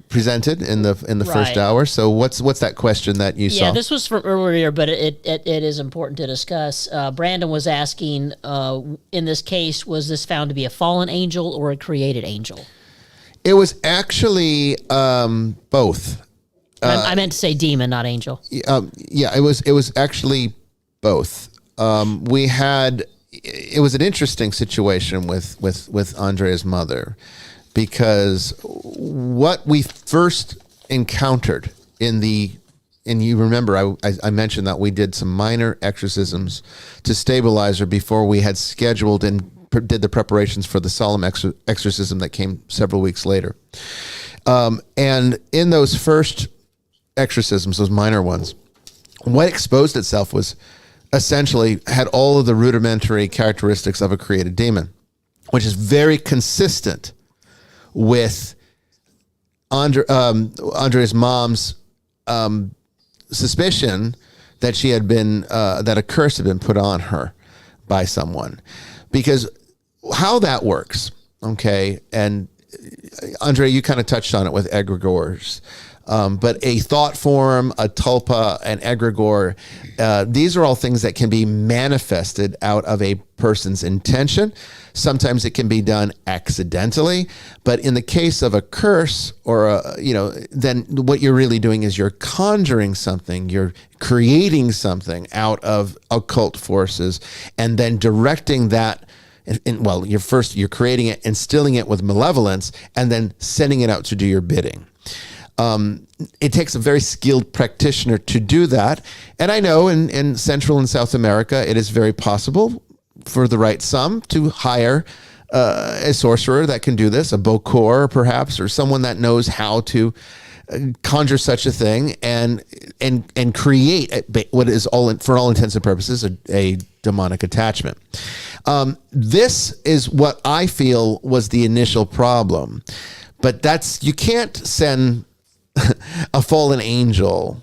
presented in the first hour. So what's that question that you saw? Yeah, this was from earlier, but it is important to discuss. Brandon was asking, in this case, was this found to be a fallen angel or a created angel? It was actually both. I meant to say demon, not angel. Yeah, it was actually both. It was an interesting situation with Andrea's mother, because what we first encountered and you remember I mentioned that we did some minor exorcisms to stabilize her before we had scheduled and did the preparations for the solemn exorcism that came several weeks later. And in those first exorcisms, those minor ones, what exposed itself was essentially had all of the rudimentary characteristics of a created demon, which is very consistent with Andrea's mom's suspicion that she had been that a curse had been put on her by someone. Because how that works, okay, and Andrea, you kind of touched on it with egregores, but a thought form, a tulpa, an egregore, these are all things that can be manifested out of a person's intention. Sometimes it can be done accidentally, but in the case of a curse or then what you're really doing is you're conjuring something, you're creating something out of occult forces, and then directing that. You're creating it, instilling it with malevolence, and then sending it out to do your bidding. It takes a very skilled practitioner to do that. And I know in Central and South America, it is very possible for the right sum to hire a sorcerer that can do this, a bokor perhaps, or someone that knows how to conjure such a thing and create what is for all intents and purposes a demonic attachment. This is what I feel was the initial problem, but you can't send a fallen angel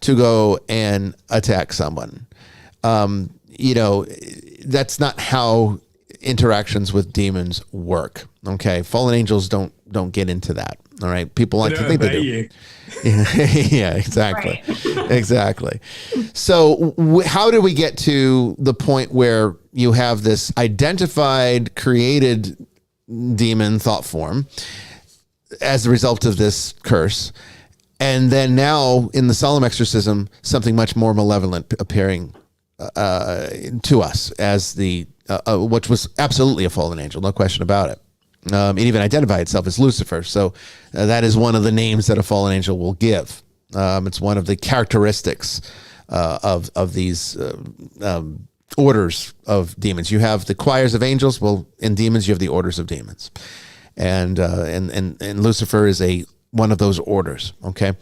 to go and attack someone. That's not how interactions with demons work. Okay. Fallen angels don't get into that. All right. People like to think they do. Yeah, exactly. Right. Exactly. So how do we get to the point where you have this identified, created demon thought form as a result of this curse? And then now in the solemn exorcism, something much more malevolent appearing to us as which was absolutely a fallen angel, no question about it. It even identified itself as Lucifer. So that is one of the names that a fallen angel will give. It's one of the characteristics of these orders of demons. You have the choirs of angels. Well, in demons, you have the orders of demons, and Lucifer is one of those orders. Okay,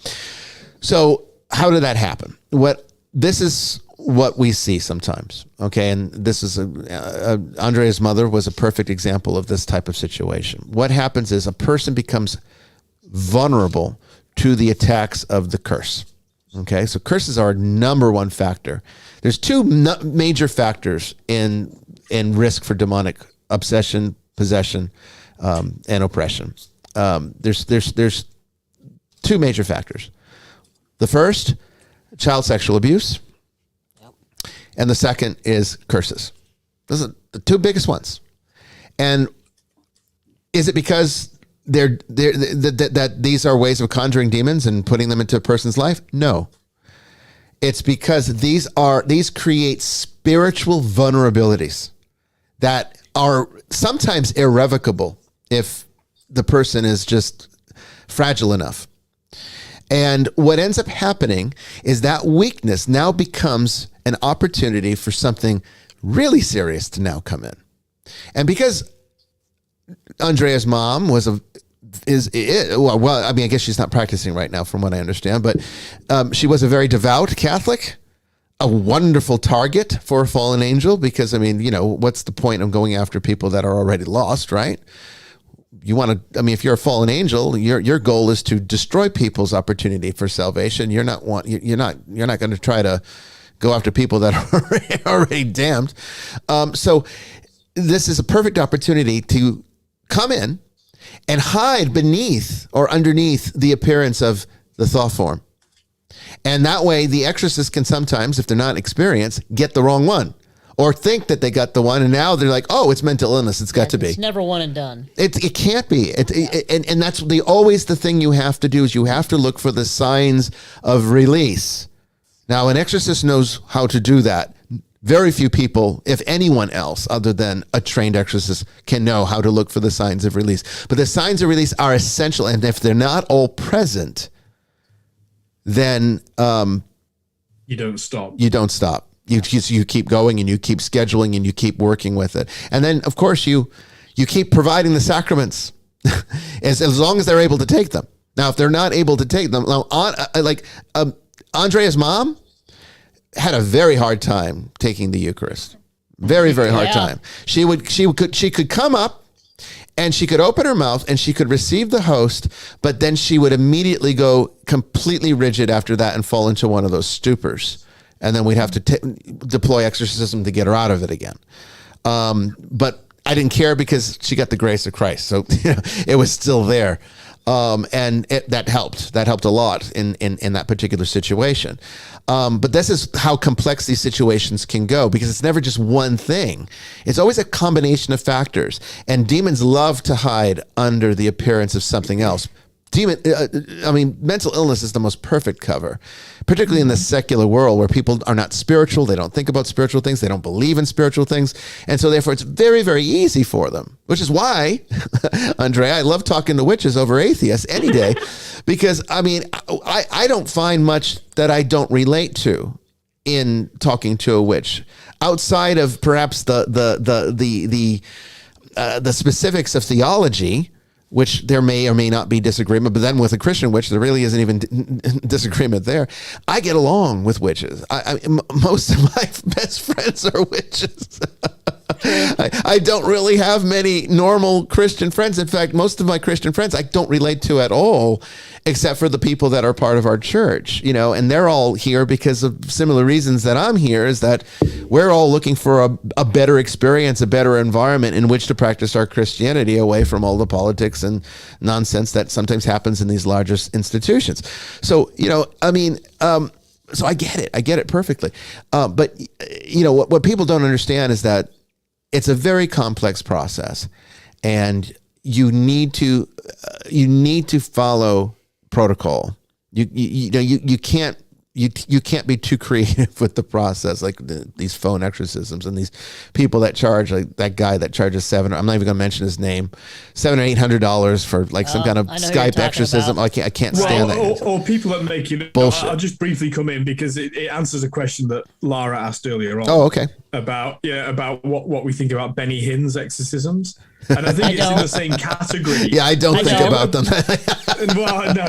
so how did that happen? What this is what we see sometimes. Okay. And this is Andrea's mother was a perfect example of this type of situation. What happens is a person becomes vulnerable to the attacks of the curse. Okay. So curses are number one factor. There's two major factors in risk for demonic obsession, possession, and oppression. There's two major factors. The first, child sexual abuse, and the second is curses. Those are the two biggest ones. And is it because that these are ways of conjuring demons and putting them into a person's life? No. It's because these create spiritual vulnerabilities that are sometimes irrevocable if the person is just fragile enough. And what ends up happening is that weakness now becomes an opportunity for something really serious to now come in. And because Andrea's mom I guess she's not practicing right now from what I understand, but she was a very devout Catholic, a wonderful target for a fallen angel because, what's the point of going after people that are already lost, right? You want to, if you're a fallen angel, your goal is to destroy people's opportunity for salvation. You're not going to try to go after people that are already damned. So this is a perfect opportunity to come in and hide beneath or underneath the appearance of the thought form. And that way the exorcist can sometimes, if they're not experienced, get the wrong one. Or think that they got the one, and now they're like, "Oh, it's mental illness. It's got to be." It's never one and done. It can't be. And that's always the thing you have to do is you have to look for the signs of release. Now, an exorcist knows how to do that. Very few people, if anyone else other than a trained exorcist, can know how to look for the signs of release. But the signs of release are essential, and if they're not all present, then you don't stop. You don't stop. You keep going and you keep scheduling and you keep working with it. And then, of course, you keep providing the sacraments as long as they're able to take them. Now, if they're not able to take them, Andrea's mom had a very hard time taking the Eucharist. Very, very hard time. She could come up and she could open her mouth and she could receive the host, but then she would immediately go completely rigid after that and fall into one of those stupors. And then we'd have to deploy exorcism to get her out of it again. But I didn't care because she got the grace of Christ. So it was still there. And that helped. That helped a lot in that particular situation. But this is how complex these situations can go because it's never just one thing. It's always a combination of factors. And demons love to hide under the appearance of something else. Mental illness is the most perfect cover, particularly in the secular world where people are not spiritual. They don't think about spiritual things. They don't believe in spiritual things. And so therefore it's very, very easy for them, which is why, Andrea, I love talking to witches over atheists any day, because I don't find much that I don't relate to in talking to a witch outside of perhaps the specifics of theology, which there may or may not be disagreement, but then with a Christian witch, there really isn't even disagreement there. I get along with witches. Most of my best friends are witches. I don't really have many normal Christian friends. In fact, most of my Christian friends I don't relate to at all, except for the people that are part of our church, and they're all here because of similar reasons that I'm here, is that we're all looking for a better experience, a better environment in which to practice our Christianity away from all the politics and nonsense that sometimes happens in these larger institutions. So, so I get it perfectly. But what people don't understand is that it's a very complex process, and you need to follow protocol. You can't be too creative with the process, like these phone exorcisms and these people that charge, like that guy that charges I'm not even going to mention his name, $700 or $800 for like some kind of Skype exorcism. I can't stand that. Or people that make bullshit. I'll just briefly come in because it answers a question that Lara asked earlier on. Oh, okay. About what we think about Benny Hinn's exorcisms. And I think it's in the same category. Yeah, I don't think about them. Well, no,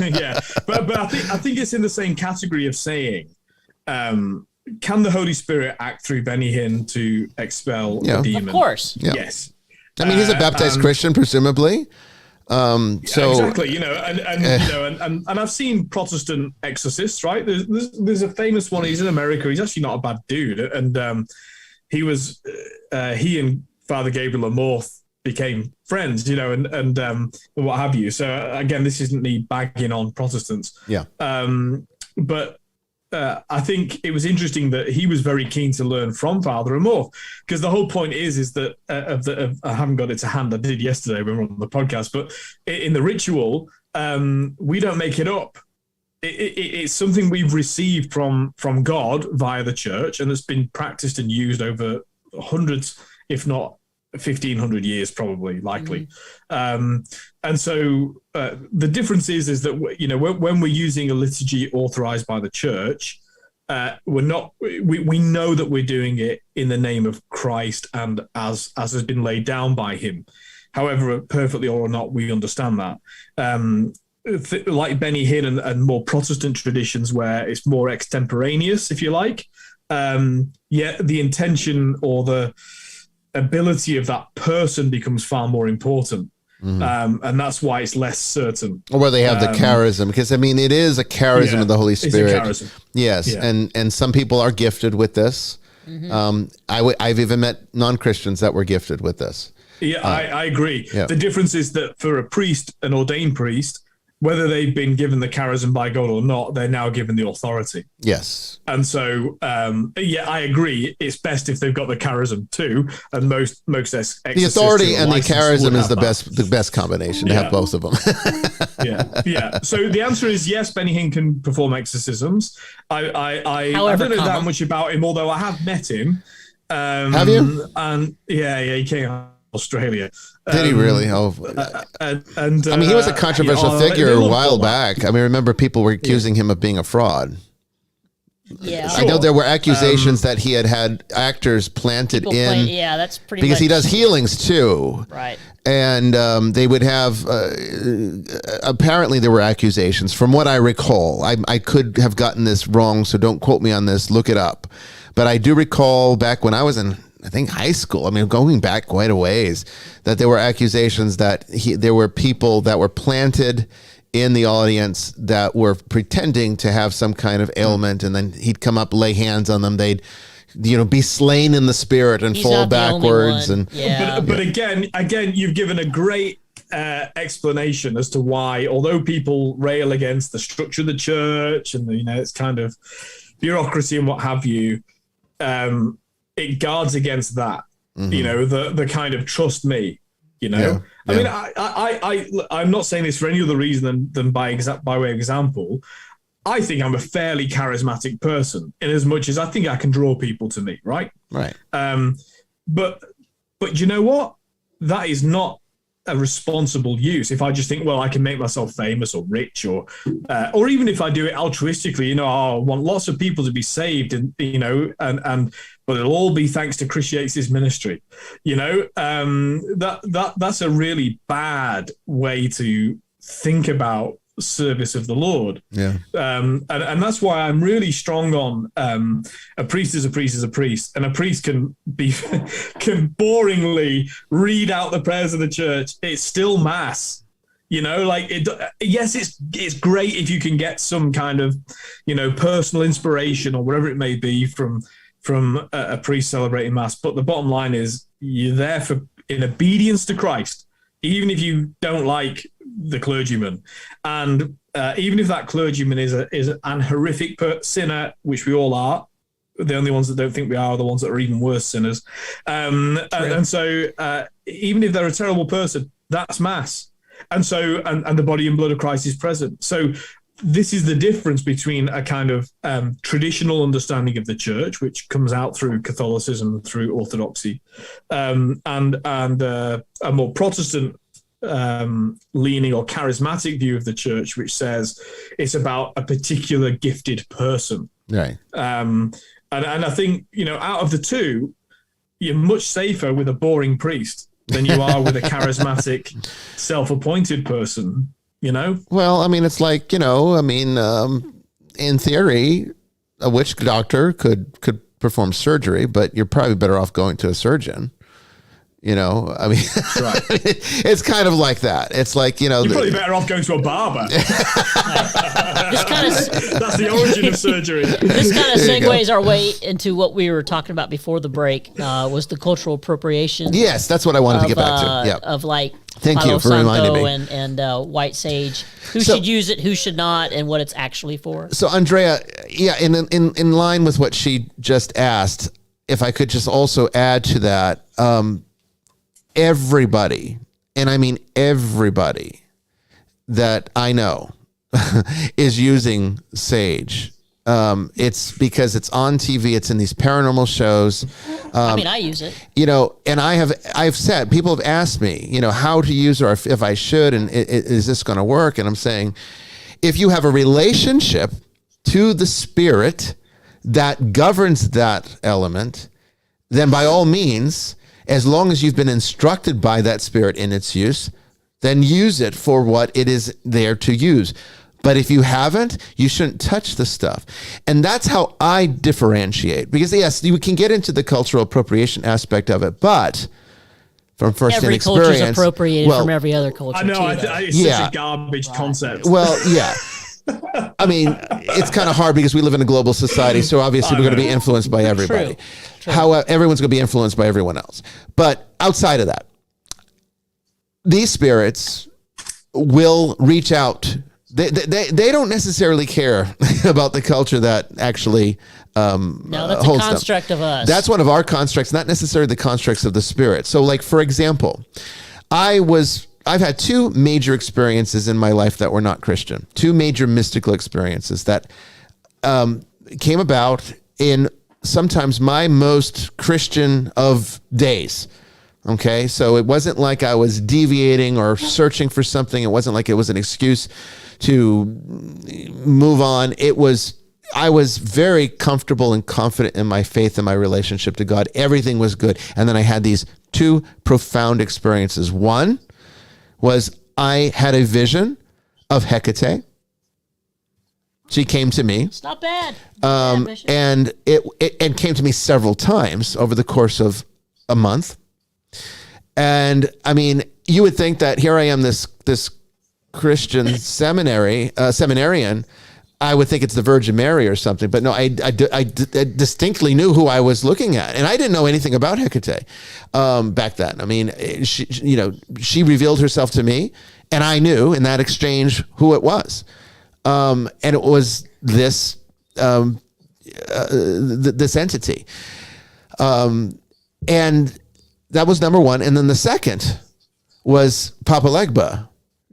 yeah, but I think it's in the same category of saying can the Holy Spirit act through Benny Hinn to expel a demon? Of course. Yeah. Yes. I mean, he's a baptized Christian, presumably. So exactly, and I've seen Protestant exorcists, right? There's a famous one. He's in America. He's actually not a bad dude, and he and Father Gabriel Amorth became friends, and what have you. So again, this isn't me bagging on Protestants. Yeah. But I think it was interesting that he was very keen to learn from Father Amorth, because the whole point is that I haven't got it to hand. I did yesterday when we were on the podcast, but in the ritual, we don't make it up. It's something we've received from God via the church, and it's been practiced and used over hundreds, if not 1,500 years, probably, likely. And so the difference is that, when we're using a liturgy authorized by the church, we know that we're doing it in the name of Christ and as has been laid down by him. However, perfectly or not, we understand that. Like Benny Hinn and more Protestant traditions where it's more extemporaneous, if you like, yet the intention or the ability of that person becomes far more important. And that's why it's less certain. Or where they have the charism, because I mean, it is a charism of the Holy Spirit. It's a charism. Yes. Yeah. And some people are gifted with this. I've even met non-Christians that were gifted with this. Yeah, I agree. Yeah. The difference is that for a priest, an ordained priest, whether they've been given the charism by God or not, they're now given the authority. Yes. And so, I agree. It's best if they've got the charism too. And most the authority and the charism is the best combination to have both of them. Yeah. So the answer is yes. Benny Hinn can perform exorcisms. I don't know that much about him, although I have met him. Have you? And he came out of Australia. Did he really? Oh, I mean, he was a controversial figure a while back. I mean, remember people were accusing him of being a fraud. Yeah, I know there were accusations that he had actors planted in. That's pretty. Because he does healings too, right? And they would have. Apparently, there were accusations. From what I recall, I could have gotten this wrong, so don't quote me on this. Look it up. But I do recall back when I was in, I think, high school, I mean, going back quite a ways, that there were accusations that there were people that were planted in the audience that were pretending to have some kind of ailment, and then he'd come up, lay hands on them, they'd be slain in the spirit and fall backwards. But again, you've given a great explanation as to why, although people rail against the structure of the church and it's kind of bureaucracy and what have you, it guards against that, the kind of trust me, I mean, I'm not saying this for any other reason than by way of example. I think I'm a fairly charismatic person in as much as I think I can draw people to me. Right. But you know what? That is not a responsible use. If I just think, well, I can make myself famous or rich, or even if I do it altruistically, I want lots of people to be saved, and but it'll all be thanks to Chris Yates' ministry. That's a really bad way to think about service of the Lord. And that's why I'm really strong on a priest is a priest is a priest, and a priest can boringly read out the prayers of the church. It's still mass. Yes, it's great if you can get some kind of personal inspiration or whatever it may be from a priest celebrating mass, but the bottom line is you're there in obedience to Christ, even if you don't like the clergyman, and even if that clergyman is an horrific sinner, which we all are. The only ones that don't think we are the ones that are even worse sinners. And so even if they're a terrible person, that's mass. And so and the body and blood of Christ is present. So this is the difference between a kind of traditional understanding of the church, which comes out through Catholicism, through Orthodoxy, and a more Protestant leaning or charismatic view of the church, which says it's about a particular gifted person. Right. And I think, out of the two, you're much safer with a boring priest than you are with a charismatic, self-appointed person, Well, I mean, it's like, in theory, a witch doctor could perform surgery, but you're probably better off going to a surgeon. You know, I mean, Right. it's kind of like that. It's like, you know, You're probably better off going to a barber. This kind of That's the origin of surgery. this kind of There you go. segues our way into what we were talking about before the break. Was the cultural appropriation? yes, that's what I wanted to get back to. Yeah. Of like Thank Palo you for reminding Santo me. and white sage. Who So- should use it? Who should not? And what it's actually for? So Andrea, yeah, in line with what she just asked, if I could just also add to that, everybody, and I mean everybody that I know is using sage. It's because it's on TV. It's in these paranormal shows. I mean, I use it. You know, and I've said, people have asked me, you know, how to use it or if I should, and is this going to work? And I'm saying, if you have a relationship to the spirit that governs that element, then by all means, as long as you've been instructed by that spirit in its use, then use it for what it is there to use. But if you haven't, you shouldn't touch the stuff. And that's how I differentiate. Because yes, you can get into the cultural appropriation aspect of it, but from first-hand Every experience, culture is appropriated from every other culture. I know. too, though. It's Yeah. such a garbage concept. well, yeah. I mean, it's kind of hard because we live in a global society, so obviously we're going to be influenced by everybody. True. However, everyone's going to be influenced by everyone else. But outside of that, these spirits will reach out. They don't necessarily care about the culture that actually No, that's a holds them. construct of us. That's one of our constructs, not necessarily the constructs of the spirit. So, like, for example, I've had two major experiences in my life that were not Christian, two major mystical experiences that came about in sometimes my most Christian of days. Okay, so it wasn't like I was deviating or searching for something. It wasn't like it was an excuse to move on. I was very comfortable and confident in my faith and my relationship to God. Everything was good. And then I had these two profound experiences. One was I had a vision of Hecate. She came to me. It's not bad. Not bad, Bishop. And it came to me several times over the course of a month. And I mean, you would think that here I am, this Christian seminarian. I would think it's the Virgin Mary or something, but no, I distinctly knew who I was looking at, and I didn't know anything about Hecate back then. I mean, she revealed herself to me, and I knew in that exchange who it was, and it was this this entity, and that was number one. And then the second was Papa Legba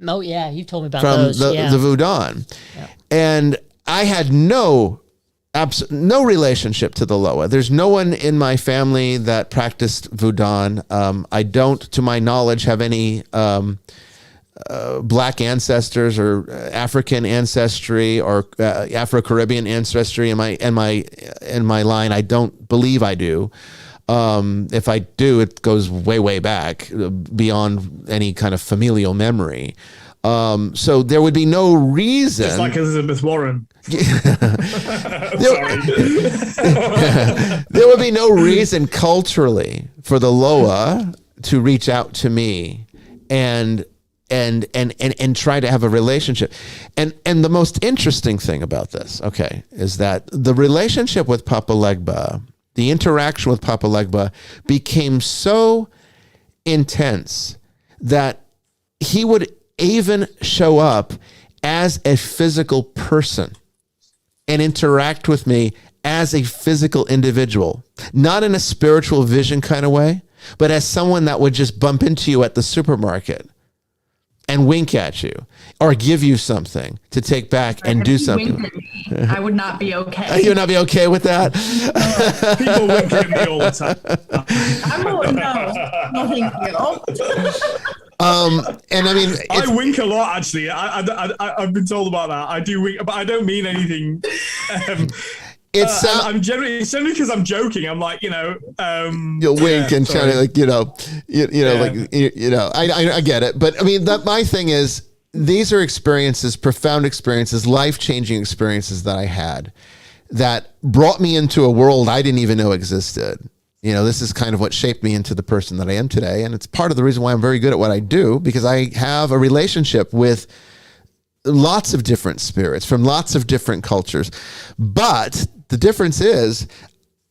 Oh yeah, you told me about from those. the Voodoo. And I had no relationship to the Loa. There's no one in my family that practiced Voodoo. I don't, to my knowledge, have any black ancestors or African ancestry or Afro-Caribbean ancestry in my line. I don't believe I do. If I do, it goes way, way back beyond any kind of familial memory. So there would be no reason. Just like Elizabeth Warren. There would be no reason culturally for the Loa to reach out to me and try to have a relationship. And the most interesting thing about this, okay, is that the relationship with Papa Legba, the interaction with Papa Legba became so intense that he would even show up as a physical person and interact with me as a physical individual, not in a spiritual vision kind of way, but as someone that would just bump into you at the supermarket and wink at you or give you something to take back and do something. I would not be okay. You would not be okay with that? People wink at me all the time. No, thank you. And I mean, I wink a lot, actually. I've been told about that. I do wink, but I don't mean anything. I'm generally, it's only because I'm joking. I'm like, you'll wink and try to like, I get it. But I mean, my thing is, these are experiences, profound experiences, life-changing experiences that I had that brought me into a world I didn't even know existed. You know, this is kind of what shaped me into the person that I am today. And it's part of the reason why I'm very good at what I do, because I have a relationship with lots of different spirits from lots of different cultures. But the difference is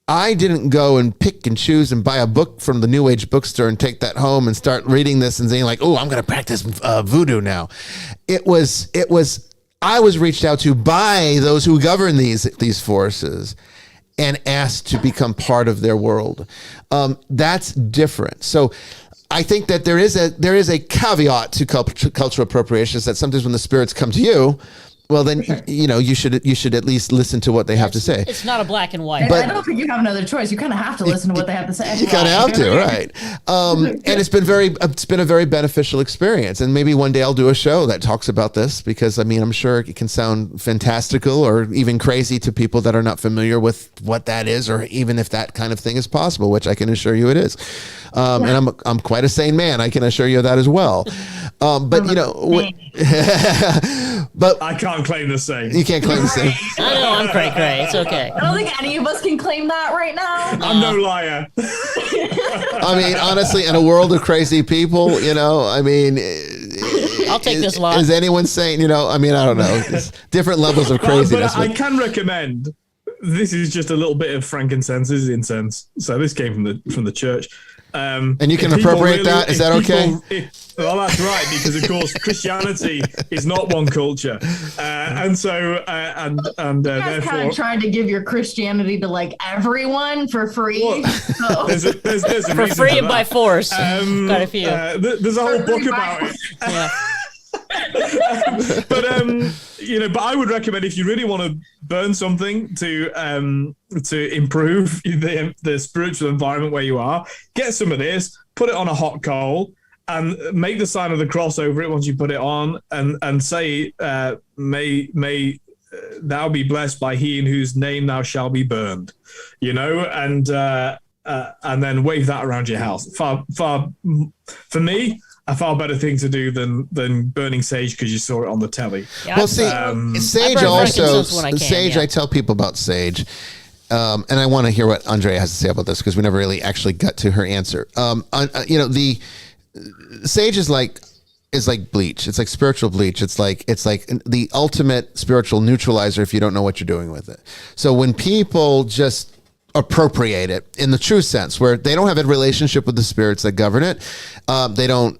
I didn't go and pick and choose and buy a book from the New Age bookstore and take that home and start reading this and saying like, oh, I'm going to practice voodoo now. I was reached out to by those who govern these forces and asked to become part of their world. That's different. So I think that there is a caveat to cultural appropriation, is that sometimes when the spirits come to you, well, then, you know, you should at least listen to what they have to say. It's not a black and white. But I don't think you have another choice. You kind of have to listen to what they have to say. You kind of have to, right? And it's been a very beneficial experience. And maybe one day I'll do a show that talks about this, because I mean, I'm sure it can sound fantastical or even crazy to people that are not familiar with what that is, or even if that kind of thing is possible, which I can assure you it is. And I'm quite a sane man. I can assure you of that as well. But you know, but I can't claim the same. You can't claim the same. I know, I'm cray. It's okay. I don't think any of us can claim that right now. I'm no liar. I mean, honestly, in a world of crazy people, you know, I mean, I'll take this lot. Is anyone saying, you know, I mean, I don't know, it's different levels of craziness. But I can recommend, this is just a little bit of frankincense, this is incense. So this came from the church. And you can appropriate that. Is that okay? Well, that's right, because of course Christianity is not one culture, and so therefore kind of trying to give your Christianity to like everyone for free. Well, so. there's a for reason free for and by force. Quite a few. There's a whole book about it. Yeah. But you know, but I would recommend, if you really want to burn something to improve the spiritual environment where you are, get some of this, put it on a hot coal, and make the sign of the cross over it once you put it on, and say, may thou be blessed by he in whose name thou shalt be burned, you know, and then wave that around your house. For me, a far better thing to do than burning sage because you saw it on the telly. Yeah, well, see, sage also, sage, yeah. I tell people about sage, and I want to hear what Andrea has to say about this, because we never really actually got to her answer. You know, the sage is like bleach. It's like spiritual bleach. It's like the ultimate spiritual neutralizer if you don't know what you're doing with it. So when people just appropriate it in the true sense, where they don't have a relationship with the spirits that govern it, they don't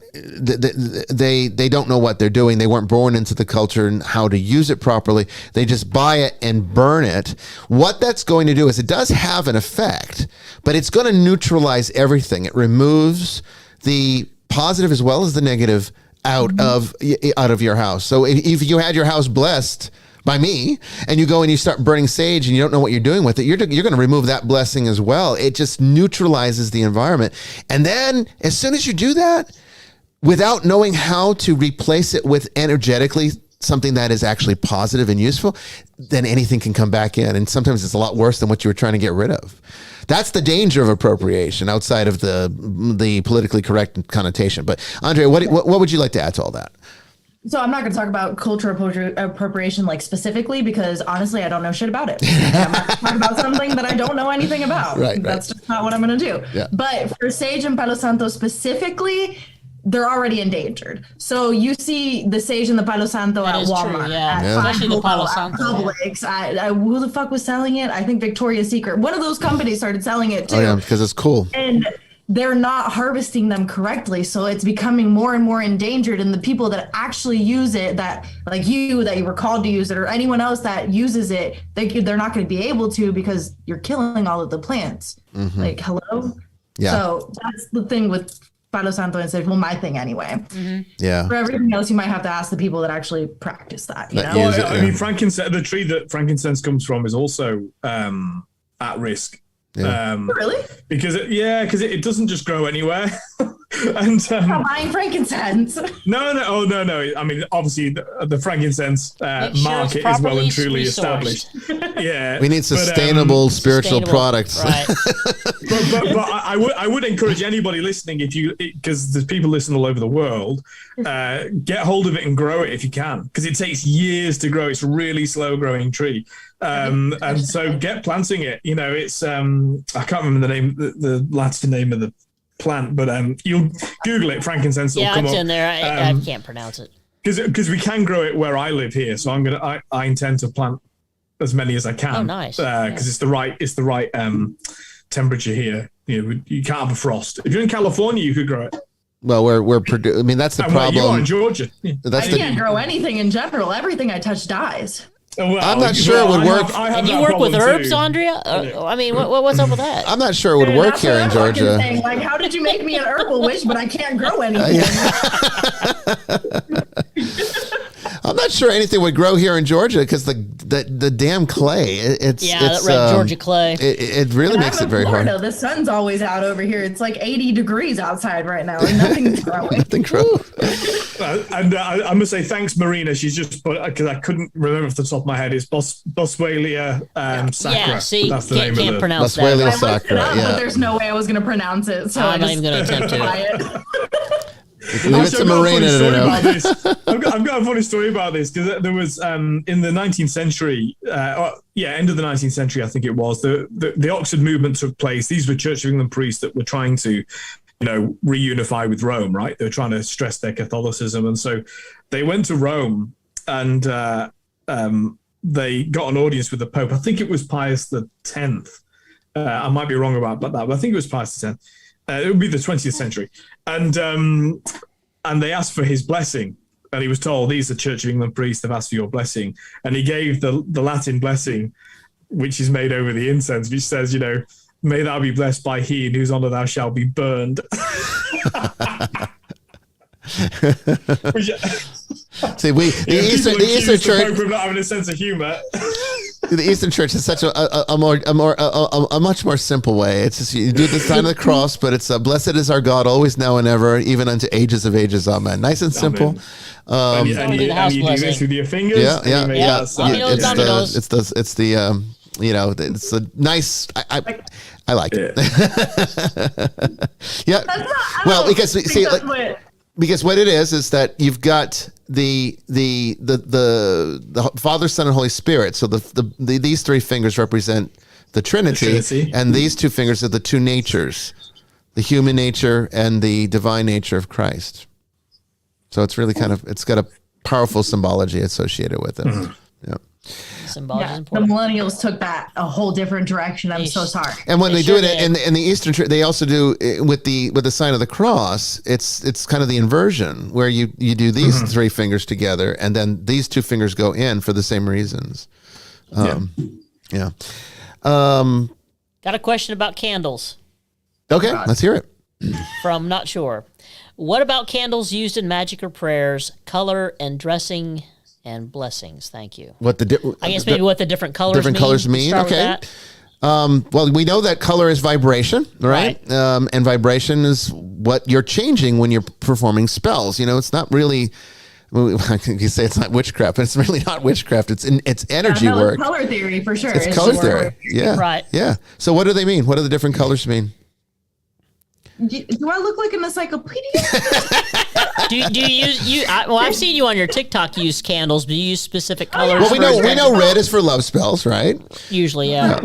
know what they're doing. They weren't born into the culture and how to use it properly. They just buy it and burn it. What that's going to do is, it does have an effect, but it's going to neutralize everything. It removes the positive as well as the negative out of your house. So if you had your house blessed by me, and you go and you start burning sage and you don't know what you're doing with it, you're going to remove that blessing as well. It just neutralizes the environment. And then as soon as you do that, without knowing how to replace it with energetically something that is actually positive and useful, then anything can come back in. And sometimes it's a lot worse than what you were trying to get rid of. That's the danger of appropriation outside of the politically correct connotation. But Andrea, what would you like to add to all that? So I'm not going to talk about cultural appropriation like specifically, because honestly, I don't know shit about it. I'm not going to talk about something that I don't know anything about. Right. That's just not what I'm going to do. Yeah. But for sage and Palo Santo specifically, they're already endangered. So you see the sage and the Palo Santo at Walmart, true, yeah. at Especially the Palo at Santo, Publix. Who the fuck was selling it? I think Victoria's Secret. One of those companies started selling it too. Oh yeah, because it's cool. And they're not harvesting them correctly, so it's becoming more and more endangered. And the people that actually use it, that like you were called to use it, or anyone else that uses it, they're not going to be able to, because you're killing all of the plants. Mm-hmm. Like, hello. Yeah. So that's the thing with Palo Santo and sage. Well, my thing anyway. Mm-hmm. Yeah. For everything else, you might have to ask the people that actually practice that. You know? Use it, I mean, frankincense, the tree that frankincense comes from, is also at risk. Yeah. Really? Because it doesn't just grow anywhere. And I'm buying frankincense. No. I mean, obviously, the frankincense market is well and truly established. Yeah, we need sustainable spiritual products. Right. but I would encourage anybody listening, because there's people listening all over the world, get hold of it and grow it if you can, because it takes years to grow. It's a really slow growing tree. And so get planting it. You know, it's I can't remember the Latin name of the plant, but you'll Google it. Frankincense will come up. Yeah, it's in there. I can't pronounce it. Because we can grow it where I live here, so I intend to plant as many as I can. Oh, nice. Because it's the right temperature here. You know, you can't have a frost. If you're in California, you could grow it. Well, I mean, that's the problem. You are in Georgia. I can't grow anything in general. Everything I touch dies. Well, I'm not sure it would work. And you work with herbs, Andrea? I mean, what's up with that? I'm not sure it would work here in Georgia. Like, how did you make me an herbal witch, but I can't grow anything? I'm not sure anything would grow here in Georgia because the damn clay. It's red Georgia clay. It really makes it very Florida, hard. The sun's always out over here. It's like 80 degrees outside right now, and nothing's growing. Nothing grows. And I must say thanks, Marina. She's just put, because I couldn't remember off the top of my head. It's Boswellia sacra. Yeah, see, that's the name of it. Pronounce Boswellia that. sacra. But there's no way I was going to pronounce it, so I'm not even going to attempt to. Leave it to Marina to know. I've got a funny story about this because there was in the 19th century, end of the 19th century, I think it was, the Oxford movement took place. These were Church of England priests that were trying to, reunify with Rome, right? They were trying to stress their Catholicism. And so they went to Rome and they got an audience with the Pope. I think it was Pius X. I might be wrong about that, but I think it was Pius X. It would be the 20th century. And they asked for his blessing. And he was told, these are Church of England priests, they've asked for your blessing. And he gave the Latin blessing, which is made over the incense, which says, may thou be blessed by he in whose honor thou shalt be burned. See, the Eastern Church, the not having a sense of humor. The Eastern Church is such a much more simple way. It's just you do the sign of the cross, but it's blessed is our God, always, now, and ever, even unto ages of ages. Amen. Nice and simple. And you do this with your fingers. Yeah. It's the nice. I like it. Yeah. Well, because see, because what it is that you've got the Father, Son, and Holy Spirit. So these three fingers represent the Trinity, and these two fingers are the two natures, the human nature and the divine nature of Christ. So it's really it's got a powerful symbology associated with it. Mm-hmm. Yeah. Symbology the millennials took that a whole different direction. I'm so sorry. And when they do it in the Eastern Church, they also do with the sign of the cross. It's kind of the inversion where you do these three fingers together, and then these two fingers go in for the same reasons. Yeah. Got a question about candles. Okay, let's hear it. From Not Sure. What about candles used in magic or prayers, color and dressing and blessings? Thank you. What the different colors mean? Okay. Well, we know that color is vibration, right? And vibration is what you're changing when you're performing spells. It's not really. You say it's not witchcraft, but it's really not witchcraft. It's energy work. It's color theory for sure. It's color theory. Yeah. Right. Yeah. So what do they mean? What do the different colors mean? Do I look like an encyclopedia? do you use I've seen you on your TikTok use candles, but do you use specific colors? Well, we know red is for love spells, right? Usually, yeah.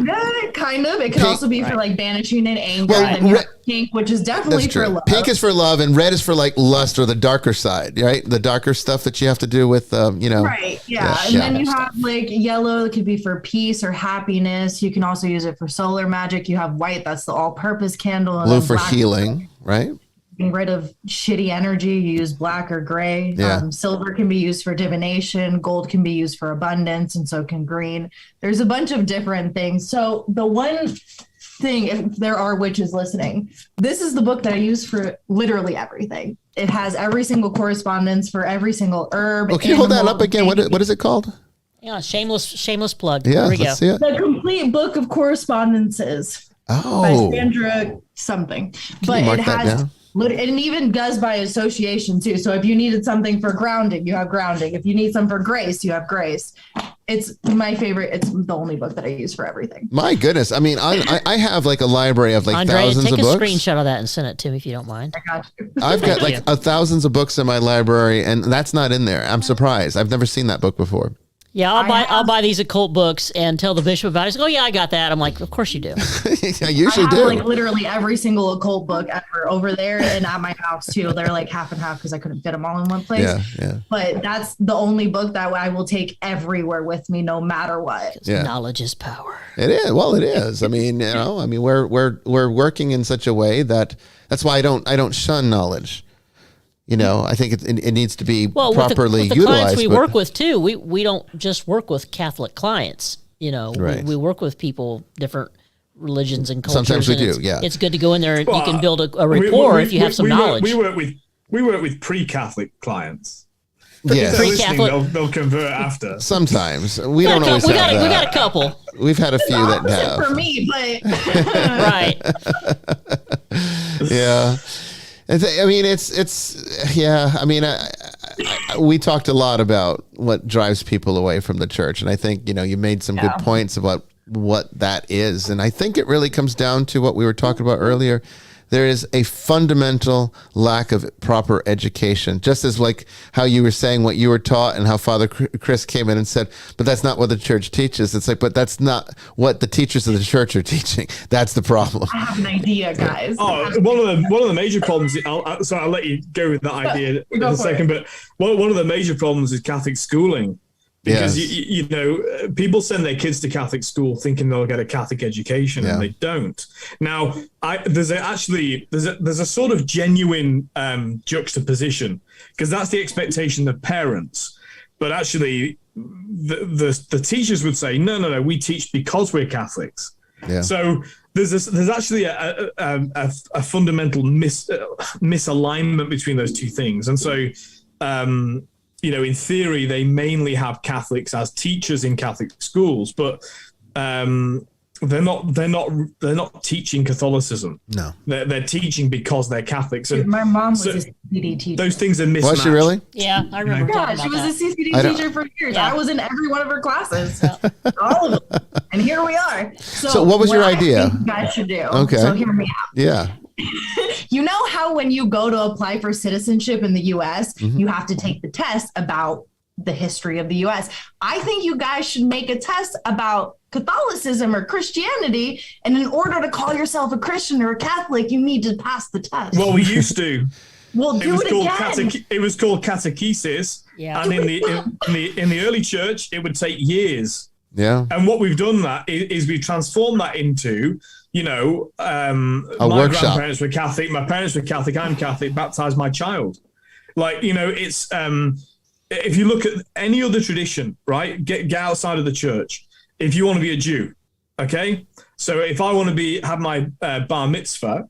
Kind of. It can also be for like banishing and anger. Well, and then you have pink, which is definitely for love. Pink is for love, and red is for like lust or the darker side, right? The darker stuff that you have to do with, Right. Yeah. And then you have like yellow. It could be for peace or happiness. You can also use it for solar magic. You have white. That's the all-purpose candle. And blue for healing, right? Getting rid of shitty energy, you use black or gray. Yeah. Silver can be used for divination. Gold can be used for abundance, and so can green. There's a bunch of different things. So the one thing, if there are witches listening, this is the book that I use for literally everything. It has every single correspondence for every single herb. Can you hold that up again? What is it called? Yeah, shameless plug. Yeah, here we go. See it. The complete book of correspondences. Oh. By Sandra something. But mark it has... that down? It even does by association too. So if you needed something for grounding, you have grounding. If you need some for grace, you have grace. It's my favorite. It's the only book that I use for everything. My goodness. I mean, I have like a library of like Andrea, thousands of books. take a screenshot of that and send it to me if you don't mind. I got you. I've got like thousands of books in my library, and that's not in there. I'm surprised. I've never seen that book before. Yeah, I'll buy these occult books and tell the bishop about it. He's like, oh yeah, I got that. I'm like, of course you do. I usually have do. like literally every single occult book ever over there and at my house too. They're like half and half because I couldn't fit them all in one place. Yeah. But that's the only book that I will take everywhere with me, no matter what. Yeah. Knowledge is power. It is. Well, it is. I mean, we're working in such a way that's why I don't shun knowledge. I think it needs to be properly with the utilized. Clients we work with too, we don't just work with Catholic clients. Right. We work with people, different religions and cultures. Sometimes we do, yeah. It's good to go in there and you can build a rapport if you have some knowledge. We work with pre-Catholic clients. Yes. Pre-Catholic, they'll convert after. Sometimes we don't always have that. We got a couple. We've had a few that have. For me, but Right. Yeah. We talked a lot about what drives people away from the church. And I think, you made some good points about what that is. And I think it really comes down to what we were talking about earlier. There is a fundamental lack of proper education, just as like how you were saying what you were taught and how Father Chris came in and said, but that's not what the church teaches. It's like, but that's not what the teachers of the church are teaching. That's the problem. I have an idea, guys. Oh, one of the major problems. I'll let you go with that idea in a second. But one of the major problems is Catholic schooling. Because people send their kids to Catholic school thinking they'll get a Catholic education, and they don't. Now, there's a sort of genuine juxtaposition, because that's the expectation of parents. But actually, the teachers would say, no, we teach because we're Catholics. Yeah. So there's actually a fundamental misalignment between those two things, and so. In theory, they mainly have Catholics as teachers in Catholic schools, but they're not teaching Catholicism. No, they're teaching because they're Catholics. And my mom was a CCD teacher. Those things are mismatched. Was she really? Yeah, I remember. Yeah, she was a CCD teacher for years. Yeah. I was in every one of her classes, all of them, and here we are. So what was your idea? I think you guys should do. Okay. So hear me out. Yeah. You know how when you go to apply for citizenship in the U.S., you have to take the test about the history of the U.S. I think you guys should make a test about Catholicism or Christianity, and in order to call yourself a Christian or a Catholic, you need to pass the test. Well, we used to. Well, do it again. It was called catechesis, and in the early church, it would take years. Yeah. And what we've done is we've transformed that into. A my workshop. Grandparents were Catholic. My parents were Catholic. I'm Catholic. Baptized my child. It's if you look at any other tradition, right? Get outside of the church. If you want to be a Jew, okay. So if I want to have my bar mitzvah,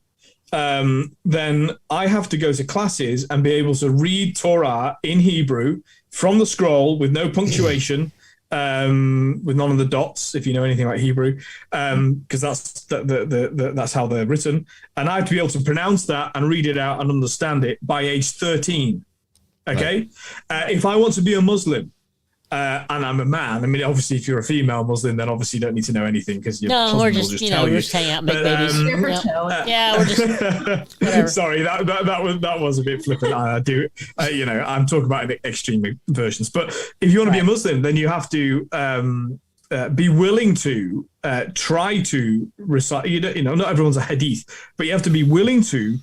then I have to go to classes and be able to read Torah in Hebrew from the scroll with no punctuation. With none of the dots, if you know anything about Hebrew, because that's how they're written, and I have to be able to pronounce that and read it out and understand it by age 13. Okay, right. If I want to be a Muslim, and I'm a man, I mean, obviously, if you're a female Muslim, then obviously you don't need to know anything because your husband will just tell you. We're just hanging out, make babies. We're just whatever. Sorry, that was a bit flippant. I'm talking about extreme versions. But if you want to be a Muslim, then you have to be willing to try to recite. Not everyone's a hadith, but you have to be willing to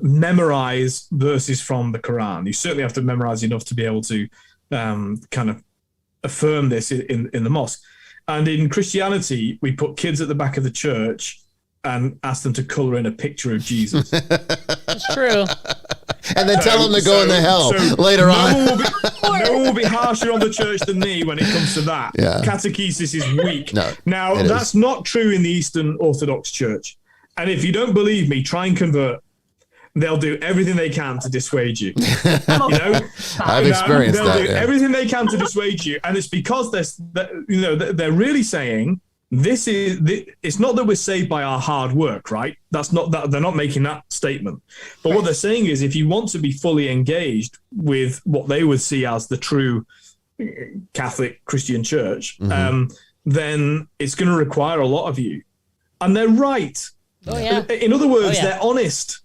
memorize verses from the Quran. You certainly have to memorize enough to be able to. Kind of affirm this in the mosque. And in Christianity, we put kids at the back of the church and ask them to color in a picture of Jesus. That's true. And then tell them to go in the hell later on. No one will be harsher on the church than me when it comes to that. Yeah. Catechesis is weak. No, now, that's not true in the Eastern Orthodox Church. And if you don't believe me, try and convert. They'll do everything they can to dissuade you. I've experienced that. They'll do everything they can to dissuade you, and it's because they're really saying it's not that we're saved by our hard work, right? That's not that they're not making that statement. But what they're saying is, if you want to be fully engaged with what they would see as the true Catholic Christian Church, then it's going to require a lot of you, and they're right. Oh yeah. In other words, they're honest.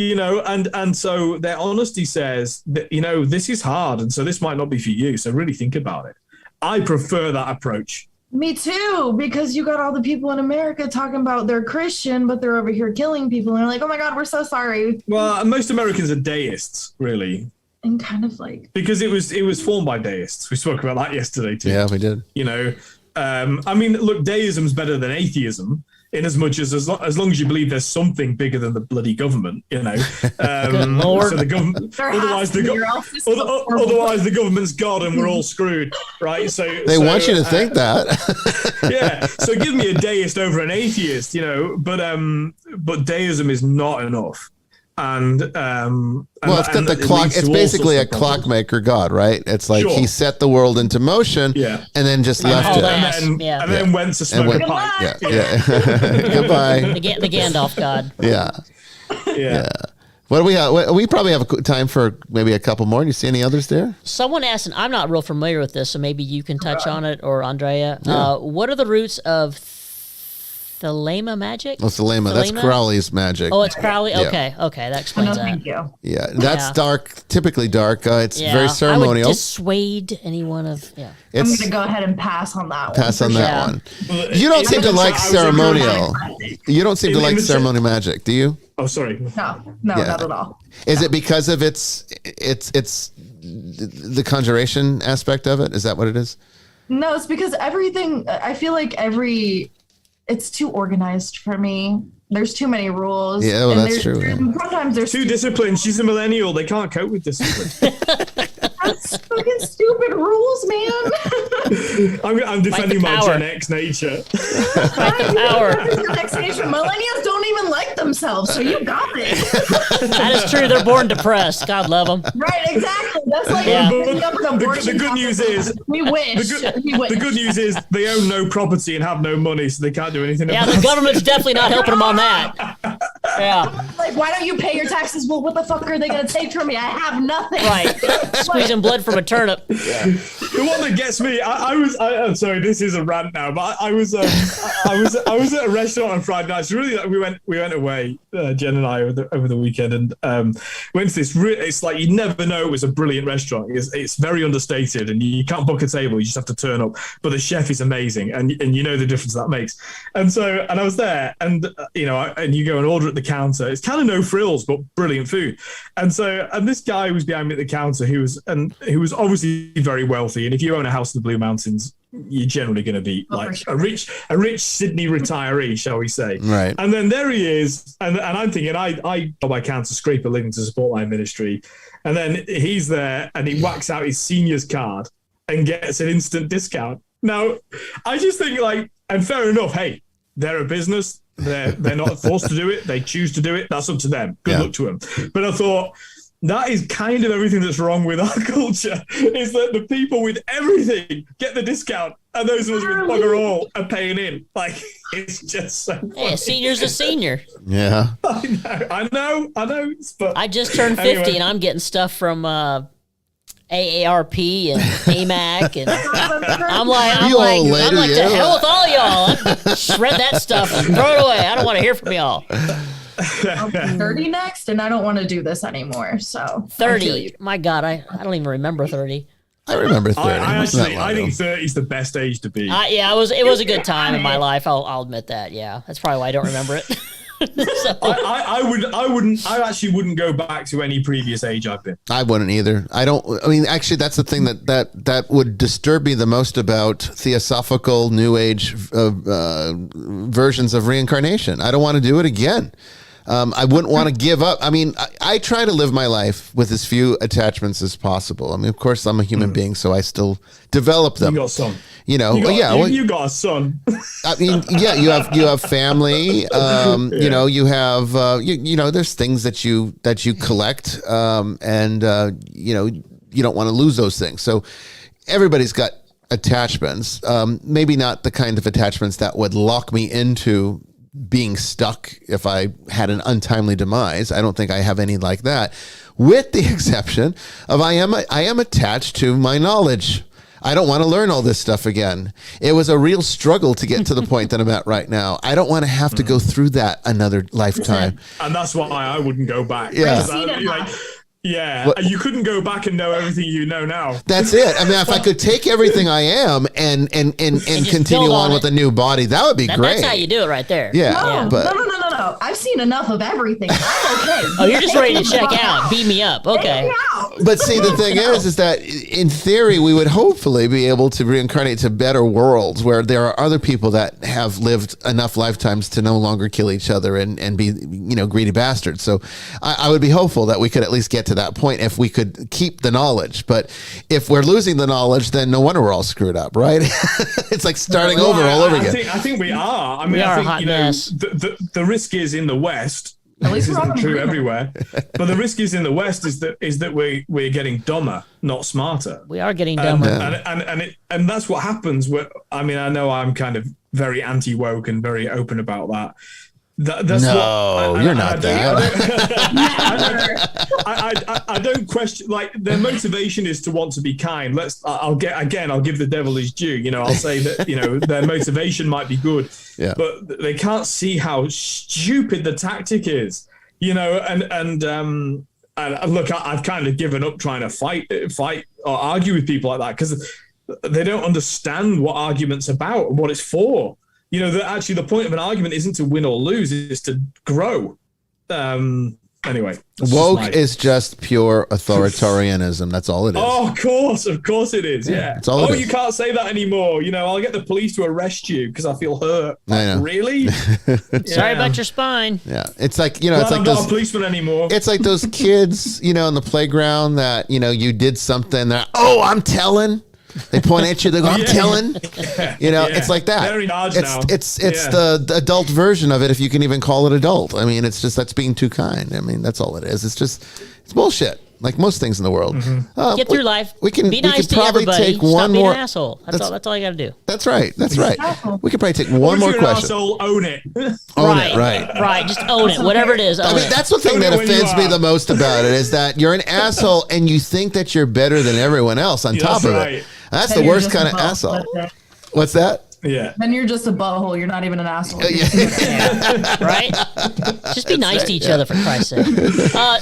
And so their honesty says that, this is hard. And so this might not be for you. So really think about it. I prefer that approach. Me too, because you got all the people in America talking about they're Christian, but they're over here killing people. And they're like, oh my God, we're so sorry. Well, most Americans are deists, really. And kind of like... Because it was formed by deists. We spoke about that yesterday too. Yeah, we did. You know, I mean, look, deism's better than atheism. In as much as long as you believe there's something bigger than the bloody government, you know. Lord. So the government, otherwise the government's God and we're all screwed, right? So They want you to think that. yeah. So give me a deist over an atheist, you know. But deism is not enough. And well, it's got the clock. It's basically a clockmaker God, right? It's like he set the world into motion, and then just left it, and then went to smoke a pipe. Goodbye. The Gandalf God. Yeah. What do we have? We probably have time for maybe a couple more. Do you see any others there? Someone asked, and I'm not real familiar with this, so maybe you can touch on it, or Andrea. What are the roots of Thelema magic? Oh, Thelema. That's Crowley's magic. Oh, it's Crowley? Okay, that explains that. Thank you. Yeah, that's dark, typically dark. It's very ceremonial. I would dissuade anyone of, I'm going to go ahead and pass on that one. Pass on that one. You don't seem to like ceremonial. You don't seem to like ceremonial magic, do you? Oh, sorry. No, not at all. Is it because of it's the conjuration aspect of it? Is that what it is? No, it's because everything, I feel like it's too organized for me. There's too many rules. Yeah, well, that's true. Sometimes there's too disciplined. She's a millennial. They can't cope with discipline. That's fucking stupid rules, man. I'm defending my Gen X nature. Millennials don't even like themselves, so you got it. That is true. They're born depressed. God love them. Right, exactly. That's like the good news is we wish. The good news is they own no property and have no money, so they can't do anything. Yeah, the government's definitely not helping them on that. Yeah. Like, why don't you pay your taxes? Well, what the fuck are they going to take from me? I have nothing. Right. Squeezing blood from a turnip. Yeah. The one that gets me, I'm sorry, this is a rant now, but I was at a restaurant on Friday night. So really, we went away, Jen and I, over the weekend, and went to this. It's like you never know it was a brilliant restaurant. It's very understated, and you can't book a table. You just have to turn up. But the chef is amazing, and you know the difference that makes. And I was there, and and you go and order at the counter. It's kind of no frills, but brilliant food. And this guy was behind me at the counter who was obviously very wealthy. And if you own a house in the Blue Mountains, you're generally going to be a rich Sydney retiree, shall we say. Right. And then there he is. And I'm thinking, I job I can to scrape a living to support my ministry. And then he's there and he whacks out his senior's card and gets an instant discount. Now, I just think and fair enough, hey, they're a business. They're not forced to do it. They choose to do it. That's up to them. Good luck to them. But I thought, that is kind of everything that's wrong with our culture, is that the people with everything get the discount and those of us with bugger all are paying in. Like, it's just so funny. Hey, a senior's a senior. Yeah. I know. But I just turned 50 and I'm getting stuff from AARP and AMAC, and I'm like, to hell with all y'all. Shred that stuff and throw it away. I don't want to hear from y'all. I'll be 30 next, and I don't want to do this anymore. So 30, my God, I don't even remember 30. I remember 30. I think 30 is the best age to be. Yeah, it was a good time in my life. I'll admit that. Yeah, that's probably why I don't remember it. So. I actually wouldn't go back to any previous age I've been. I wouldn't either. Actually, that's the thing that would disturb me the most about theosophical New Age versions of reincarnation. I don't want to do it again. I wouldn't want to give up. I try to live my life with as few attachments as possible. Of course, I'm a human being, so I still develop them. You got some. You got a son. You have family. You have there's things that you collect, and you don't want to lose those things. So everybody's got attachments. Maybe not the kind of attachments that would lock me into being stuck if I had an untimely demise. I don't think I have any like that, with the exception of I am attached to my knowledge. I don't want to learn all this stuff again. It was a real struggle to get to the point that I'm at right now. I don't want to have to go through that another lifetime. And that's why I wouldn't go back. Yeah. Yeah, you couldn't go back and know everything you know now. That's it. I mean, if I could take everything I am and continue on with a new body, that would be great. That's how you do it right there. Yeah. No, But no. I've seen enough of everything. I'm okay. Oh, you're just ready to check out. Beat me up. Okay. But see, the thing is that in theory, we would hopefully be able to reincarnate to better worlds where there are other people that have lived enough lifetimes to no longer kill each other and be, greedy bastards. So I would be hopeful that we could at least get to that point if we could keep the knowledge. But if we're losing the knowledge, then no wonder we're all screwed up, right? It's like starting over all over again. I think we are. I mean, We are I a hot think, mess. the risk is in the West. At least This we're isn't on true agreement. everywhere, but the risk is in the West is that we're getting dumber, not smarter. We are getting dumber. And that's what happens. I mean, I know I'm kind of very anti-woke and very open about that. That's you're not I don't question, like, their motivation is to want to be kind. I'll give the devil his due. I'll say that, their motivation might be good, but they can't see how stupid the tactic is, and look, I've kind of given up trying to fight or argue with people like that because they don't understand what argument's about and what it's for. That actually the point of an argument isn't to win or lose, it's to grow. Anyway. Woke is just pure authoritarianism. That's all it is. Oh, of course it is. Yeah. That's all it is. You can't say that anymore. I'll get the police to arrest you because I feel hurt. I know. Really? Sorry about your spine. Yeah. It's like, I'm it's like not a policeman anymore. It's like those kids, in the playground that, you did something that, I'm telling. They point at you. They go, "I'm telling." It's like that. Very large now. It's the adult version of it, if you can even call it adult. I mean, it's just that's being too kind. I mean, that's all it is. It's bullshit. Like most things in the world. Mm-hmm. Get through life. We can be nice to probably everybody. take Stop one being more an asshole. That's all you got to do. That's right. We could probably take one more If you're question. an asshole, own it. Right. Just own it. Whatever it is. I mean, that's the thing Own that it when you offends me are. the most about it is that you're an asshole and you think that you're better than everyone else on top of right. it. That's Then the you're worst just kind a of butthole. asshole. That's it. What's that? Yeah. Then you're just a butthole. You're not even an asshole. Right? Just be nice to each other, for Christ's sake.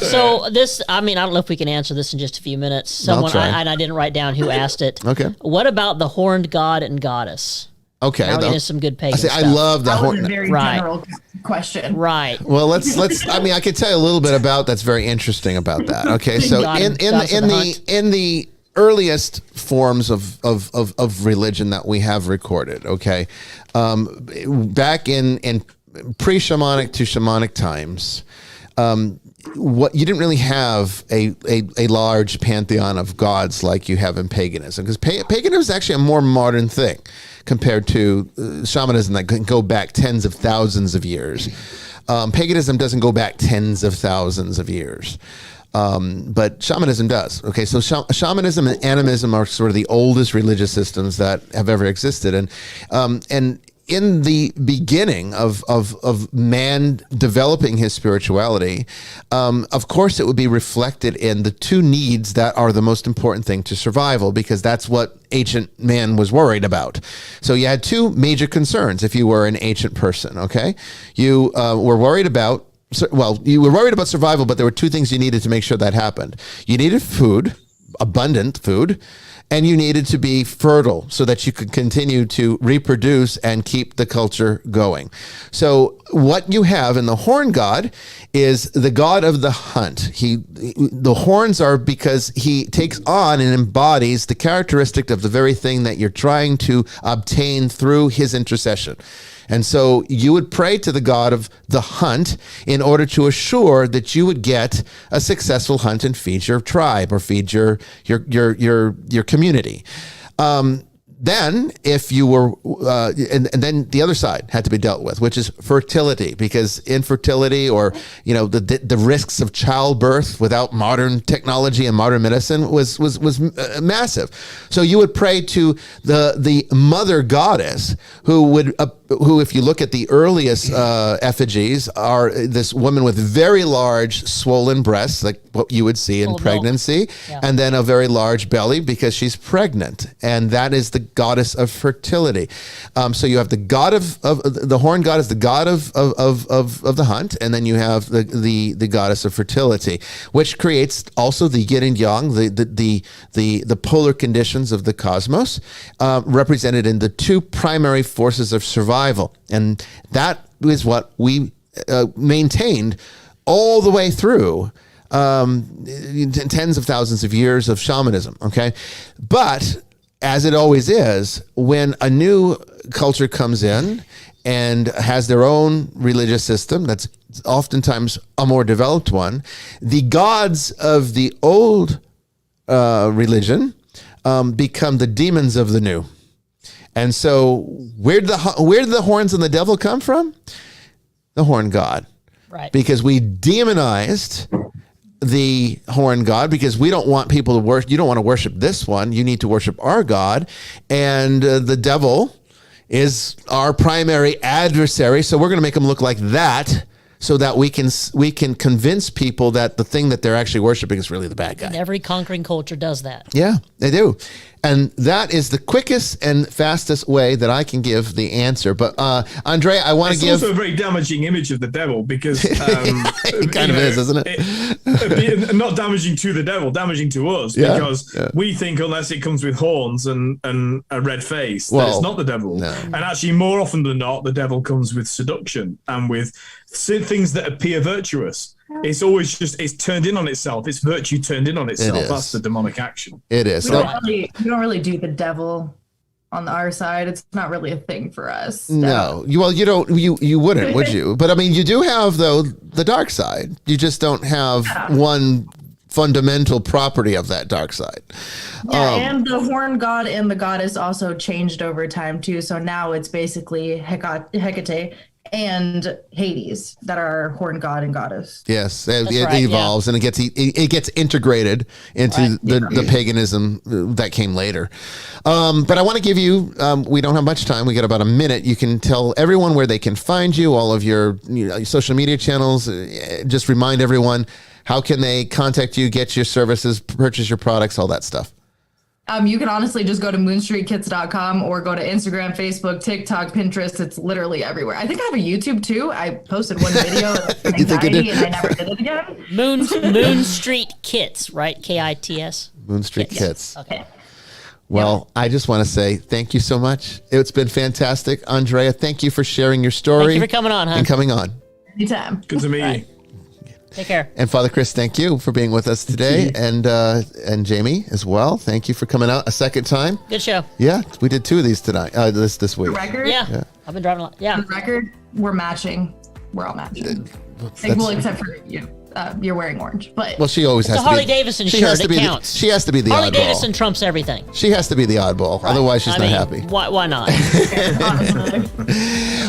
So this, I don't know if we can answer this in just a few minutes. Someone, try. I didn't write down who asked it. Okay. What about the horned god and goddess? Okay. Now we get some good pagan stuff. I love the That was a horn. very Right. general question. Right. Well, let's. I could tell you a little bit about that's very interesting about that. Okay, so God- in gods of the hunt. the earliest forms of religion that we have recorded, okay, back in pre-shamanic to shamanic times, what you didn't really have a large pantheon of gods like you have in paganism, because paganism is actually a more modern thing compared to shamanism that can go back tens of thousands of years. Paganism doesn't go back tens of thousands of years. But shamanism does. Okay, so shamanism and animism are sort of the oldest religious systems that have ever existed, and in the beginning of man developing his spirituality, of course, it would be reflected in the two needs that are the most important thing to survival, because that's what ancient man was worried about. So you had two major concerns if you were an ancient person. Okay, you were worried about. You were worried about survival, but there were two things you needed to make sure that happened. You needed food, abundant food, and you needed to be fertile so that you could continue to reproduce and keep the culture going. So what you have in the horn god is the god of the hunt. The horns are because he takes on and embodies the characteristic of the very thing that you're trying to obtain through his intercession. And so you would pray to the god of the hunt in order to assure that you would get a successful hunt and feed your tribe or feed your community. Then if you were, and then the other side had to be dealt with, which is fertility, because infertility or, the risks of childbirth without modern technology and modern medicine was massive. So you would pray to the mother goddess who would who, if you look at the earliest effigies, are this woman with very large swollen breasts, like what you would see in Full of pregnancy, milk. Yeah. and then a very large belly because she's pregnant, and that is the goddess of fertility. So you have the god of the horn god is the god of the hunt, and then you have the goddess of fertility, which creates also the yin and yang, the polar conditions of the cosmos, represented in the two primary forces of survival. And that is what we maintained all the way through tens of thousands of years of shamanism. Okay. But as it always is, when a new culture comes in and has their own religious system that's oftentimes a more developed one, the gods of the old religion become the demons of the new. And so where did the horns and the devil come from? The horn god. Right. Because we demonized the horn god because we don't want people to worship. You don't want to worship this one. You need to worship our God. And the devil is our primary adversary. So we're going to make him look like that so that we can convince people that the thing that they're actually worshiping is really the bad guy. And every conquering culture does that. Yeah, they do. And that is the quickest and fastest way that I can give the answer. But Andrea, I want to give... It's also a very damaging image of the devil because... it kind of is, isn't it? Not damaging to the devil, damaging to us because we think unless it comes with horns and a red face, that it's not the devil. No. And actually, more often than not, the devil comes with seduction and with things that appear virtuous. It's always it's turned in on itself. It's virtue turned in on itself. That's the demonic action. It is. We don't really do the devil on our side. It's not really a thing for us. So. No. You wouldn't, would you? But I mean, you do have, though, the dark side. You just don't have one fundamental property of that dark side. Yeah, and the horn god and the goddess also changed over time, too. So now it's basically Hecate and Hades that are horn god and goddess. Yes, it evolves and it gets integrated into the paganism that came later. But I want to give you, we don't have much time. We got about a minute. You can tell everyone where they can find you, all of your social media channels. Just remind everyone, how can they contact you, get your services, purchase your products, all that stuff. You can honestly just go to moonstreetkits.com or go to Instagram, Facebook, TikTok, Pinterest. It's literally everywhere. I think I have a YouTube too. I posted one video of anxiety and I never did it again. Moon Street Kits, right? Kits. Moon Street Kits. Okay. Well, I just want to say thank you so much. It's been fantastic. Andrea, thank you for sharing your story. Thank you for coming on, And coming on. Anytime. Good to meet you. Take care. And Father Chris, thank you for being with us today. And Jamie as well. Thank you for coming out a second time. Good show. Yeah, we did 2 of these tonight. This week. Record? Yeah. I've been driving a lot. Yeah. The record, we're matching. We're all matching. Well, except for you. You're wearing orange, but well, she always has a to Harley be. Davidson She shirt. has to be. It counts. She has to be the Harley oddball. Davidson trumps everything. She has to be the oddball. Right. Otherwise, she's not happy. Why not?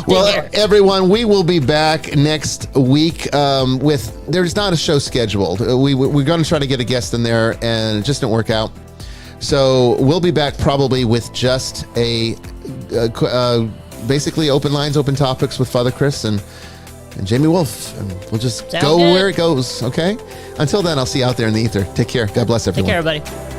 Well, everyone, we will be back next week there's not a show scheduled. We're going to try to get a guest in there, and it just didn't work out. So we'll be back probably with just basically open lines, open topics with Father Chris and Jamie Wolf, and we'll just go where it goes. Okay. Until then, I'll see you out there in the ether. Take care. God bless everyone. Take care, everybody.